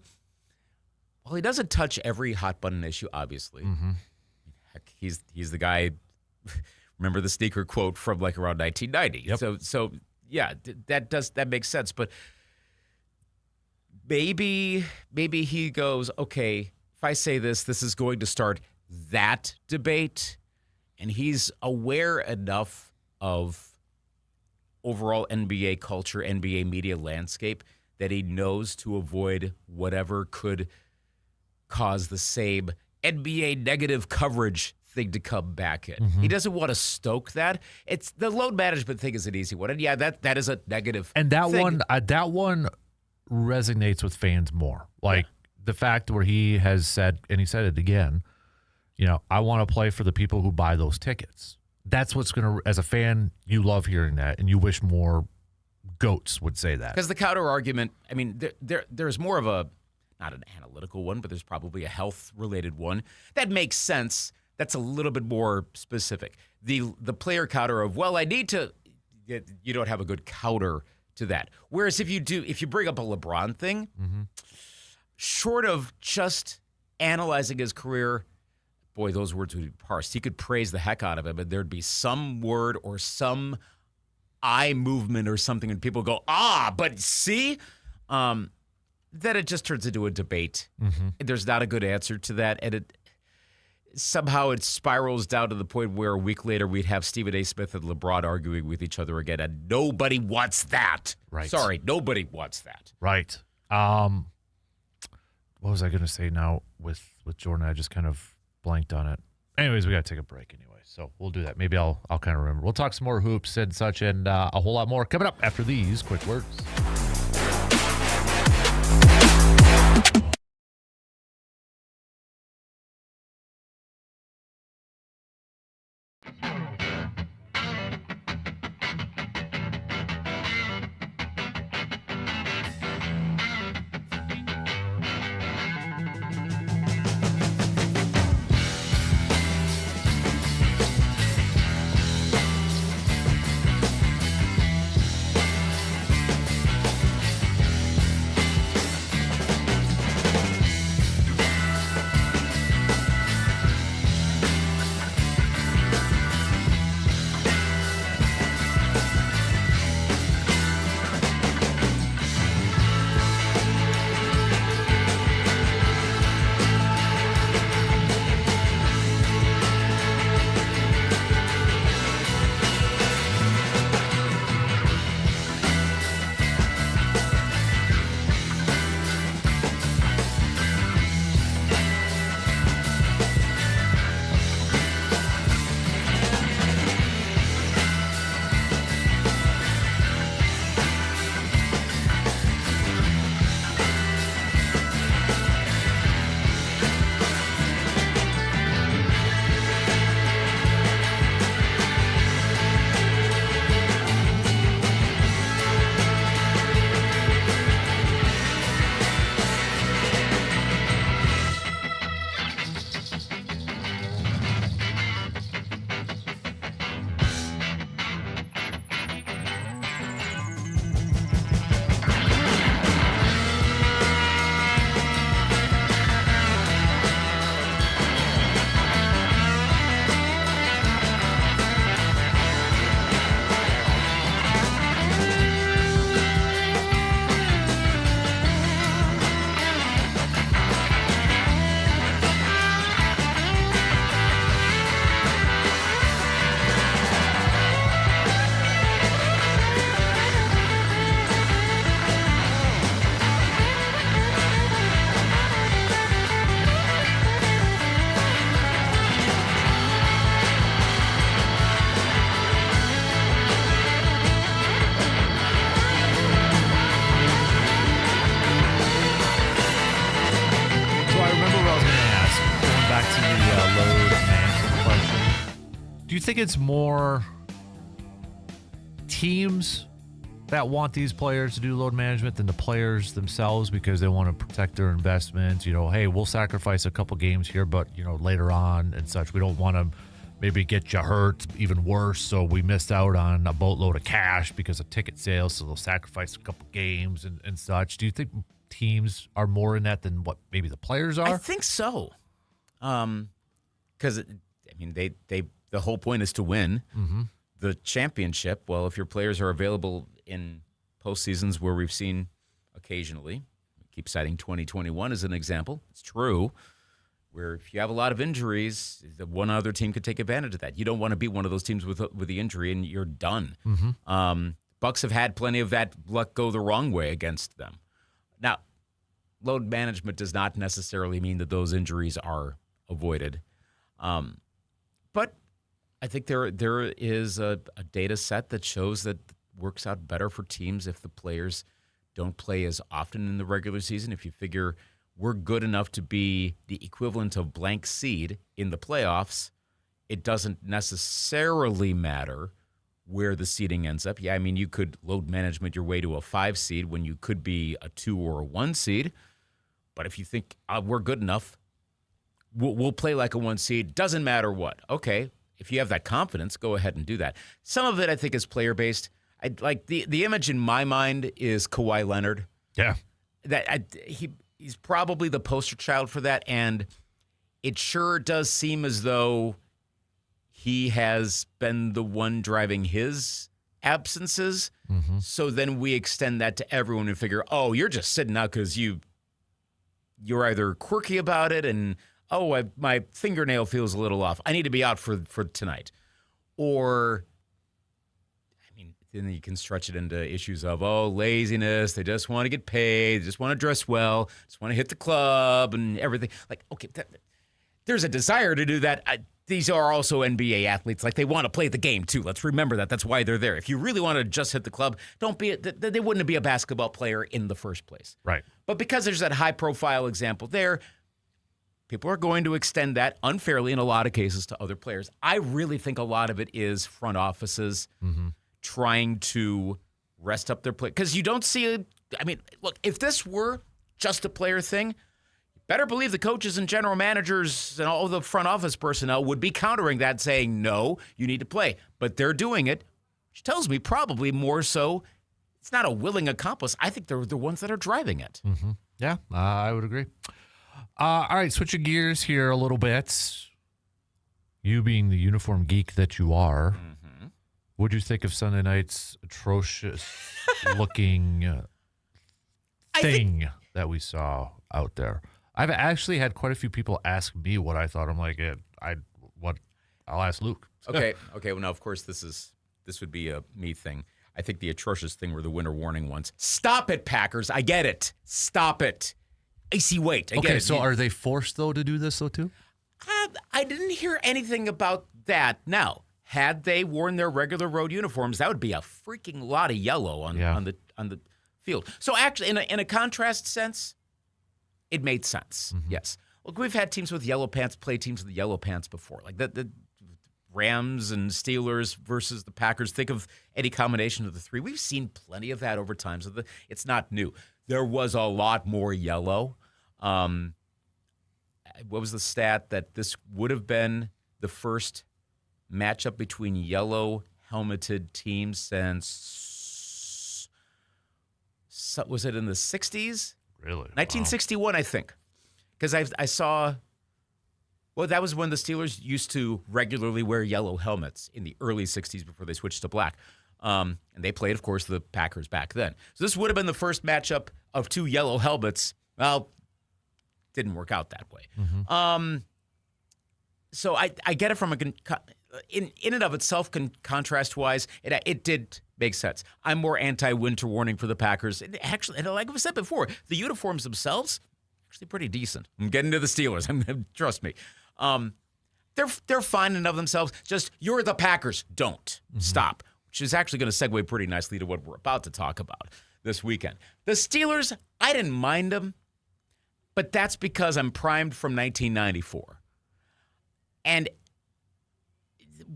well, he doesn't touch every hot button issue, obviously. Mm-hmm. Heck, he's the guy. Remember the sneaker quote from like around 1990. Yep. So yeah, that makes sense. But maybe he goes, okay, if I say this is going to start that debate, and he's aware enough of overall NBA culture, NBA media landscape, that he knows to avoid whatever could cause the same NBA negative coverage thing to come back in. Mm-hmm. He doesn't want to stoke that. It's the load management thing is an easy one, and yeah, that is a negative. And that thing. one resonates with fans more. Like the fact where he has said, and he said it again, I want to play for the people who buy those tickets. That's what's going to, as a fan, you love hearing that, and you wish more GOATs would say that. Because the counter argument, I mean, there's more of a, not an analytical one, but there's probably a health-related one that makes sense. That's a little bit more specific. The player counter of, well, I need to, you don't have a good counter to that. Whereas if you bring up a LeBron thing, short of just analyzing his career, boy, those words would be parsed. He could praise the heck out of him, but there'd be some word or some eye movement or something, and people go, but see? Then it just turns into a debate. Mm-hmm. There's not a good answer to that, and somehow it spirals down to the point where a week later we'd have Stephen A. Smith and LeBron arguing with each other again, and nobody wants that. Right. Sorry, nobody wants that. Right. What was I going to say now with Jordan? I just kind of blanked on it. Anyways, we got to take a break anyway, so we'll do that. Maybe I'll kind of remember. We'll talk some more hoops and such, and a whole lot more coming up after these quick words. think it's more teams that want these players to do load management than the players themselves because they want to protect their investments. Hey, we'll sacrifice a couple games here, but, later on and such, we don't want to maybe get you hurt, even worse. So we missed out on a boatload of cash because of ticket sales. So they'll sacrifice a couple games and such. Do you think teams are more in that than what maybe the players are? I think so. Because, the whole point is to win the championship. Well, if your players are available in postseasons where we've seen occasionally, keep citing 2021 as an example, it's true, where if you have a lot of injuries, the one other team could take advantage of that. You don't want to be one of those teams with the injury and you're done. Bucks have had plenty of that luck go the wrong way against them. Now, load management does not necessarily mean that those injuries are avoided. But I think there is a data set that shows that works out better for teams if the players don't play as often in the regular season. If you figure we're good enough to be the equivalent of blank seed in the playoffs, it doesn't necessarily matter where the seeding ends up. Yeah, you could load management your way to a 5 seed when you could be a 2 or a 1 seed. But if you think we're good enough, we'll play like a 1 seed, doesn't matter what. Okay, if you have that confidence, go ahead and do that. Some of it, I think, is player-based. The image in my mind is Kawhi Leonard. Yeah. He's probably the poster child for that, and it sure does seem as though he has been the one driving his absences. So then we extend that to everyone and figure, oh, you're just sitting out because you're either quirky about it and, my fingernail feels a little off. I need to be out for tonight. Or, then you can stretch it into issues of, laziness. They just want to get paid. They just want to dress well. Just want to hit the club and everything. Like, okay, there's a desire to do that. These are also NBA athletes. Like, they want to play the game, too. Let's remember that. That's why they're there. If you really want to just hit the club, they wouldn't be a basketball player in the first place. Right. But because there's that high-profile example there, people are going to extend that unfairly in a lot of cases to other players. I really think a lot of it is front offices trying to rest up their play. Because you don't see look, if this were just a player thing, better believe the coaches and general managers and all the front office personnel would be countering that, saying, no, you need to play. But they're doing it, which tells me probably more so it's not a willing accomplice. I think they're the ones that are driving it. Yeah, I would agree. All right, switching gears here a little bit. You being the uniform geek that you are, what do you think of Sunday night's atrocious-looking thing that we saw out there? I've actually had quite a few people ask me what I thought. I'm like, I'll ask Luke. Okay. Well, now, of course, this would be a me thing. I think the atrocious thing were the winter warning ones. Stop it, Packers. I get it. Stop it. Icy wait. I get it. So are they forced, though, to do this, though, too? I didn't hear anything about that. Now, had they worn their regular road uniforms, that would be a freaking lot of yellow on the field. So actually, in a contrast sense, it made sense. Yes. Look, we've had teams with yellow pants play teams with yellow pants before. Like the Rams and Steelers versus the Packers. Think of any combination of the three. We've seen plenty of that over time, so it's not new. There was a lot more yellow. What was the stat that this would have been the first matchup between yellow helmeted teams since, was it in the 60s? Really? 1961, wow. I think. Because I saw, that was when the Steelers used to regularly wear yellow helmets in the early 60s before they switched to black. And they played, of course, the Packers back then. So this would have been the first matchup of two yellow helmets. Well, didn't work out that way. So I get it from in and of itself, contrast-wise, it did make sense. I'm more anti-winter warning for the Packers. Actually, like I said before, the uniforms themselves, actually pretty decent. I'm getting to the Steelers. Trust me. They're fine enough themselves. Just, you're the Packers. Don't. Stop. Which is actually going to segue pretty nicely to what we're about to talk about this weekend. The Steelers, I didn't mind them, but that's because I'm primed from 1994. And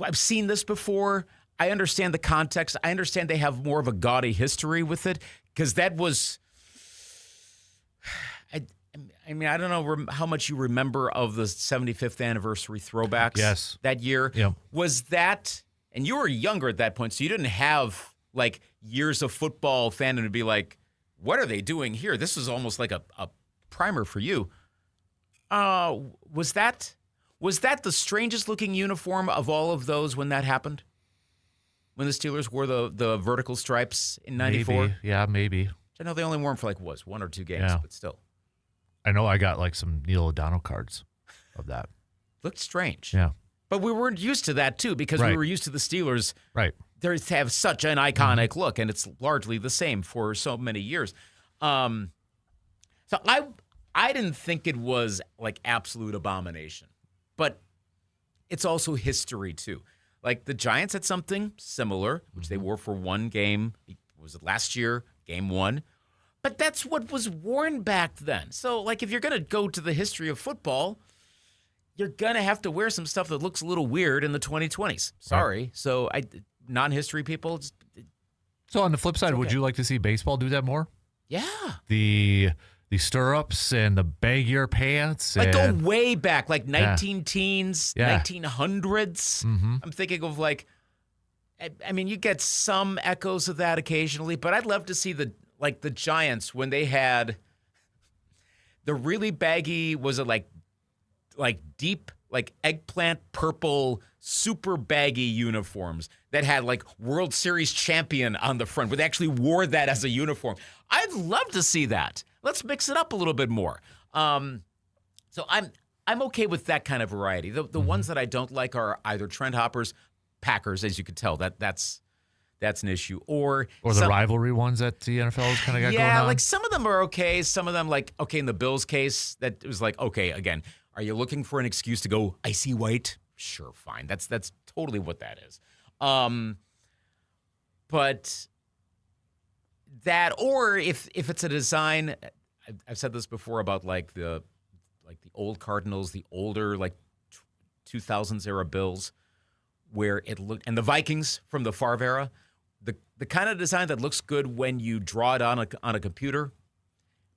I've seen this before. I understand the context. I understand they have more of a gaudy history with it because that was. I mean, I don't know how much you remember of the 75th anniversary throwbacks that year. Yep. Was that, and you were younger at that point, so you didn't have like years of football fandom to be like, what are they doing here? This was almost like a primer for you. Was that the strangest looking uniform of all of those when that happened? When the Steelers wore the vertical stripes in 94? Maybe. Yeah, maybe. I know they only wore them for like, one or two games, but still. I know I got like some Neil O'Donnell cards of that. Looked strange. Yeah. But we weren't used to that, too, because we were used to the Steelers. Right. They have such an iconic look, and it's largely the same for so many years. So I didn't think it was like absolute abomination, but it's also history, too. Like the Giants had something similar, which they wore for one game. Was it last year? Game 1. But that's what was worn back then. So, like, if you're going to go to the history of football, you're going to have to wear some stuff that looks a little weird in the 2020s. Sorry. Right. So, non-history people. So, on the flip side, would you like to see baseball do that more? Yeah. The stirrups and the baggier pants. Like, go way back, like 19-teens, 1900s. Mm-hmm. I'm thinking of, like, I mean, you get some echoes of that occasionally, but I'd love to see the Giants when they had the really baggy, was it like deep, like eggplant purple, super baggy uniforms that had like World Series champion on the front, where they actually wore that as a uniform. I'd love to see that. Let's mix it up a little bit more. So I'm okay with that kind of variety. The ones that I don't like are either trend hoppers, Packers, as you could tell, that's an issue. Or the rivalry ones that the NFL has kind of got going on. Yeah, like some of them are okay. Some of them, like, okay, in the Bills case, that was like, okay, again, are you looking for an excuse to go icy white? Sure, fine. That's totally what that is. But that, or if it's a design, I've said this before about like the old Cardinals, the older like 2000s era Bills, where it looked, and the Vikings from the Favre era, the kind of design that looks good when you draw it on a computer,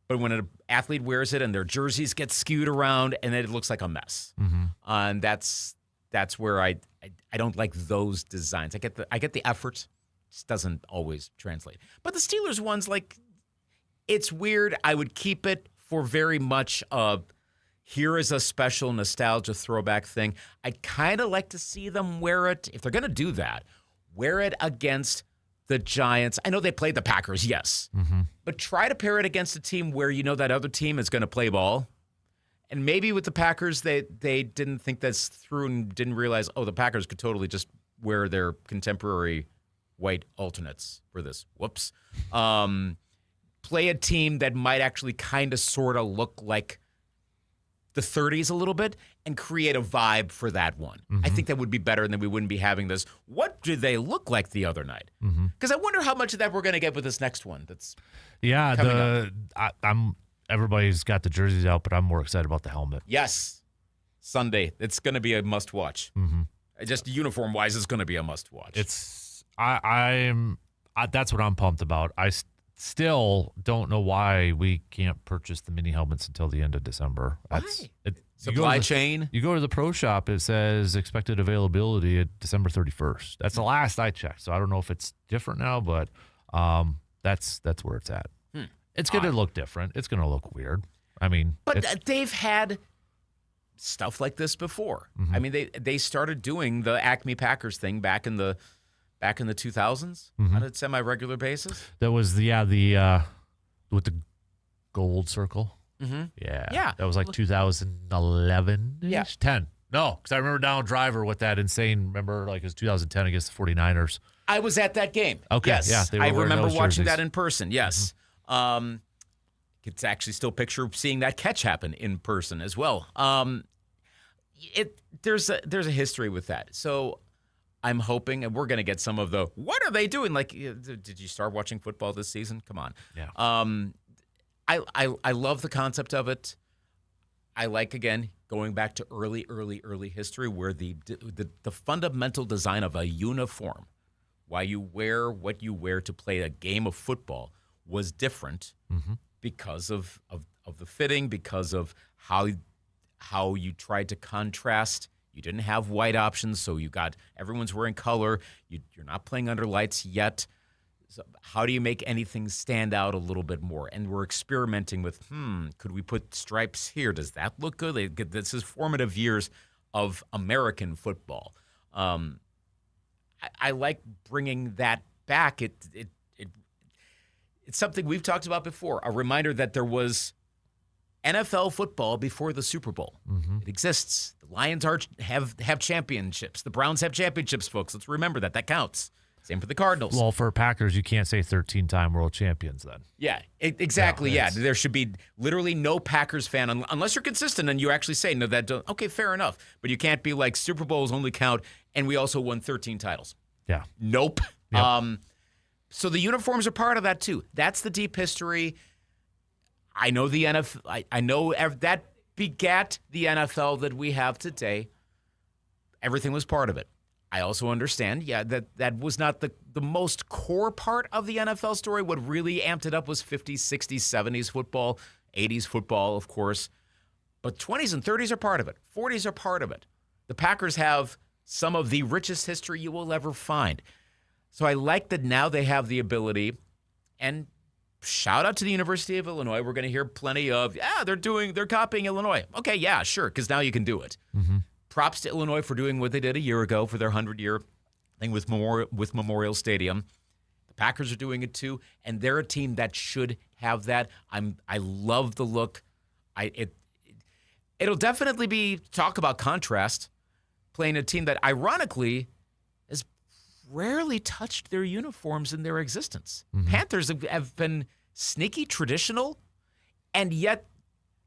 but when an athlete wears it and their jerseys get skewed around and then it looks like a mess. Mm-hmm. And that's where I don't like those designs. I get the effort, just doesn't always translate. But the Steelers ones, like, it's weird. I would keep it for very much here is a special nostalgia throwback thing. I'd kind of like to see them wear it. If they're going to do that, wear it against the Giants. I know they played the Packers, yes. Mm-hmm. But try to pair it against a team where you know that other team is going to play ball. And maybe with the Packers, they didn't think that's through and didn't realize, the Packers could totally just wear their contemporary white alternates for this. Whoops. Play a team that might actually kind of sort of look like the 30s a little bit and create a vibe for that one. Mm-hmm. I think that would be better, and then we wouldn't be having this. What did they look like the other night? Because I wonder how much of that we're going to get with this next one. That's coming up. Everybody's got the jerseys out, but I'm more excited about the helmet. Yes, Sunday. It's going to be a must-watch. Mm-hmm. Just uniform-wise, it's going to be a must-watch. That's what I'm pumped about. I still don't know why we can't purchase the mini helmets until the end of December. Why? Supply chain? You go to the pro shop, it says expected availability at December 31st. That's the last I checked, so I don't know if it's different now, but that's where it's at. It's going to look different. It's going to look weird. I mean, but they've had stuff like this before. Mm-hmm. I mean, they started doing the Acme Packers thing back in the 2000s on a semi-regular basis. That was the with the gold circle. Mm-hmm. Yeah. That was like 2011. Yeah. 10. No, because I remember Donald Driver with that insane. Remember, like it was 2010 against the 49ers. I was at that game. Okay. Yes. Yeah. They were I remember those watching jerseys. that in person. Yes. It's actually still picture seeing that catch happen in person as well. There's a history with that. So I'm hoping, and we're going to get some of the, what are they doing? Like, did you start watching football this season? Come on. Yeah. I love the concept of it. I like, again, going back to early history where the fundamental design of a uniform, why you wear what you wear to play a game of football, was different because of the fitting, because of how you tried to contrast. You didn't have white options, so everyone's wearing color. You're not playing under lights yet. So how do you make anything stand out a little bit more? And we're experimenting with, could we put stripes here? Does that look good? This is formative years of American football. I like bringing that back. It's something we've talked about before, a reminder that there was NFL football before the Super Bowl. It exists. The Lions have championships. The Browns have championships, folks. Let's remember that. That counts. Same for the Cardinals. Well, for Packers, you can't say 13-time world champions then. Yeah, exactly. No, there should be literally no Packers fan, unless you're consistent and you actually say, no, okay, fair enough. But you can't be like Super Bowls only count, and we also won 13 titles. Yeah. Nope. Yep. So the uniforms are part of that too. That's the deep history. I know the NFL. I know that begat the NFL that we have today. Everything was part of it. I also understand, that was not the most core part of the NFL story. What really amped it up was 50s, 60s, 70s football, 80s football, of course. But 20s and 30s are part of it. 40s are part of it. The Packers have some of the richest history you will ever find. So I like that now they have the ability, and shout out to the University of Illinois. We're going to hear plenty of, they're copying Illinois. Okay, yeah, sure, because now you can do it. Props to Illinois for doing what they did a year ago for their 100-year thing with Memorial Stadium. The Packers are doing it too, and they're a team that should have that. I love the look. It'll definitely be talk about contrast, playing a team that ironically has rarely touched their uniforms in their existence. Panthers have been sneaky traditional, and yet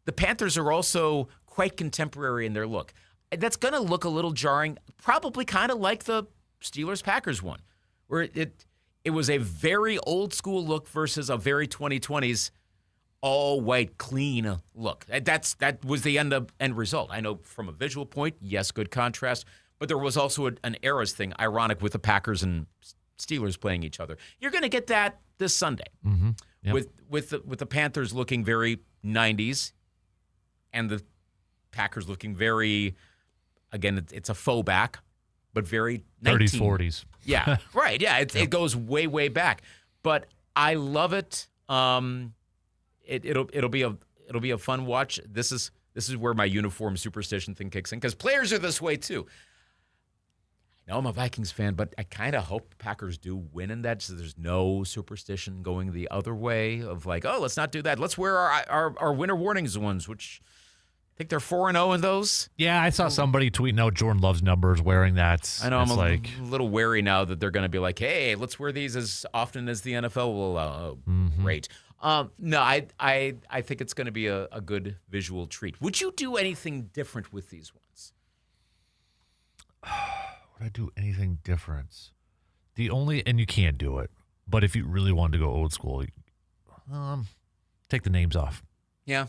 the Panthers are also quite contemporary in their look. That's going to look a little jarring, probably kind of like the Steelers-Packers one, where it was a very old-school look versus a very 2020s all-white, clean look. That was the end result. I know from a visual point, yes, good contrast, but there was also an eras thing, ironic with the Packers and Steelers playing each other. You're going to get that this Sunday with the Panthers looking very 90s and the Packers looking very... Again, it's a faux back, but very 30s, 40s. Yeah, right. Yeah, it goes way, way back. But I love it. It'll be a fun watch. This is where my uniform superstition thing kicks in because players are this way too. I know I'm a Vikings fan, but I kind of hope Packers do win in that, so there's no superstition going the other way of like, oh, let's not do that. Let's wear our winter warnings ones, which. I think they're 4-0 in those. Yeah, I saw somebody tweeting out Jordan Love's numbers wearing that. I know I'm a little wary now that they're going to be like, hey, let's wear these as often as the NFL will allow. Great. No, I think it's going to be a good visual treat. Would you do anything different with these ones? Would I do anything different? And you can't do it, but if you really wanted to go old school, take the names off. Yeah.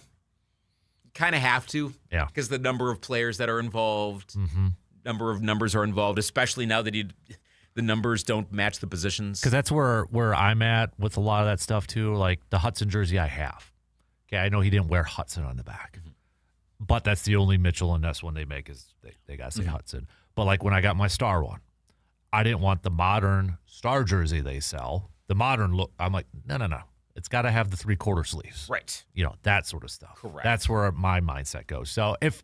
Kind of have to, because the number of players that are involved, number of numbers are involved, especially now that the numbers don't match the positions. Because that's where I'm at with a lot of that stuff too. Like the Hudson jersey I have. Okay, I know he didn't wear Hudson on the back, but that's the only Mitchell and Ness one they make is they got to say Hudson. But like when I got my Star one, I didn't want the modern Star jersey they sell. The modern look, I'm like, no. It's got to have the 3/4 sleeves. Right. That sort of stuff. Correct. That's where my mindset goes. So if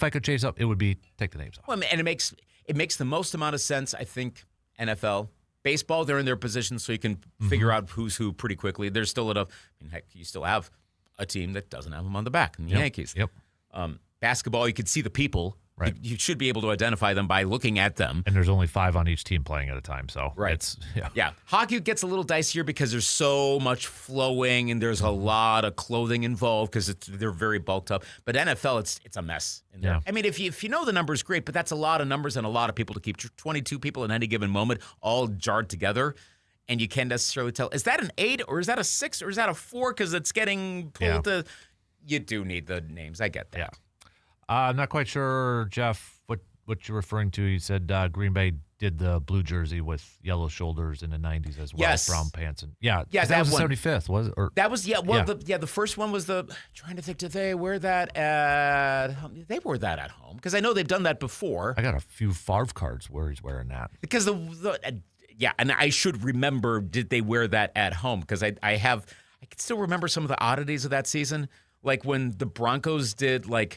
I could chase up, it would be take the names off. Well, and it makes the most amount of sense, I think, NFL. Baseball, they're in their position so you can figure out who's who pretty quickly. There's still enough. I mean, heck, you still have a team that doesn't have them on the back in the Yankees. Yep. Basketball, you can see the people. Right. You should be able to identify them by looking at them. And there's only 5 on each team playing at a time, so it's Hockey gets a little dicier because there's so much flowing and there's a lot of clothing involved because they're very bulked up. But NFL, it's a mess in there. Yeah. I mean, if you know the numbers, great, but that's a lot of numbers and a lot of people to keep. 22 people in any given moment, all jarred together, and you can't necessarily tell. Is that an 8 or is that a 6 or is that a 4? Because it's getting pulled to. you do need the names. I get that. Yeah. I'm not quite sure, Jeff, what you're referring to. You said Green Bay did the blue jersey with yellow shoulders in the 90s as well, Yes. brown pants. And that that was the one. 75th, was it? Or, That was the first one was trying to think, did they wear that at home? They wore that at home because I know they've done that before. I got a few Favre cards where he's wearing that. Because and I should remember, did they wear that at home? Because I can still remember some of the oddities of that season, like when the Broncos did a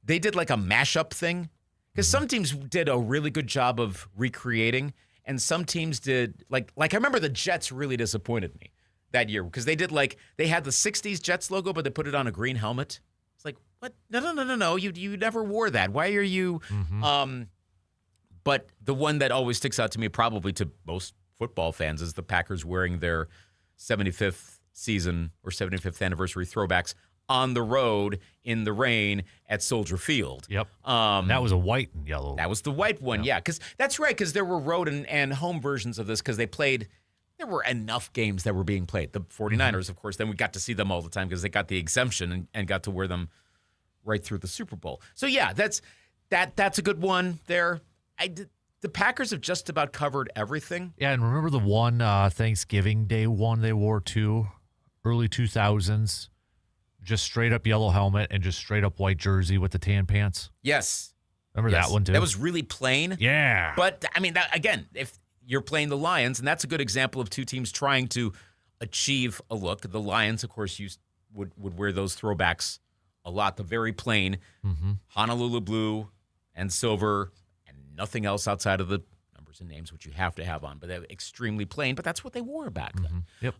mashup thing. Because some teams did a really good job of recreating, and some teams did like I remember the Jets really disappointed me that year because they had the '60s Jets logo, but they put it on a green helmet. It's like, what? No! You never wore that. Why are you? But the one that always sticks out to me, probably to most football fans, is the Packers wearing their 75th season or 75th anniversary throwbacks on the road in the rain at Soldier Field. Yep. That was a white and yellow. That was the white one, yeah. Because that's right, because there were road and home versions of this because there were enough games that were being played. The 49ers, of course, then we got to see them all the time because they got the exemption and got to wear them right through the Super Bowl. So, yeah, that's a good one there. The Packers have just about covered everything. Yeah, and remember the one Thanksgiving Day one they wore too? Early 2000s. Just straight up yellow helmet and just straight up white jersey with the tan pants. Yes. Remember that one too? That was really plain. Yeah. But, I mean, again, if you're playing the Lions, and that's a good example of two teams trying to achieve a look. The Lions, of course, would wear those throwbacks a lot. The very plain Honolulu blue and silver and nothing else outside of the numbers and names, which you have to have on. But they're extremely plain, but that's what they wore back then. Yep.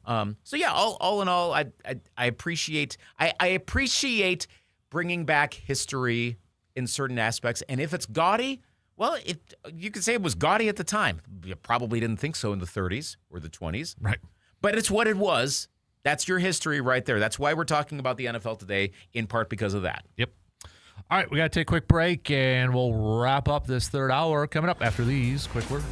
So, yeah, all in all, I appreciate bringing back history in certain aspects. And if it's gaudy, well, you could say it was gaudy at the time. You probably didn't think so in the 30s or the 20s. Right. But it's what it was. That's your history right there. That's why we're talking about the NFL today, in part because of that. Yep. All right, we got to take a quick break, and we'll wrap up this third hour coming up after these quick words.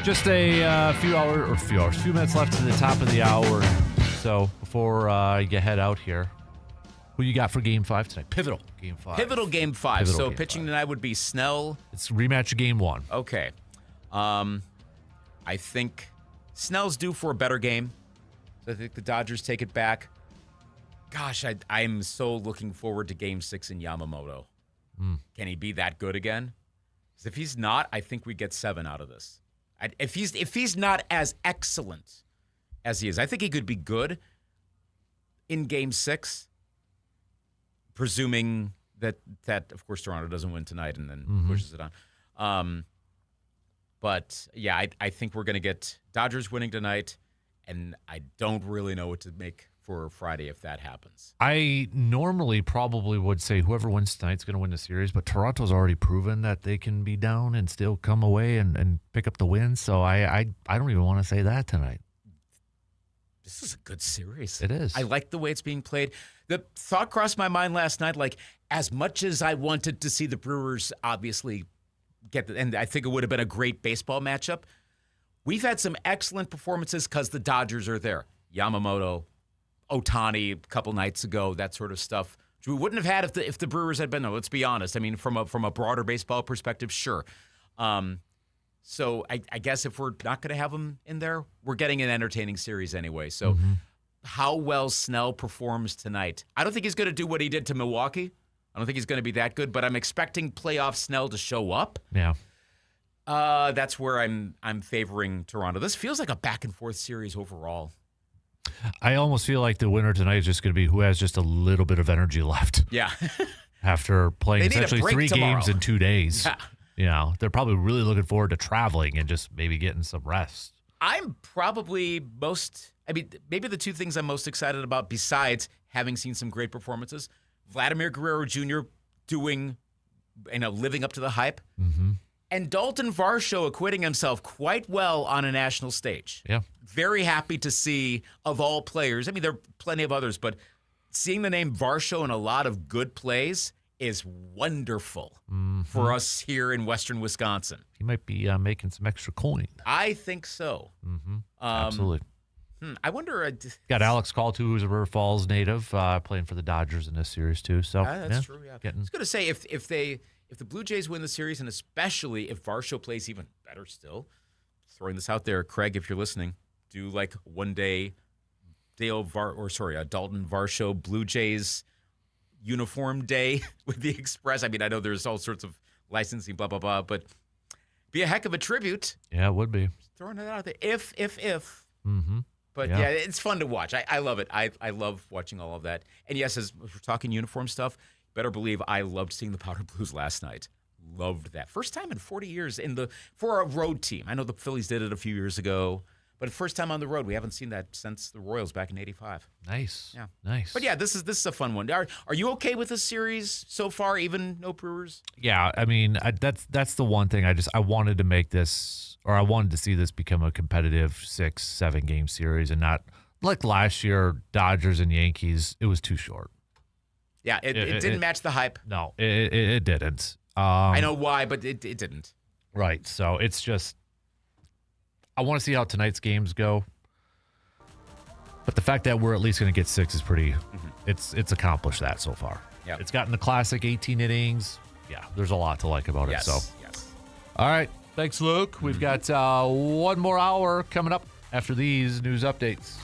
Just a few minutes left to the top of the hour. So before you head out here, who you got for Game 5 tonight? Pivotal Game 5. Pivotal Game 5. Pivotal so Game pitching 5. tonight would be Snell. It's rematch of Game 1. Okay. I think Snell's due for a better game. So I think the Dodgers take it back. Gosh, I'm so looking forward to Game 6 in Yamamoto. Can he be that good again? Because if he's not, I think we get 7 out of this. If he's not as excellent as he is, I think he could be good in Game 6, presuming that of course Toronto doesn't win tonight and then pushes it on. But yeah, I think we're going to get Dodgers winning tonight, and I don't really know what to make for Friday if that happens. I normally probably would say whoever wins tonight's going to win the series, but Toronto's already proven that they can be down and still come away and pick up the win. So I don't even want to say that tonight. This is a good series. It is. I like the way it's being played. The thought crossed my mind last night, like, as much as I wanted to see the Brewers obviously and I think it would have been a great baseball matchup, we've had some excellent performances because the Dodgers are there. Yamamoto, Ohtani a couple nights ago, that sort of stuff, which we wouldn't have had if the Brewers had been there. Let's be honest. I mean, from a broader baseball perspective, sure. So I guess if we're not going to have them in there, we're getting an entertaining series anyway. So how well Snell performs tonight, I don't think he's going to do what he did to Milwaukee. I don't think he's going to be that good, but I'm expecting playoff Snell to show up. Yeah. That's where I'm favoring Toronto. This feels like a back and forth series overall. I almost feel like the winner tonight is just going to be who has just a little bit of energy left. Yeah. After playing They need a essentially break 3 tomorrow. games in 2 days. Yeah. You know, they're probably really looking forward to traveling and just maybe getting some rest. I'm probably maybe the 2 things I'm most excited about besides having seen some great performances, Vladimir Guerrero Jr. living up to the hype, and Dalton Varsho acquitting himself quite well on a national stage. Yeah. Very happy to see, of all players, I mean, there are plenty of others, but seeing the name Varsho in a lot of good plays is wonderful for us here in Western Wisconsin. He might be making some extra coin. I think so. Absolutely. I wonder. Got Alex Call, too, who's a River Falls native, playing for the Dodgers in this series, too. So that's true, yeah. I was going to say, if the Blue Jays win the series, and especially if Varsho plays even better still, throwing this out there, Craig, if you're listening, do like one day Dalton Varsho Blue Jays uniform day with the Express. I mean, I know there's all sorts of licensing, blah, blah, blah, but be a heck of a tribute. Yeah, it would be. Just throwing it out there. If. But Yeah. yeah, it's fun to watch. I love it. I love watching all of that. And yes, as we're talking uniform stuff, better believe I loved seeing the Powder Blues last night. Loved that. First time in 40 years for a road team. I know the Phillies did it a few years ago, but first time on the road. We haven't seen that since the Royals back in '85. Nice. Yeah. Nice. But yeah, this is a fun one. Are you okay with this series so far, even no Brewers? Yeah, I mean, that's the one thing I wanted to make this, or I wanted to see this become a competitive 6-7 game series and not like last year, Dodgers and Yankees. It was too short. Yeah, it didn't match the hype. No, it didn't. I know why, but it didn't. Right. So it's just, I want to see how tonight's games go. But the fact that we're at least going to get 6 is pretty, it's accomplished that so far. Yeah. It's gotten the classic 18 innings. Yeah, there's a lot to like about it. So, Yes. all right. Thanks, Luke. We've got one more hour coming up after these news updates.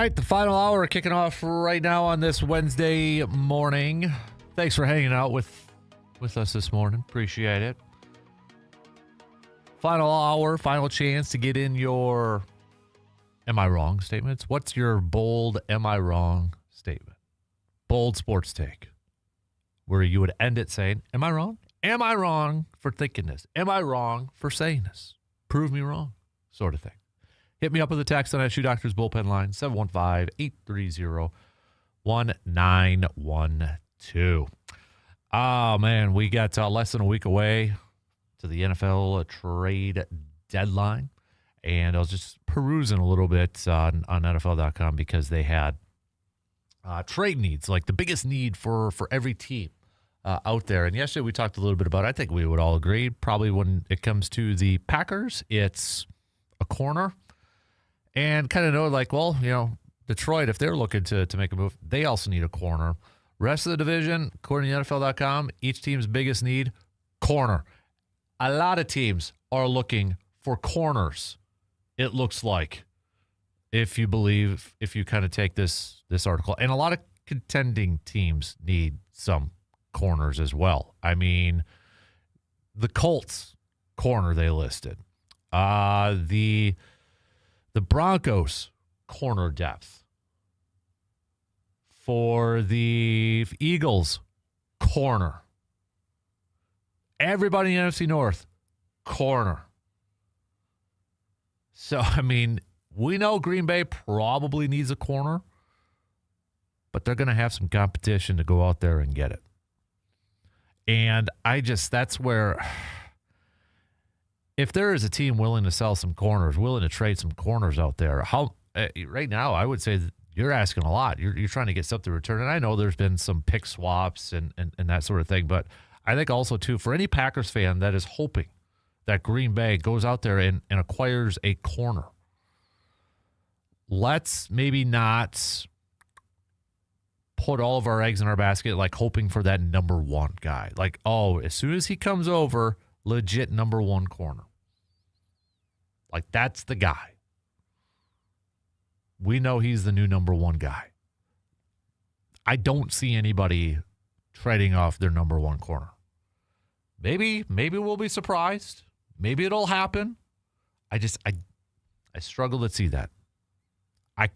right, the final hour kicking off right now on this Wednesday morning. Thanks for hanging out with us this morning. Appreciate it. Final hour, final chance to get in your am I wrong statements. What's your bold am I wrong statement? Bold sports take, where you would end it saying, am I wrong? Am I wrong for thinking this? Am I wrong for saying this? Prove me wrong, sort of thing. Hit me up with a text on that Shoe Doctors bullpen line, 715-830-1912. Oh, man, we got less than a week away to the NFL trade deadline. And I was just perusing a little bit on NFL.com because they had trade needs, like the biggest need for every team out there. And yesterday we talked a little bit about it. I think we would all agree, probably when it comes to the Packers, it's a corner. And kind of know, like, well, you know, Detroit, if they're looking to make a move, they also need a corner. Rest of the division, according to NFL.com, each team's biggest need, corner. A lot of teams are looking for corners, it looks like, if you kind of take this article. And a lot of contending teams need some corners as well. I mean, the Colts corner they listed. The Broncos corner depth. For the Eagles, corner. Everybody in the NFC North, corner. So, I mean, we know Green Bay probably needs a corner, but they're going to have some competition to go out there and get it. And that's where, if there is a team willing to sell some corners, willing to trade some corners out there, right now I would say that you're asking a lot. You're trying to get something in return. And I know there's been some pick swaps and that sort of thing, but I think also, too, for any Packers fan that is hoping that Green Bay goes out there and acquires a corner, let's maybe not put all of our eggs in our basket, like hoping for that number one guy. Like, oh, as soon as he comes over, legit number one corner. Like, that's the guy. We know he's the new number one guy. I don't see anybody trading off their number one corner. Maybe we'll be surprised. Maybe it'll happen. I struggle to see that. I'm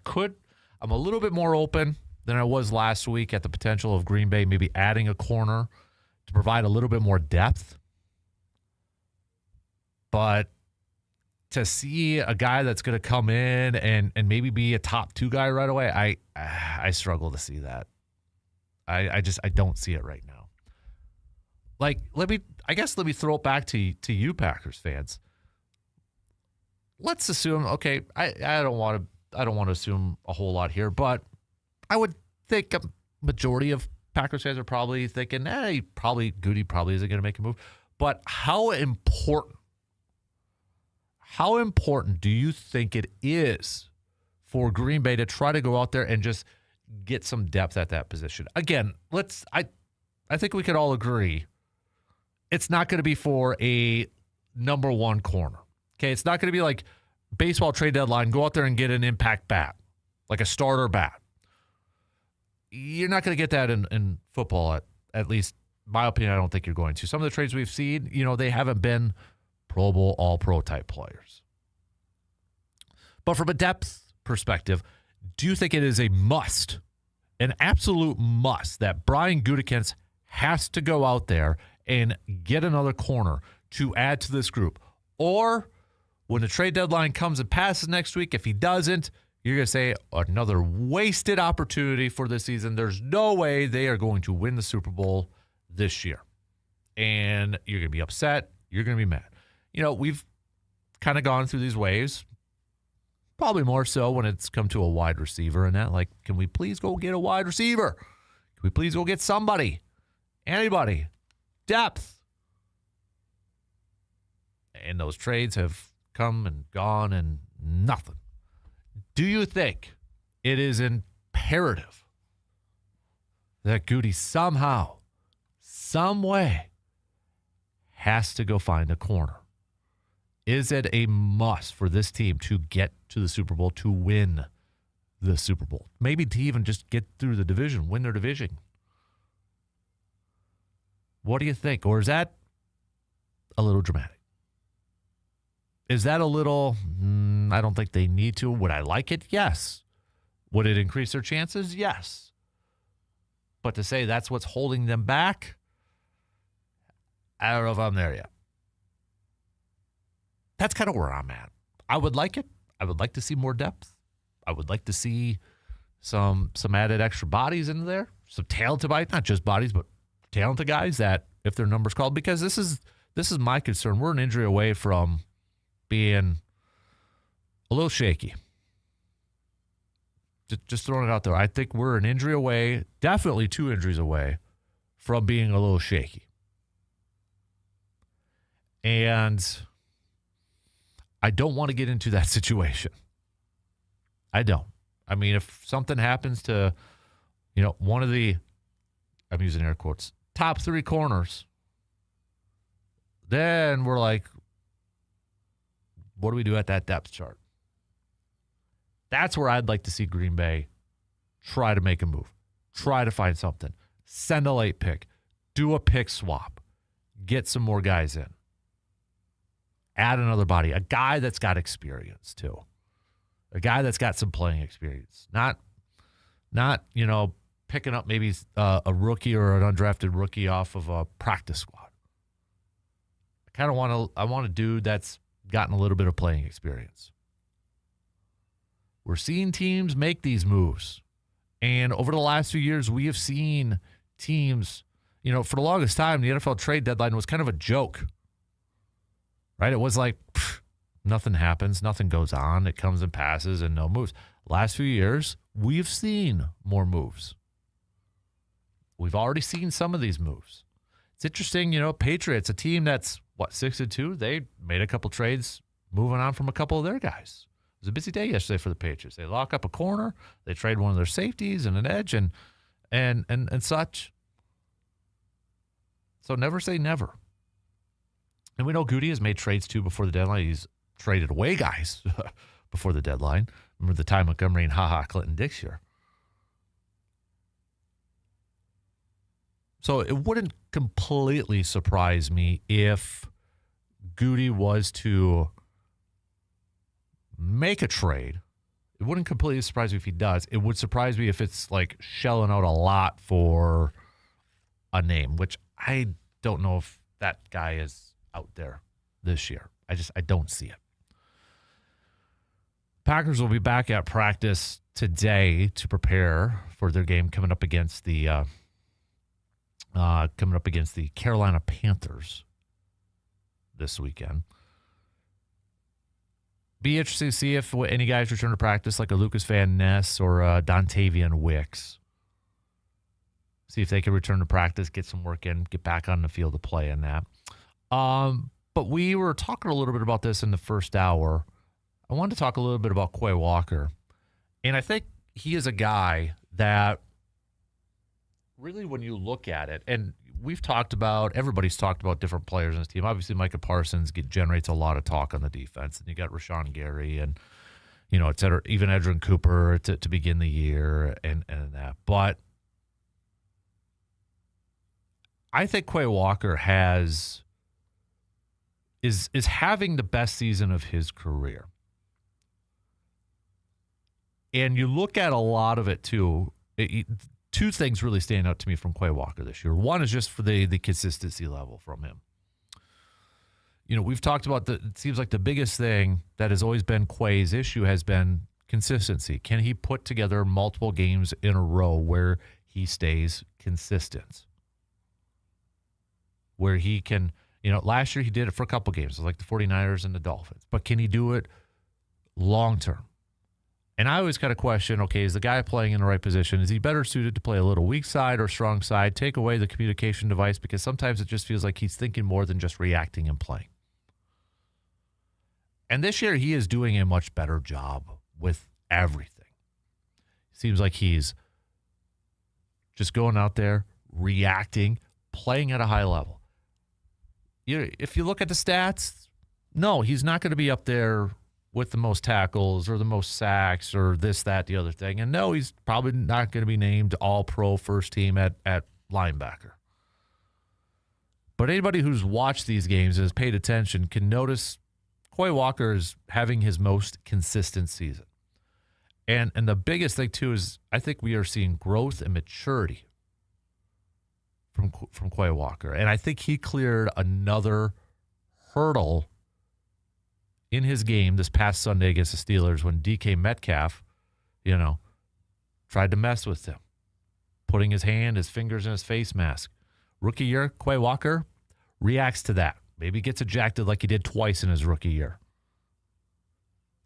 a little bit more open than I was last week at the potential of Green Bay maybe adding a corner to provide a little bit more depth. But to see a guy that's going to come in and maybe be a top two guy right away, I struggle to see that. I don't see it right now. Like, let me throw it back to you Packers fans. Let's assume, okay, I don't want to assume a whole lot here, but I would think a majority of Packers fans are probably thinking, Goody probably isn't going to make a move. But how important do you think it is for Green Bay to try to go out there and just get some depth at that position? Again, I think we could all agree it's not going to be for a number one corner. Okay, it's not going to be like baseball trade deadline, go out there and get an impact bat, like a starter bat. You're not going to get that in football, at least in my opinion. I don't think you're going to. Some of the trades we've seen, they haven't been Pro Bowl, All-Pro type players. But from a depth perspective, do you think it is a must, an absolute must, that Brian Gutekunst has to go out there and get another corner to add to this group? Or when the trade deadline comes and passes next week, if he doesn't, you're going to say another wasted opportunity for this season. There's no way they are going to win the Super Bowl this year. And you're going to be upset. You're going to be mad. We've kind of gone through these waves, probably more so when it's come to a wide receiver and that. Like, can we please go get a wide receiver? Can we please go get somebody? Anybody? Depth. And those trades have come and gone and nothing. Do you think it is imperative that Goody somehow, some way, has to go find a corner? Is it a must for this team to get to the Super Bowl, to win the Super Bowl. Maybe to even just get through the division, win their division. What do you think? Or is that a little dramatic? Is that a little, I don't think they need to. Would I like it? Yes. Would it increase their chances? Yes. But to say that's what's holding them back, I don't know if I'm there yet. That's kind of where I'm at. I would like it. I would like to see more depth. I would like to see some added extra bodies in there, some talented bodies, not just bodies, but talented guys that if their number's called, because this is my concern. We're an injury away from being a little shaky. Just throwing it out there. I think we're an injury away, definitely 2 injuries away from being a little shaky. And I don't want to get into that situation. I don't. I mean, if something happens to, one of the, I'm using air quotes, top 3 corners, then we're like, what do we do at that depth chart? That's where I'd like to see Green Bay try to make a move, try to find something, send a late pick, do a pick swap, get some more guys in, add another body, a guy that's got experience too, a guy that's got some playing experience, not picking up maybe a rookie or an undrafted rookie off of a practice squad. I want a dude that's gotten a little bit of playing experience. We're seeing teams make these moves. And over the last few years, we have seen teams, for the longest time, the NFL trade deadline was kind of a joke, right? It was like, nothing happens, nothing goes on. It comes and passes and no moves. Last few years, we've seen more moves. We've already seen some of these moves. It's interesting, Patriots, a team that's, 6-2? They made a couple trades moving on from a couple of their guys. It was a busy day yesterday for the Patriots. They lock up a corner, they trade one of their safeties and an edge and such. So never say never. And we know Goody has made trades too before the deadline. He's traded away guys before the deadline. Remember the Ty Montgomery and Clinton Dix year. So it wouldn't completely surprise me if Goody was to make a trade. It wouldn't completely surprise me if he does. It would surprise me if it's like shelling out a lot for a name, which I don't know if that guy is out there this year. I don't see it. Packers will be back at practice today to prepare for their game coming up against the Carolina Panthers this weekend. Be interesting to see if any guys return to practice, like a Lucas Van Ness or Dontavian Wicks. See if they can return to practice, get some work in, get back on the field to play in that. But we were talking a little bit about this in the first hour. I wanted to talk a little bit about Quay Walker. And I think he is a guy that really, when you look at it, and everybody's talked about different players in this team. Obviously, Micah Parsons generates a lot of talk on the defense. And you got Rashawn Gary and, et cetera, even Edrin Cooper to begin the year and that. But I think Quay Walker is having the best season of his career. And you look at a lot of it, too. Two things really stand out to me from Quay Walker this year. One is just for the consistency level from him. We've talked about it seems like the biggest thing that has always been Quay's issue has been consistency. Can he put together multiple games in a row where he stays consistent? Where he can, last year he did it for a couple games, like the 49ers and the Dolphins. But can he do it long term? And I always got to question, okay, is the guy playing in the right position? Is he better suited to play a little weak side or strong side? Take away the communication device, because sometimes it just feels like he's thinking more than just reacting and playing. And this year he is doing a much better job with everything. Seems like he's just going out there, reacting, playing at a high level. If you look at the stats, no, he's not going to be up there with the most tackles or the most sacks or this, that, the other thing. And no, he's probably not going to be named all-pro first team at linebacker. But anybody who's watched these games and has paid attention can notice Quay Walker is having his most consistent season. And the biggest thing, too, is I think we are seeing growth and maturity from Quay Walker. And I think he cleared another hurdle in his game this past Sunday against the Steelers when DK Metcalf, tried to mess with him, putting his fingers in his face mask. Rookie year, Quay Walker reacts to that. Maybe gets ejected like he did twice in his rookie year.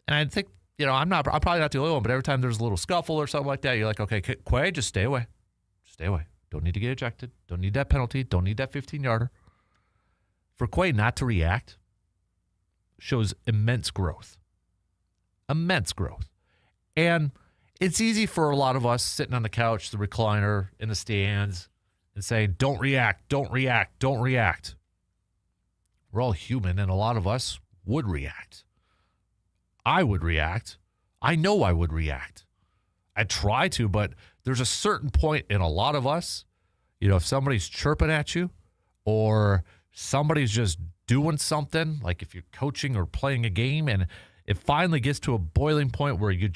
And I think, I'm probably not the only one, but every time there's a little scuffle or something like that, you're like, okay, Quay, just stay away. Stay away. Don't need to get ejected. Don't need that penalty. Don't need that 15-yarder. For Quay not to react shows immense growth. Immense growth. And it's easy for a lot of us sitting on the couch, the recliner, in the stands, and saying, don't react, don't react, don't react. We're all human, and a lot of us would react. I would react. I know I would react. I try to, but there's a certain point in a lot of us, if somebody's chirping at you or somebody's just doing something, like if you're coaching or playing a game, and it finally gets to a boiling point where you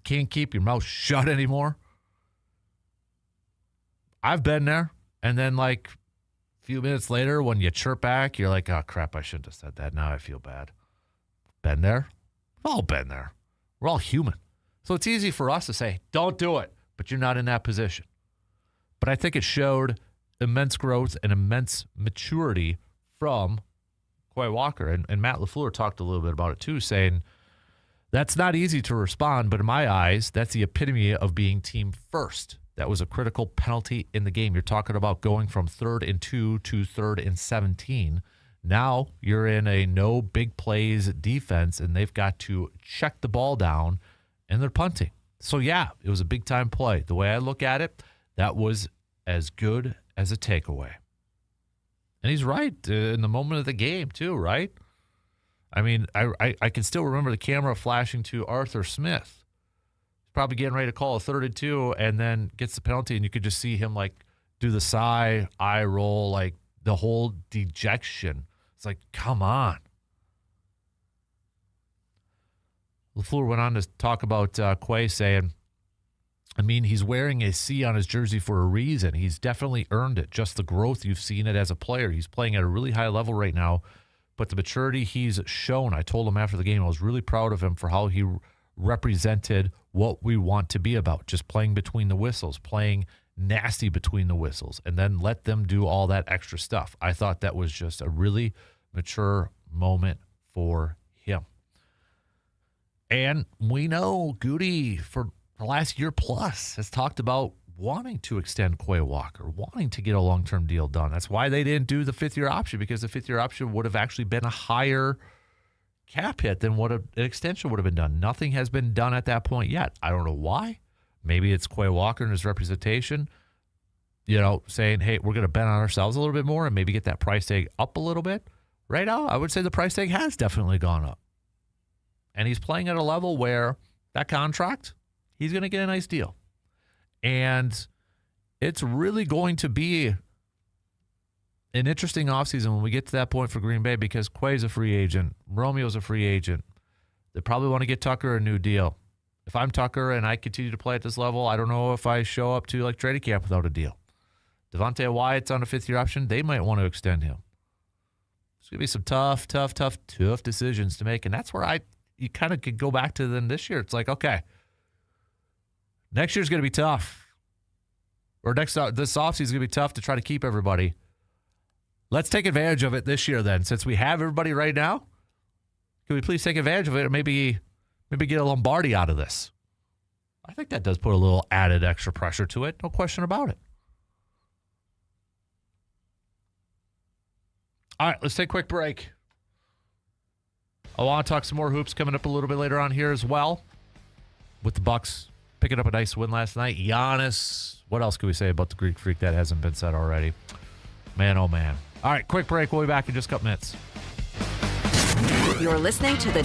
can't keep your mouth shut anymore. I've been there. And then like a few minutes later when you chirp back, you're like, oh, crap, I shouldn't have said that. Now I feel bad. Been there? We've all been there. We're all human. So it's easy for us to say, don't do it, but you're not in that position. But I think it showed immense growth and immense maturity from Quay Walker. And Matt LaFleur talked a little bit about it too, saying that's not easy to respond, but in my eyes, that's the epitome of being team first. That was a critical penalty in the game. You're talking about going from 3rd and 2 to 3rd and 17. Now you're in a no big plays defense, and they've got to check the ball down, and they're punting. So, yeah, it was a big-time play. The way I look at it, that was as good as a takeaway. And he's right in the moment of the game, too, right? I mean, I can still remember the camera flashing to Arthur Smith. He's probably getting ready to call a 3rd and 2 and then gets the penalty, and you could just see him, like, do the sigh, eye roll, like the whole dejection. It's like, come on. LaFleur went on to talk about Quay saying, I mean, he's wearing a C on his jersey for a reason. He's definitely earned it. Just the growth you've seen it as a player. He's playing at a really high level right now, but the maturity he's shown, I told him after the game, I was really proud of him for how he represented what we want to be about, just playing between the whistles, playing nasty between the whistles, and then let them do all that extra stuff. I thought that was just a really mature moment for him. And we know Goody for the last year plus has talked about wanting to extend Quay Walker, wanting to get a long-term deal done. That's why they didn't do the 5th-year option, because the 5th-year option would have actually been a higher cap hit than what an extension would have been done. Nothing has been done at that point yet. I don't know why. Maybe it's Quay Walker and his representation, saying, hey, we're going to bet on ourselves a little bit more and maybe get that price tag up a little bit. Right now, I would say the price tag has definitely gone up. And he's playing at a level where that contract, he's going to get a nice deal. And it's really going to be an interesting offseason when we get to that point for Green Bay, because Quay's a free agent. Romeo's a free agent. They probably want to get Tucker a new deal. If I'm Tucker and I continue to play at this level, I don't know if I show up to training camp without a deal. Devontae Wyatt's on a 5th-year option. They might want to extend him. It's going to be some tough decisions to make. And that's where you kind of could go back to them this year. It's like, okay, next year's going to be tough. Or this offseason is going to be tough to try to keep everybody. Let's take advantage of it this year then. Since we have everybody right now, can we please take advantage of it and maybe get a Lombardi out of this? I think that does put a little added extra pressure to it. No question about it. All right, let's take a quick break. I want to talk some more hoops coming up a little bit later on here as well. With the Bucks picking up a nice win last night. Giannis. What else can we say about the Greek Freak that hasn't been said already? Man, oh man. All right, quick break. We'll be back in just a couple minutes. You're listening to the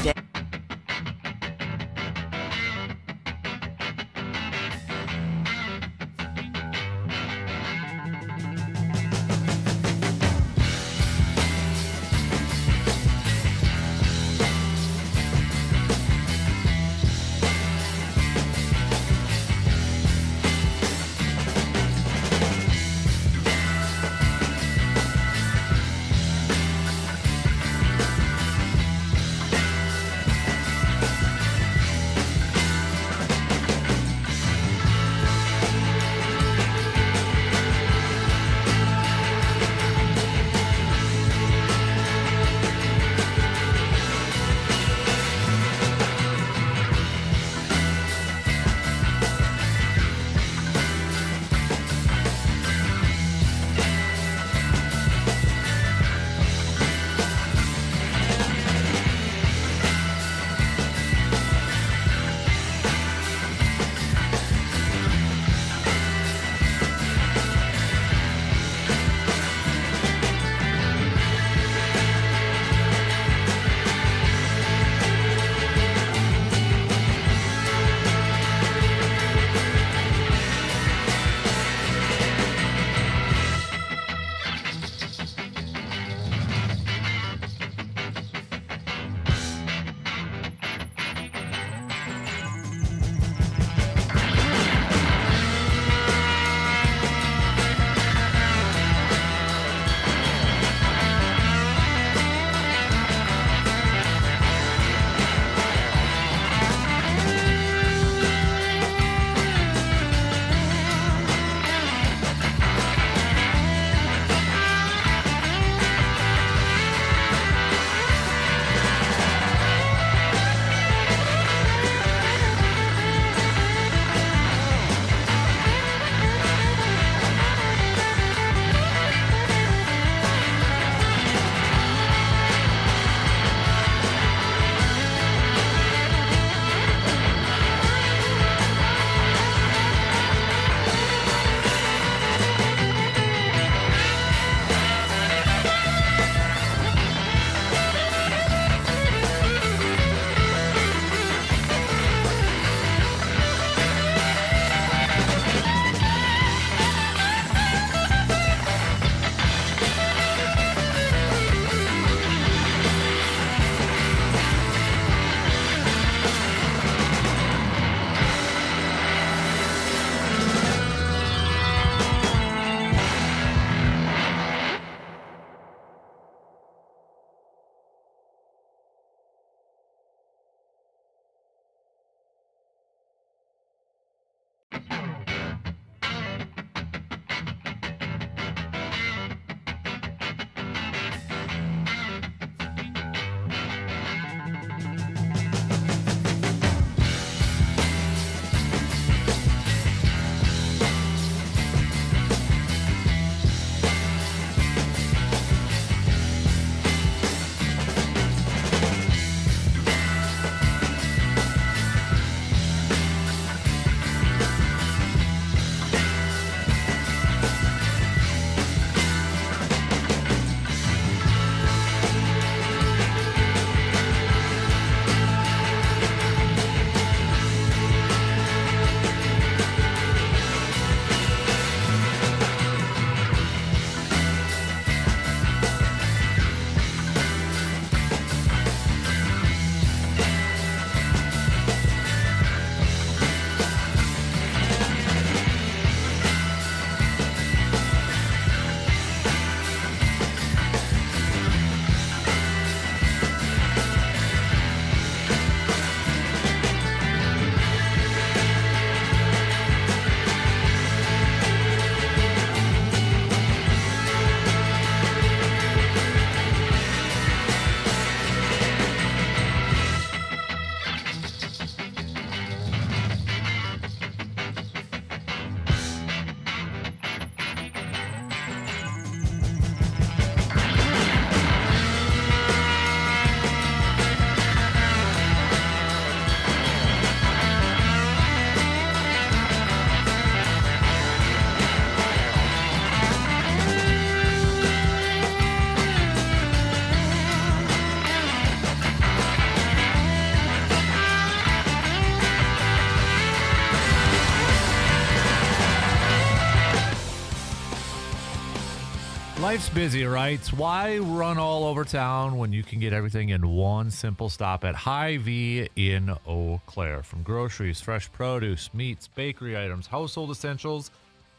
Life's busy, right? Why run all over town when you can get everything in one simple stop at Hy-Vee in Eau Claire? From groceries, fresh produce, meats, bakery items, household essentials,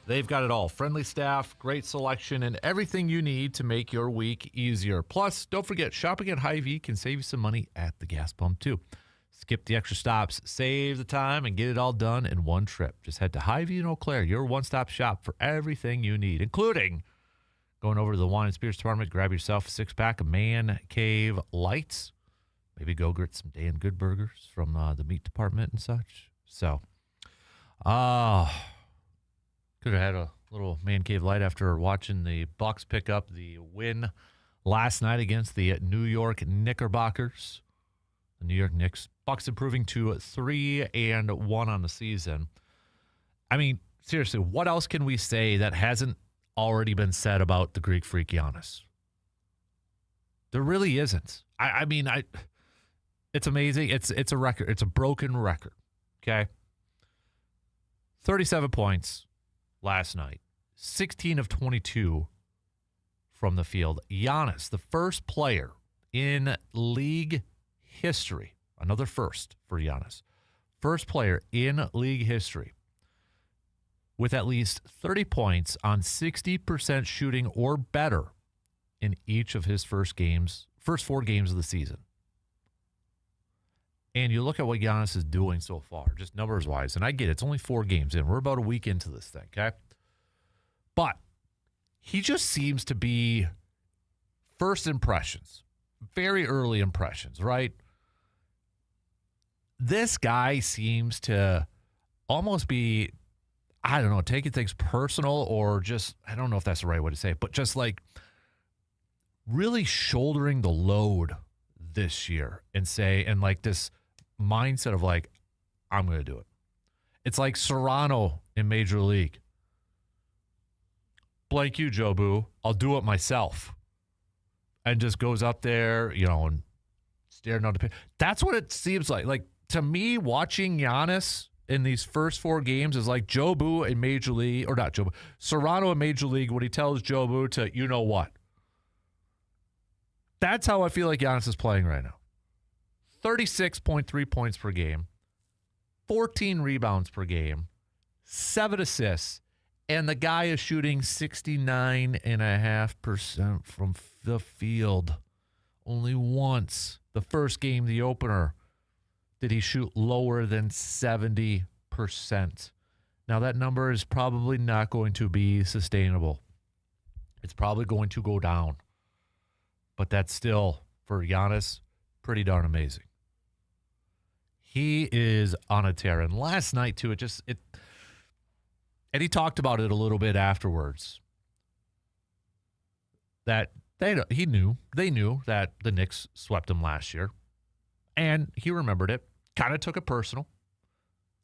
they've got it all. Friendly staff, great selection, and everything you need to make your week easier. Plus, don't forget, shopping at Hy-Vee can save you some money at the gas pump, too. Skip the extra stops, save the time, and get it all done in one trip. Just head to Hy-Vee in Eau Claire, your one-stop shop for everything you need, including going over to the wine and spirits department, grab yourself a six-pack of Man Cave Lights. Maybe go get some Dan Good burgers from the meat department and such. So, could have had a little Man Cave Light after watching the Bucks pick up the win last night against the New York Knickerbockers. The New York Knicks. Bucks improving to 3-1 on the season. I mean, seriously, what else can we say that hasn't already been said about the Greek Freak Giannis? There really isn't. I mean, it's amazing. It's a record. It's a broken record. Okay. 37 points last night. 16 of 22 from the field. Giannis, the first player in league history, another first for Giannis. First player in league history with at least 30 points on 60% shooting or better in each of his first four games of the season. And you look at what Giannis is doing so far, just numbers-wise, and I get it, it's only 4 games in. We're about a week into this thing, okay? But he just seems to be first impressions, very early impressions, right? This guy seems to almost be, I don't know, taking things personal, or just, I don't know if that's the right way to say it, but just like really shouldering the load this year and like this mindset of like, I'm going to do it. It's like Serrano in Major League. Blank you, Jobu. I'll do it myself. And just goes up there, and staring down the pitch. That's what it seems like. Like, to me, watching Giannis in these first 4 games is like Jobu in Major League, or not Jobu, Serrano in Major League when he tells Jobu to, you know what. That's how I feel like Giannis is playing right now. 36.3 points per game, 14 rebounds per game, 7 assists, and the guy is shooting 69.5% from the field. Only once, the first game, the opener, did he shoot lower than 70%. Now, that number is probably not going to be sustainable. It's probably going to go down. But that's still, for Giannis, pretty darn amazing. He is on a tear. And last night, too, and he talked about it a little bit afterwards, that they knew that the Knicks swept him last year. And he remembered it, kind of took it personal.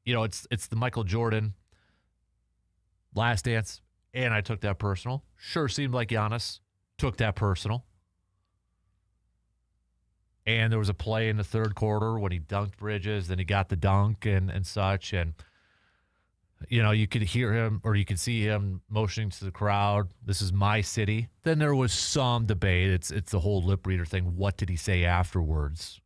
It's the Michael Jordan Last Dance, and I took that personal. Sure seemed like Giannis took that personal. And there was a play in the third quarter when he dunked Bridges, then he got the dunk and such. And, you could hear him, or you could see him motioning to the crowd, this is my city. Then there was some debate. It's the whole lip reader thing. What did he say afterwards?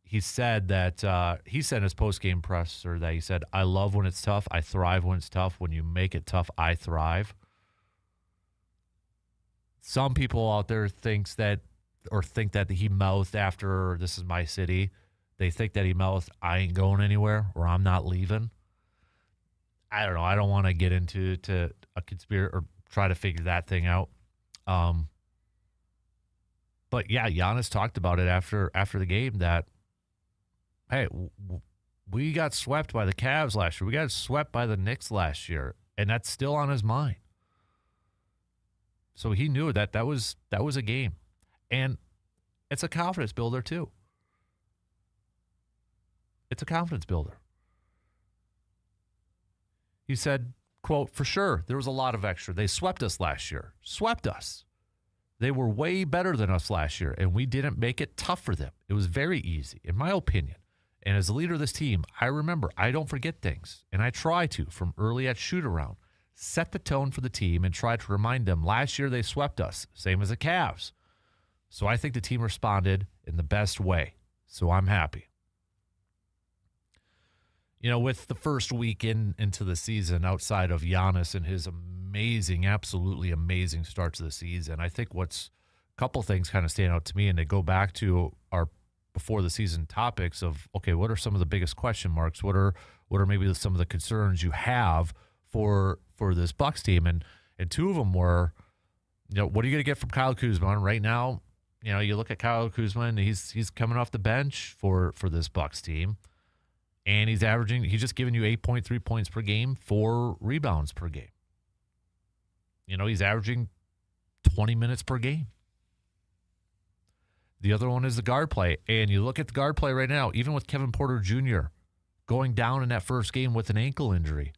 He said that he said in his post-game presser that he said, I love when it's tough. I thrive when it's tough. When you make it tough, I thrive. Some people out there think that he mouthed after this is my city. They think that he mouthed, I ain't going anywhere, or I'm not leaving. I don't know. I don't want to get into a conspiracy or try to figure that thing out. But yeah, Giannis talked about it after the game that, hey, we got swept by the Cavs last year. We got swept by the Knicks last year, and that's still on his mind. So he knew that was a game, and it's a confidence builder too. It's a confidence builder. He said, quote, for sure, there was a lot of extra. They swept us last year. Swept us. They were way better than us last year, and we didn't make it tough for them. It was very easy, in my opinion. And as the leader of this team, I remember, I don't forget things, and I try to from early at shoot-around. set the tone for the team, and try to remind them last year they swept us, same as the Cavs. So I think the team responded in the best way. So I'm happy. You know, with the first week into the season, outside of Giannis and his amazing, absolutely amazing start to the season, I think what's a couple things kind of stand out to me, and they go back to our before the season topics of, okay, what are some of the biggest question marks? What are maybe some of the concerns you have for this Bucks team? And two of them were, you know, what are you going to get from Kyle Kuzma? And right now, you know, you look at Kyle Kuzma, and he's coming off the bench for this Bucks team. And he's just giving you 8.3 points per game, 4 rebounds per game. You know, he's averaging 20 minutes per game. The other one is the guard play. And you look at the guard play right now, even with Kevin Porter Jr. going down in that first game with an ankle injury.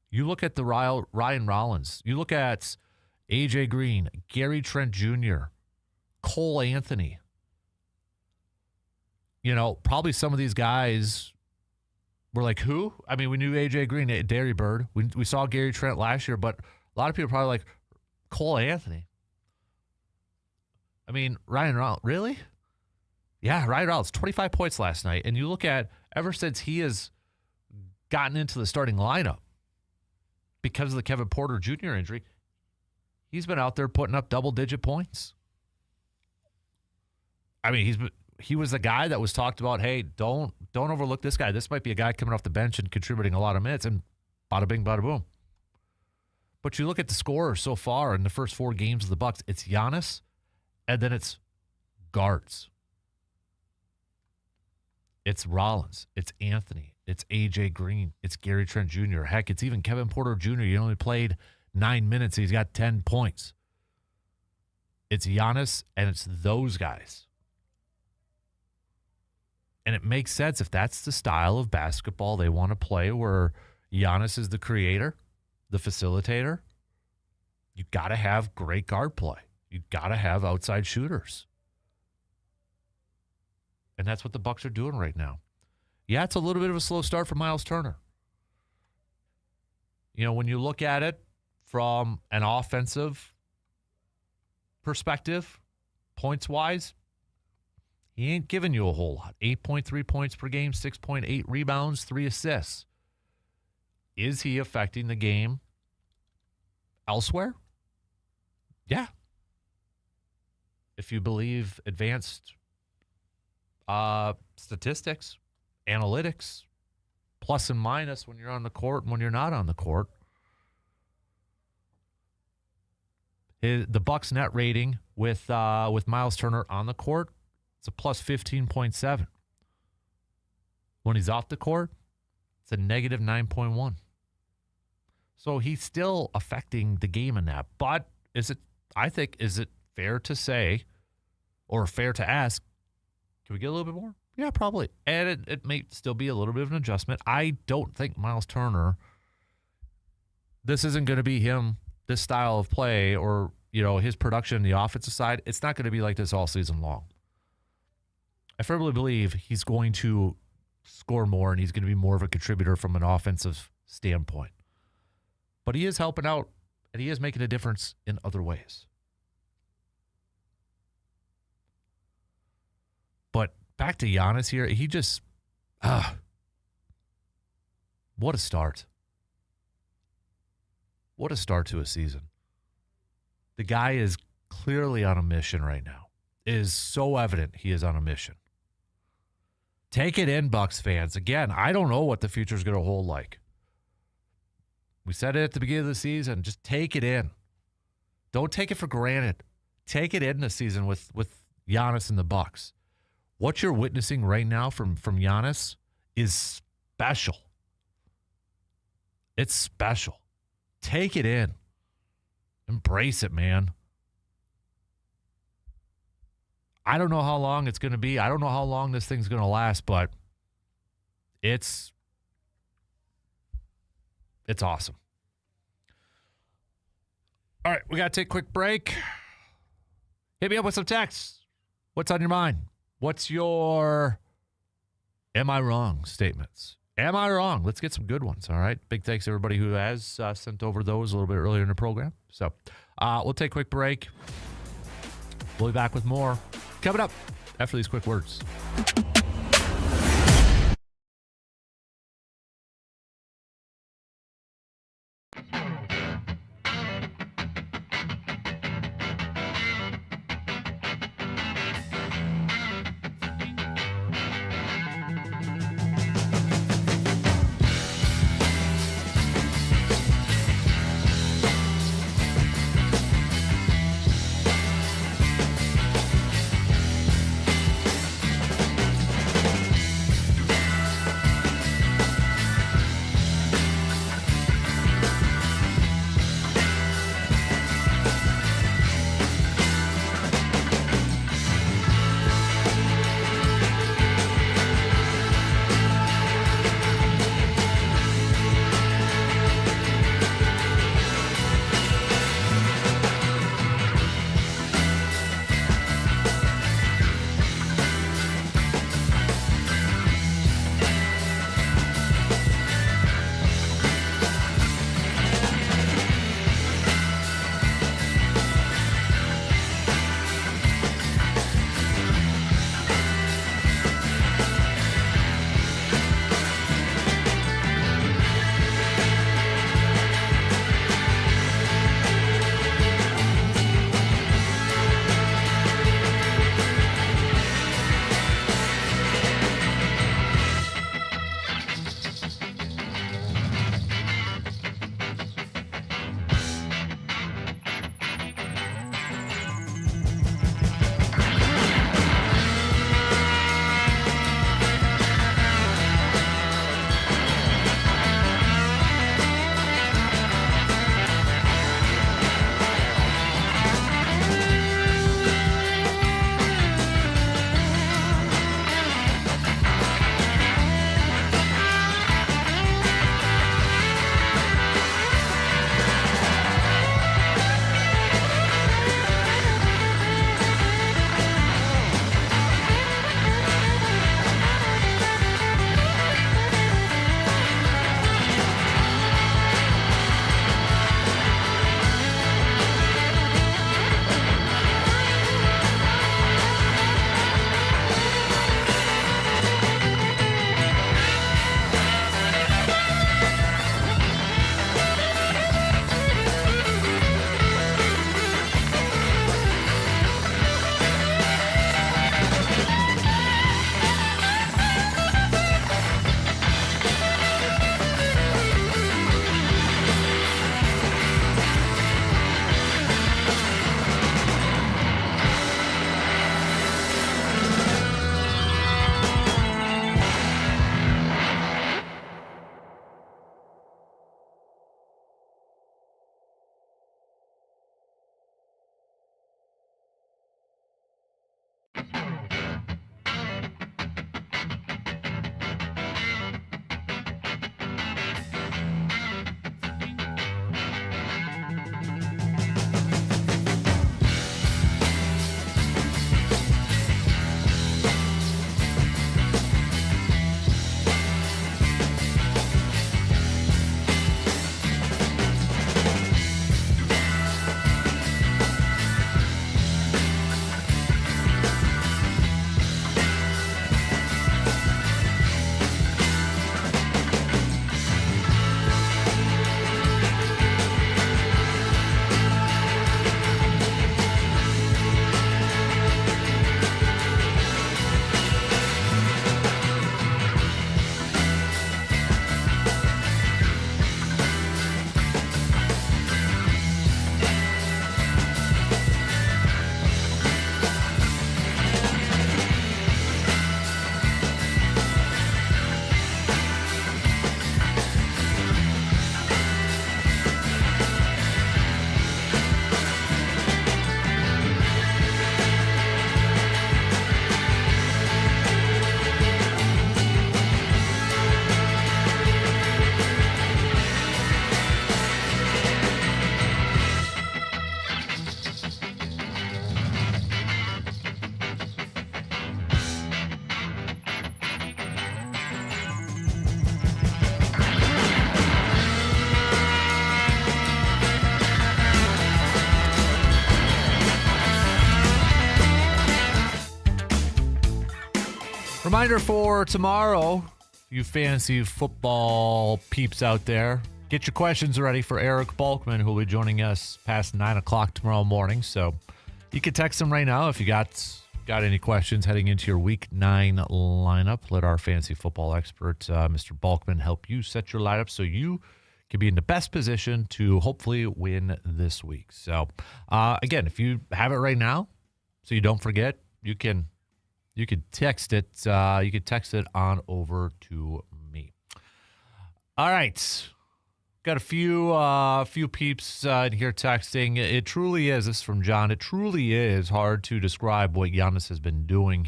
You look at the Ryan Rollins. You look at A.J. Green, Gary Trent Jr., Cole Anthony. You know, probably some of these guys were like, who? I mean, we knew A.J. Green, Derry Bird. We saw Gary Trent last year, but a lot of people are probably like, Cole Anthony. I mean, Ryan Rollins, really? Yeah, Ryan Rollins, 25 points last night. And you look at, ever since he has gotten into the starting lineup because of the Kevin Porter Jr. injury, he's been out there putting up double-digit points. I mean, he was the guy that was talked about, hey, don't overlook this guy. This might be a guy coming off the bench and contributing a lot of minutes, and bada bing, bada boom. But you look at the scorers so far in the first 4 games of the Bucks, it's Giannis, and then it's guards. It's Rollins, it's Anthony, it's A.J. Green, it's Gary Trent Jr. Heck, it's even Kevin Porter Jr. He only played 9 minutes. He's got 10 points. It's Giannis, and it's those guys. And it makes sense if that's the style of basketball they want to play, where Giannis is the creator, the facilitator. You got to have great guard play. You got to have outside shooters. And that's what the Bucks are doing right now. Yeah, it's a little bit of a slow start for Miles Turner. You know, when you look at it from an offensive perspective, points-wise, he ain't giving you a whole lot. 8.3 points per game, 6.8 rebounds, 3 assists. Is he affecting the game elsewhere? Yeah. If you believe advanced statistics, analytics, plus and minus when you're on the court and when you're not on the court. The Bucks net rating with Miles Turner on the court, it's a plus 15.7. When he's off the court, it's a negative 9.1. So he's still affecting the game in that. But is it fair to say, or fair to ask, can we get a little bit more? Yeah, probably. And it may still be a little bit of an adjustment. I don't think Miles Turner, this isn't going to be him, this style of play, or, you know, his production on the offensive side. It's not going to be like this all season long. I firmly believe he's going to score more, and he's going to be more of a contributor from an offensive standpoint. But he is helping out, and he is making a difference in other ways. But back to Giannis here, he just, what a start. What a start to a season. The guy is clearly on a mission right now. It is so evident he is on a mission. Take it in, Bucks fans. Again, I don't know what the future is going to hold like. We said it at the beginning of the season. Just take it in. Don't take it for granted. Take it in this season with Giannis and the Bucks. What you're witnessing right now from Giannis is special. It's special. Take it in. Embrace it, man. I don't know how long it's going to be. I don't know how long this thing's going to last, but it's awesome. All right, we got to take a quick break. Hit me up with some texts. What's on your mind? What's your am I wrong statements? Am I wrong? Let's get some good ones, all right? Big thanks to everybody who has sent over those a little bit earlier in the program. So we'll take a quick break. We'll be back with more coming up after these quick words. Reminder for tomorrow, you fancy football peeps out there, get your questions ready for Eric Balkman, who will be joining us past 9 o'clock tomorrow morning. So you can text him right now if you got any questions heading into your Week 9 lineup. Let our fantasy football expert, Mr. Balkman, help you set your lineup so you can be in the best position to hopefully win this week. So, again, if you have it right now, so you don't forget, you can text it. You can text it on over to me. All right. Got a few peeps in here texting. It truly is, this is from John, it truly is hard to describe what Giannis has been doing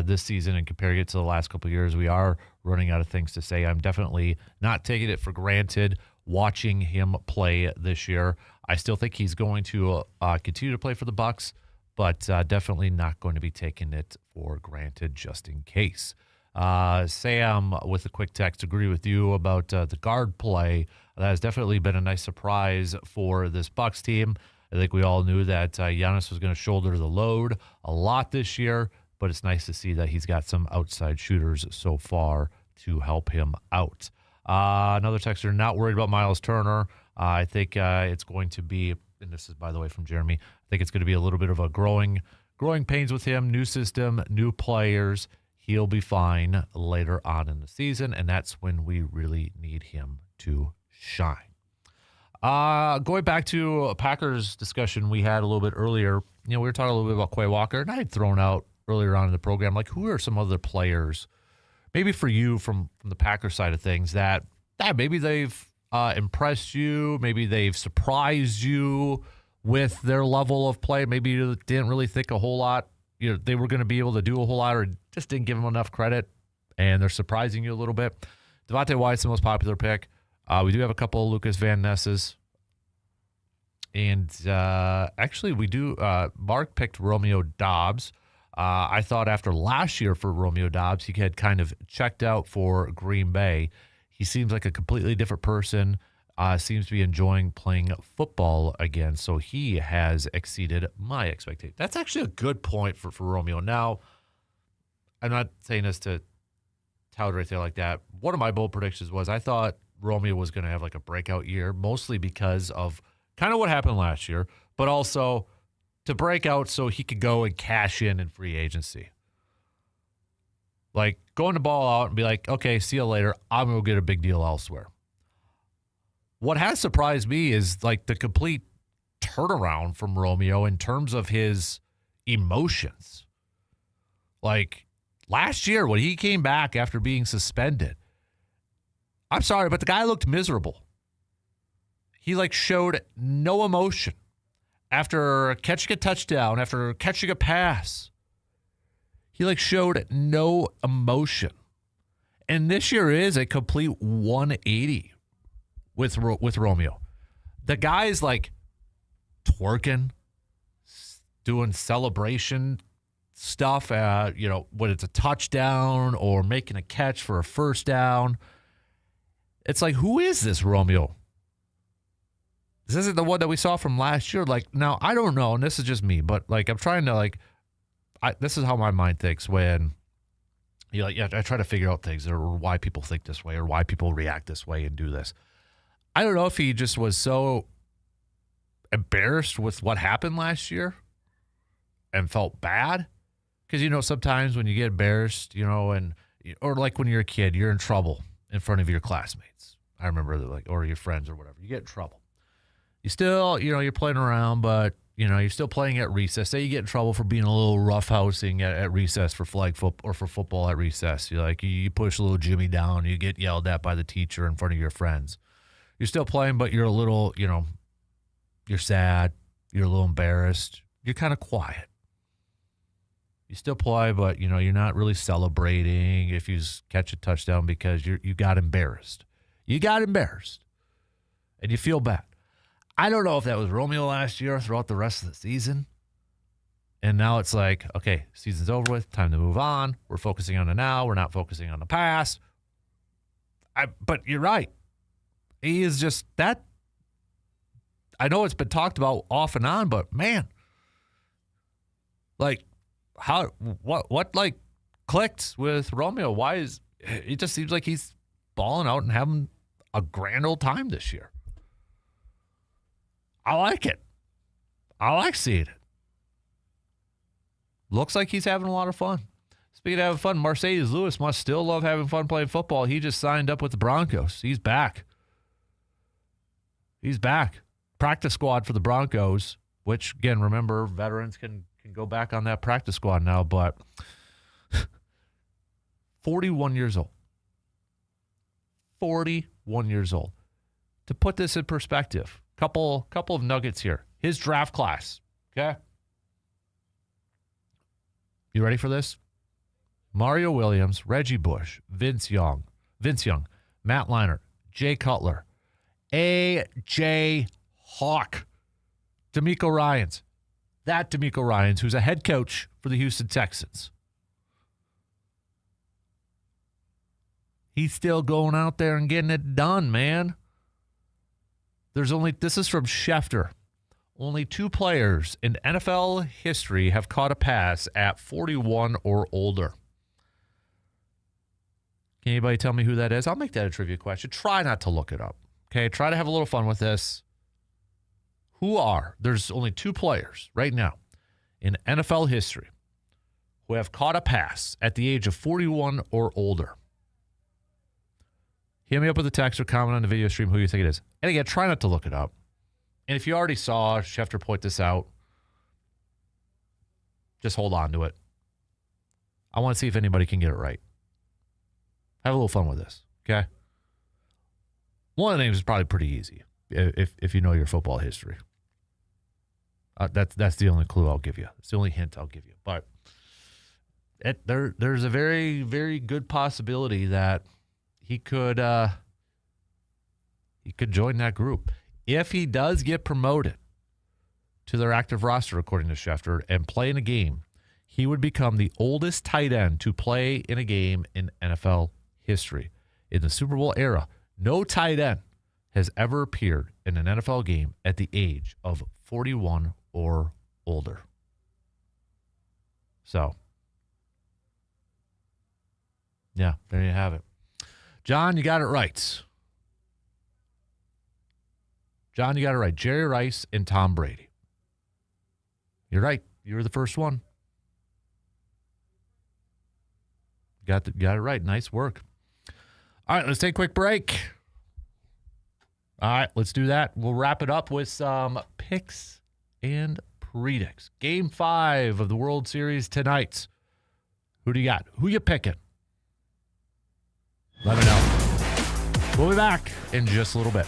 this season and comparing it to the last couple of years. We are running out of things to say. I'm definitely not taking it for granted watching him play this year. I still think he's going to continue to play for the Bucks, but definitely not going to be taking it for granted just in case. Sam, with a quick text, agree with you about the guard play. That has definitely been a nice surprise for this Bucks team. I think we all knew that Giannis was going to shoulder the load a lot this year, but it's nice to see that he's got some outside shooters so far to help him out. Another texter, not worried about Miles Turner. I think it's going to be, and this is, by the way, from Jeremy, I think it's going to be a little bit of a growing pains with him, new system, new players. He'll be fine later on in the season, and that's when we really need him to shine. Going back to a Packers discussion we had a little bit earlier, we were talking a little bit about Quay Walker, and I had thrown out earlier on in the program, like, who are some other players, maybe for you from the Packers side of things, that maybe they've impressed you, maybe they've surprised you with their level of play, maybe you didn't really think a whole lot they were going to be able to do a whole lot, or just didn't give them enough credit, and they're surprising you a little bit. Devontae Wyatt's the most popular pick. We do have a couple of Lucas Van Nesses. And actually, we do. Mark picked Romeo Doubs. I thought after last year for Romeo Doubs, he had kind of checked out for Green Bay. He seems like a completely different person. Seems to be enjoying playing football again, so he has exceeded my expectations. That's actually a good point for Romeo. Now, I'm not saying this to tout right there like that. One of my bold predictions was I thought Romeo was going to have like a breakout year, mostly because of kind of what happened last year, but also to break out so he could go and cash in free agency. Like, going the ball out and be like, okay, see you later. I'm going to get a big deal elsewhere. What has surprised me is like the complete turnaround from Romeo in terms of his emotions. Like last year when he came back after being suspended, I'm sorry, but the guy looked miserable. He like showed no emotion after catching a touchdown, after catching a pass. He like showed no emotion. And this year is a complete 180 with Romeo. The guy is like twerking, doing celebration stuff, when it's a touchdown or making a catch for a first down. It's like, who is this Romeo? This isn't the one that we saw from last year. Like, now, I don't know, and this is just me, but like, I'm trying to this is how my mind thinks when I try to figure out things or why people think this way or why people react this way and do this. I don't know if he just was so embarrassed with what happened last year and felt bad. Because, sometimes when you get embarrassed, or like when you're a kid, you're in trouble in front of your classmates. I remember or your friends or whatever. You get in trouble. You still, you're playing around, but, you're still playing at recess. Say you get in trouble for being a little roughhousing at recess for flag football or for football at recess. You push a little Jimmy down, you get yelled at by the teacher in front of your friends. You're still playing, but you're a little, you're sad. You're a little embarrassed. You're kind of quiet. You still play, but, you're not really celebrating if you catch a touchdown because you got embarrassed. You got embarrassed. And you feel bad. I don't know if that was Romeo last year throughout the rest of the season. And now it's like, okay, season's over with. Time to move on. We're focusing on the now. We're not focusing on the past. But you're right. He is just that. I know it's been talked about off and on, but man, like what like clicked with Romeo. Why is it just seems like he's balling out and having a grand old time this year. I like it. I like seeing it. Looks like he's having a lot of fun. Speaking of having fun, Mercedes Lewis must still love having fun playing football. He just signed up with the Broncos. He's back. He's back. Practice squad for the Broncos, which, again, remember, veterans can go back on that practice squad now, but 41 years old. 41 years old. To put this in perspective, couple of nuggets here. His draft class, okay? You ready for this? Mario Williams, Reggie Bush, Vince Young, Matt Leinart, Jay Cutler, A.J. Hawk, D'Amico Ryans. That D'Amico Ryans, who's a head coach for the Houston Texans. He's still going out there and getting it done, man. This is from Schefter. Only 2 players in NFL history have caught a pass at 41 or older. Can anybody tell me who that is? I'll make that a trivia question. Try not to look it up. Okay, try to have a little fun with this. There's only 2 players right now in NFL history who have caught a pass at the age of 41 or older. Hit me up with a text or comment on the video stream who you think it is. And again, try not to look it up. And if you already saw Schefter point this out, just hold on to it. I want to see if anybody can get it right. Have a little fun with this, okay? One of the names is probably pretty easy if you know your football history. That's the only clue I'll give you. It's the only hint I'll give you. But there's a very, very good possibility that he could join that group. If he does get promoted to their active roster, according to Schefter, and play in a game, he would become the oldest tight end to play in a game in NFL history. In the Super Bowl era, no tight end has ever appeared in an NFL game at the age of 41 or older. So, yeah, there you have it. John, you got it right. Jerry Rice and Tom Brady. You're right. You were the first one. Got it right. Nice work. All right, let's take a quick break. All right, let's do that. We'll wrap it up with some picks and predicts. Game 5 of the World Series tonight. Who do you got? Who you picking? Let me know. We'll be back in just a little bit.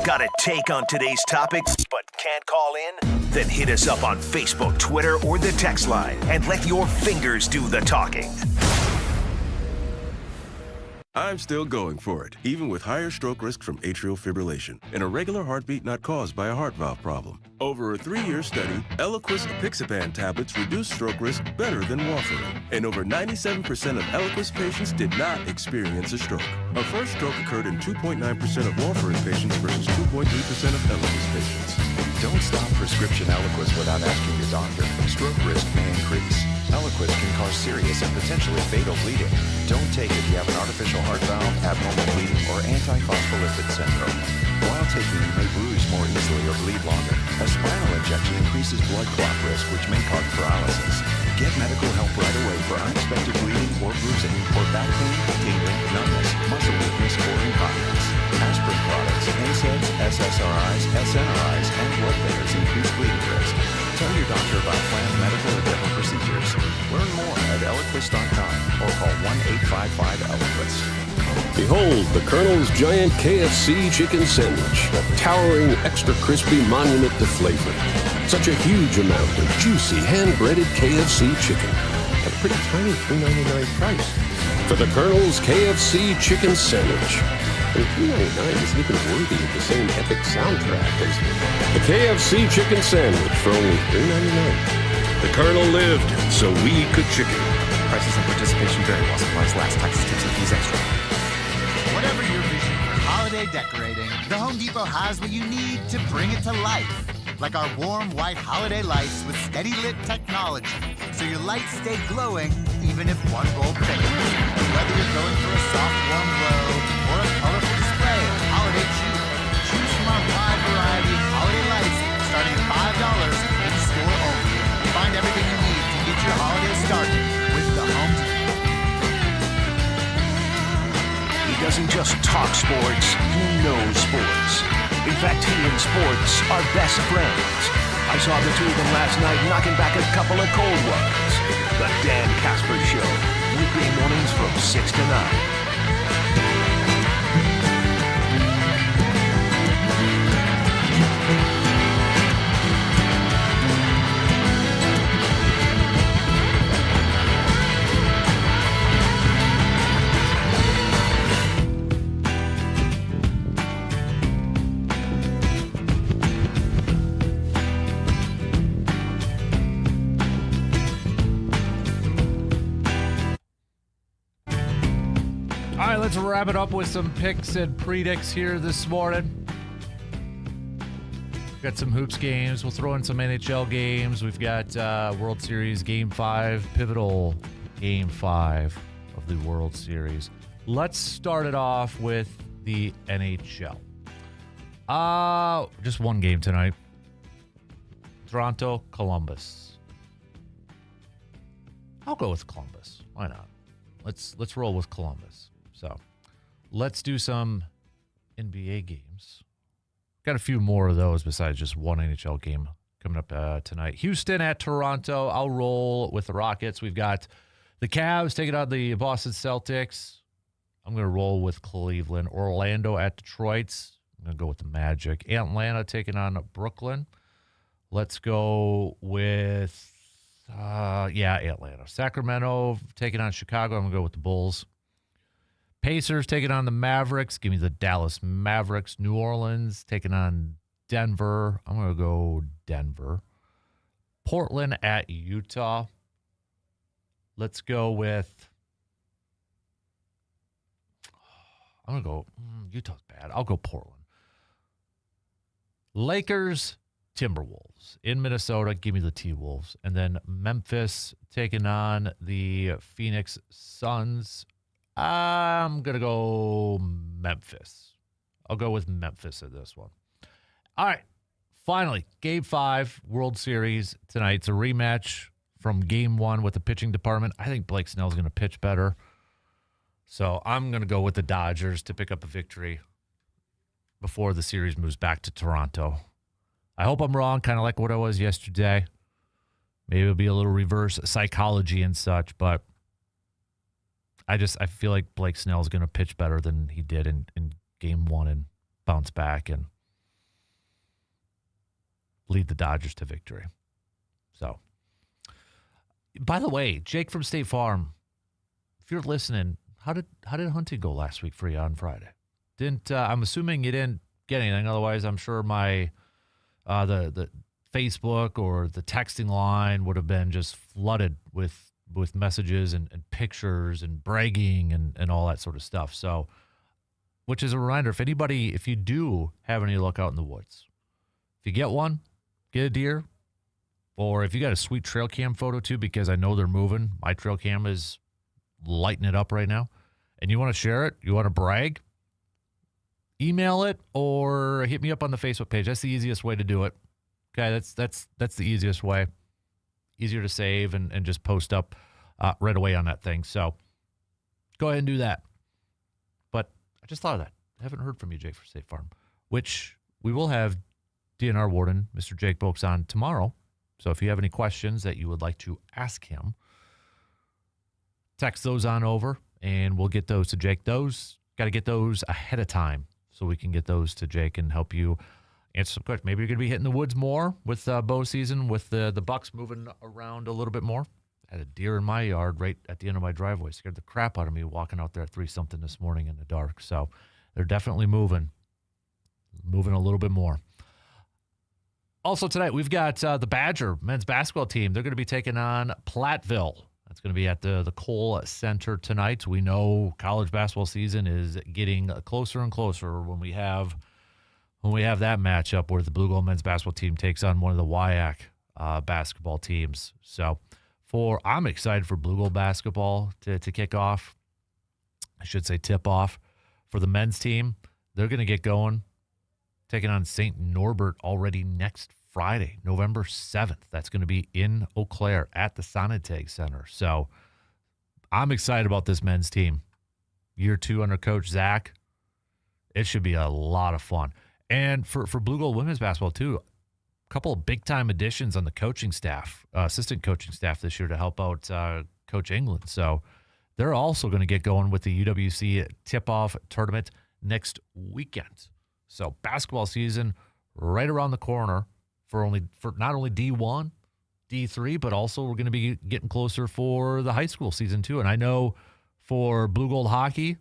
Got a take on today's topic, but can't call in? Then hit us up on Facebook, Twitter, or the text line and let your fingers do the talking. I'm still going for it, even with higher stroke risk from atrial fibrillation, an irregular heartbeat not caused by a heart valve problem. Over a 3-year study, Eliquis apixaban tablets reduce stroke risk better than warfarin, and over 97% of Eliquis patients did not experience a stroke. A first stroke occurred in 2.9% of warfarin patients versus 2.3% of Eliquis patients. Don't stop prescription Eliquis without asking your doctor. Stroke risk may increase. Eliquis can cause serious and potentially fatal bleeding. Don't take it if you have an artificial heart valve, abnormal bleeding, or antiphospholipid syndrome. While taking, you may bruise more easily or bleed longer. A spinal injection increases blood clot risk, which may cause paralysis. Get medical help right away for unexpected bleeding or bruising, or back pain, tingling, numbness, muscle weakness, or incontinence. Aspirin products, NSAIDs, SSRIs, SNRIs, and blood thinners increase bleeding risk. Tell your doctor about planned medical or dental procedures. Learn more at Eliquis.com or call 1-855-ELIQUIS. Behold the Colonel's giant KFC chicken sandwich, a towering, extra crispy monument to flavor. Such a huge amount of juicy, hand-breaded KFC chicken at a pretty tiny $3.99 price. For the Colonel's KFC chicken sandwich. And $3.99 isn't even worthy of the same epic soundtrack as the KFC chicken sandwich for only $3.99. The Colonel lived so we could chicken. Prices and participation vary while supplies last. Taxes, tips, and fees extra. Whatever your vision for holiday decorating, the Home Depot has what you need to bring it to life. like our warm white holiday lights with steady lit technology, so your lights stay glowing even if one bulb fades. Whether you're going for a soft, warm glow or a colorful display of holiday cheer, choose from our wide variety of holiday lights starting at $5 in store only. Find everything you need to get your holiday started with the Home Depot. He doesn't just talk sports, he knows sports. In fact, he and sports are best friends. I saw the two of them last night knocking back a couple of cold ones. The Dan Kasper Show, weekday mornings from 6 to 9. Let's wrap it up with some picks and predicts here this morning. Got some hoops games. We'll throw in some NHL games. We've got World Series Game 5, pivotal Game 5 of the World Series. Let's start it off with the NHL. Just one game tonight. Toronto, Columbus. I'll go with Columbus. Why not? Let's roll with Columbus. So let's do some NBA games. Got a few more of those besides just one NHL game coming up tonight. Houston at Toronto. I'll roll with the Rockets. We've got the Cavs taking on the Boston Celtics. I'm going to roll with Cleveland. Orlando at Detroit. I'm going to go with the Magic. Atlanta taking on Brooklyn. Let's go with, Atlanta. Sacramento taking on Chicago. I'm going to go with the Bulls. Pacers taking on the Mavericks. Give me the Dallas Mavericks. New Orleans taking on Denver. I'm going to go Denver. Portland at Utah. Let's go with... I'm going to go... Utah's bad. I'll go Portland. Lakers, Timberwolves. In Minnesota, give me the T-Wolves. And then Memphis taking on the Phoenix Suns. I'm going to go Memphis. I'll go with Memphis at this one. All right. Finally, Game 5, World Series tonight. It's a rematch from Game 1 with the pitching department. I think Blake Snell's going to pitch better. So I'm going to go with the Dodgers to pick up a victory before the series moves back to Toronto. I hope I'm wrong, kind of like what I was yesterday. Maybe it'll be a little reverse psychology and such, but I feel like Blake Snell is going to pitch better than he did in Game 1 and bounce back and lead the Dodgers to victory. So, by the way, Jake from State Farm, if you're listening, how did hunting go last week for you on Friday? I'm assuming you didn't get anything. Otherwise, I'm sure my the Facebook or the texting line would have been just flooded with messages and pictures and bragging and all that sort of stuff. So, which is a reminder, if you do have any luck out in the woods, if you get one, get a deer, or if you got a sweet trail cam photo too, because I know they're moving. My trail cam is lighting it up right now, and you want to share it, you want to brag, email it or hit me up on the Facebook page. That's the easiest way to do it. Okay, that's the easiest way. Easier to save and just post up right away on that thing. So go ahead and do that. But I just thought of that. I haven't heard from you, Jake, for State Farm, which we will have DNR Warden, Mr. Jake Boakes, on tomorrow. So if you have any questions that you would like to ask him, text those on over, and we'll get those to Jake. Those, got to get those ahead of time so we can get those to Jake and help you answer some questions. Maybe you're going to be hitting the woods more with bow season, with the bucks moving around a little bit more. I had a deer in my yard right at the end of my driveway. Scared the crap out of me walking out there at 3-something this morning in the dark. So they're definitely moving a little bit more. Also tonight, we've got the Badger men's basketball team. They're going to be taking on Platteville. That's going to be at the Cole Center tonight. We know college basketball season is getting closer and closer when we have when we have that matchup where the Blue Gold men's basketball team takes on one of the WIAC basketball teams. So I'm excited for Blue Gold basketball to kick off. I should say tip off for the men's team. They're going to get going, taking on St. Norbert already next Friday, November 7th. That's going to be in Eau Claire at the Sonateg Center. So I'm excited about this men's team. Year 2 under Coach Zach. It should be a lot of fun. And for Blue Gold women's basketball, too, a couple of big-time additions on the coaching staff, assistant coaching staff this year to help out Coach England. So they're also going to get going with the UWC tip-off tournament next weekend. So basketball season right around the corner for not only D1, D3, but also we're going to be getting closer for the high school season, too. And I know for Blue Gold hockey,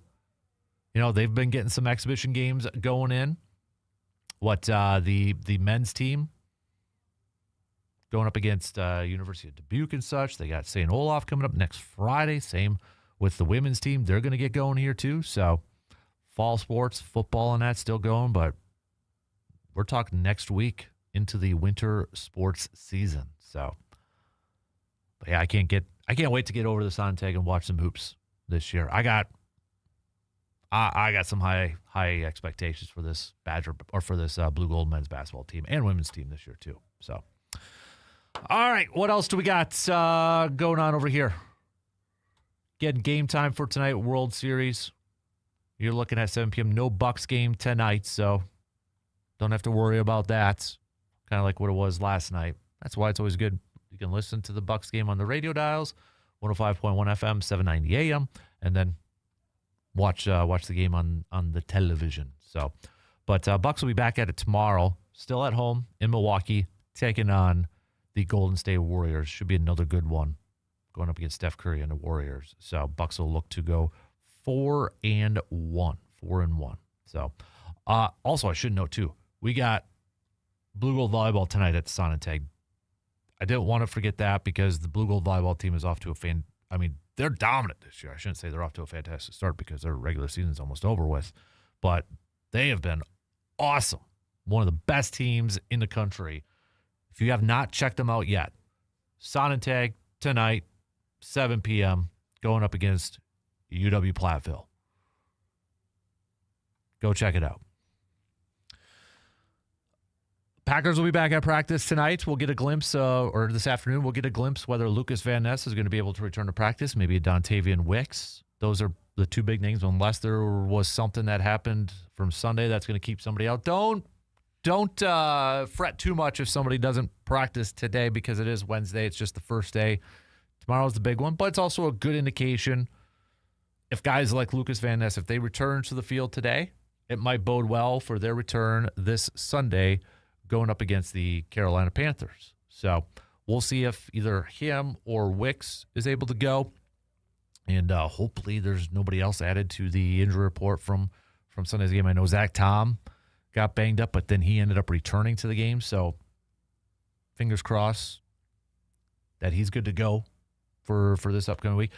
they've been getting some exhibition games going in. The men's team going up against University of Dubuque and such. They got St. Olaf coming up next Friday. Same with the women's team. They're going to get going here too. So fall sports, football and that still going, but we're talking next week into the winter sports season. So, but yeah, I can't wait to get over the Sonateg and watch some hoops this year. I got some high expectations for this Blue Gold men's basketball team and women's team this year too. So, all right, what else do we got going on over here? Getting game time for tonight, World Series. You're looking at 7 p.m. No Bucks game tonight, so don't have to worry about that. Kind of like what it was last night. That's why it's always good. You can listen to the Bucks game on the radio dials, 105.1 FM, 790 AM, and then watch the game on the television. So, but Bucks will be back at it tomorrow, still at home in Milwaukee, taking on the Golden State Warriors. Should be another good one going up against Steph Curry and the Warriors. So Bucks will look to go 4-1. So also I should note too, we got Blue Gold volleyball tonight at the Sonateg. I didn't want to forget that because the Blue Gold volleyball team is off to they're dominant this year. I shouldn't say they're off to a fantastic start because their regular season is almost over with, but they have been awesome. One of the best teams in the country. If you have not checked them out yet, Sonateg tonight, 7 p.m., going up against UW Platteville. Go check it out. Packers will be back at practice tonight. We'll get a glimpse, or this afternoon, we'll get a glimpse whether Lucas Van Ness is going to be able to return to practice, maybe a Dontavian Wicks. Those are the two big names, unless there was something that happened from Sunday that's going to keep somebody out. Don't fret too much if somebody doesn't practice today because it is Wednesday. It's just the first day. Tomorrow's the big one, but it's also a good indication if guys like Lucas Van Ness, if they return to the field today, it might bode well for their return this Sunday going up against the Carolina Panthers. So we'll see if either him or Wicks is able to go. And hopefully there's nobody else added to the injury report from Sunday's game. I know Zach Tom got banged up, but then he ended up returning to the game. So fingers crossed that he's good to go for this upcoming week.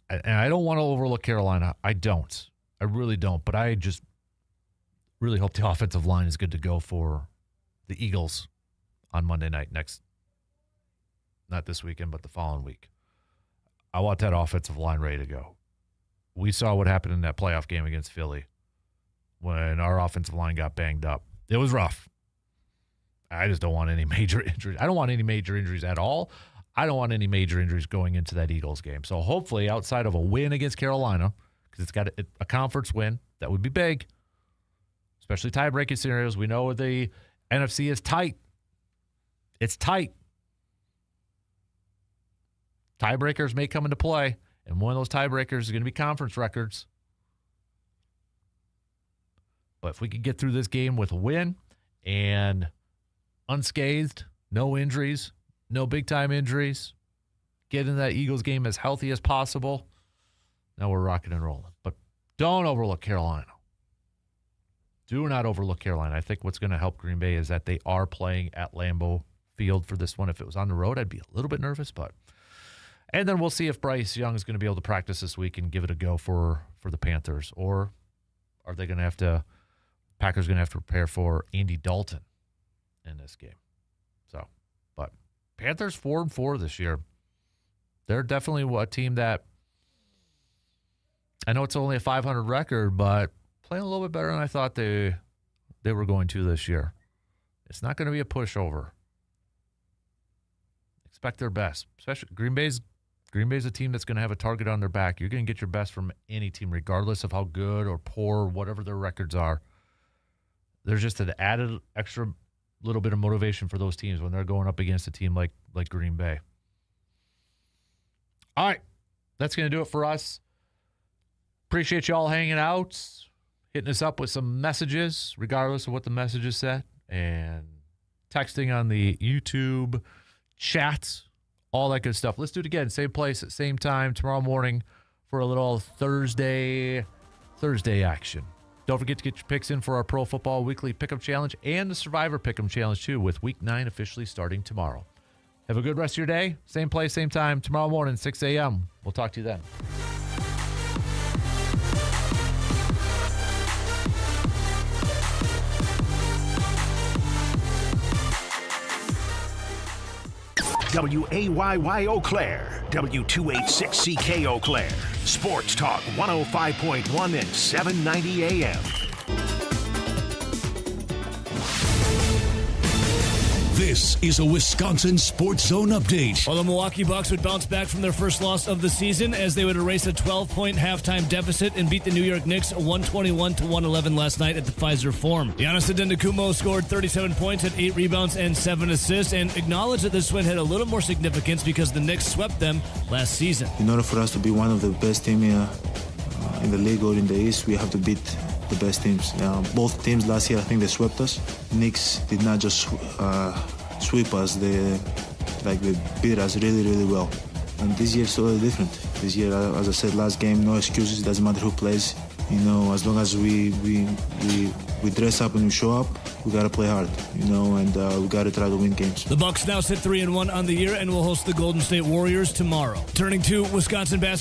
And I don't want to overlook Carolina. I don't. I really don't. But I just really hope the offensive line is good to go for the Eagles on Monday night not this weekend, but the following week. I want that offensive line ready to go. We saw what happened in that playoff game against Philly when our offensive line got banged up. It was rough. I just don't want any major injuries. I don't want any major injuries at all. I don't want any major injuries going into that Eagles game. So hopefully outside of a win against Carolina, because it's got a conference win, that would be big, especially tie-breaking scenarios. We know the NFC is tight. It's tight. Tiebreakers may come into play, and one of those tiebreakers is going to be conference records. But if we could get through this game with a win and unscathed, no injuries, no big-time injuries, get into that Eagles game as healthy as possible, now we're rocking and rolling. But don't overlook Carolina. Do not overlook Carolina. I think what's going to help Green Bay is that they are playing at Lambeau Field for this one. If it was on the road, I'd be a little bit nervous, but and then we'll see if Bryce Young is going to be able to practice this week and give it a go for the Panthers, or are they going to have to Packers are going to have to prepare for Andy Dalton in this game. So, but Panthers 4-4 this year. They're definitely a team that, I know it's only a 500 record, but playing a little bit better than I thought they were going to this year. It's not going to be a pushover. Expect their best. Especially Green Bay's a team that's going to have a target on their back. You're going to get your best from any team, regardless of how good or poor, whatever their records are. There's just an added extra little bit of motivation for those teams when they're going up against a team like Green Bay. All right, that's going to do it for us. Appreciate y'all hanging out, hitting us up with some messages, regardless of what the messages said, and texting on the YouTube chat, all that good stuff. Let's do it again. Same place at same time tomorrow morning for a little Thursday action. Don't forget to get your picks in for our Pro Football Weekly Pick'em Challenge and the Survivor Pick'em Challenge, too, with Week 9 officially starting tomorrow. Have a good rest of your day. Same place, same time, tomorrow morning, 6 a.m. We'll talk to you then. WAYY Eau Claire, W286CK Eau Claire, Sports Talk 105.1 and 790 AM. This is a Wisconsin Sports Zone update. Well, the Milwaukee Bucks would bounce back from their first loss of the season as they would erase a 12-point halftime deficit and beat the New York Knicks 121-111 last night at the Pfizer Forum. Giannis Antetokounmpo scored 37 points, had 8 rebounds and 7 assists, and acknowledged that this win had a little more significance because the Knicks swept them last season. In order for us to be one of the best teams in the league or in the East, we have to beat the best teams. Both teams last year, I think they swept us. Knicks did not just sweep us, they beat us really, really well. And this year is totally different. This year, as I said last game, no excuses, doesn't matter who plays. You know, as long as we dress up and we show up, we got to play hard, and we got to try to win games. The Bucks now sit 3-1 on the year and will host the Golden State Warriors tomorrow. Turning to Wisconsin basketball.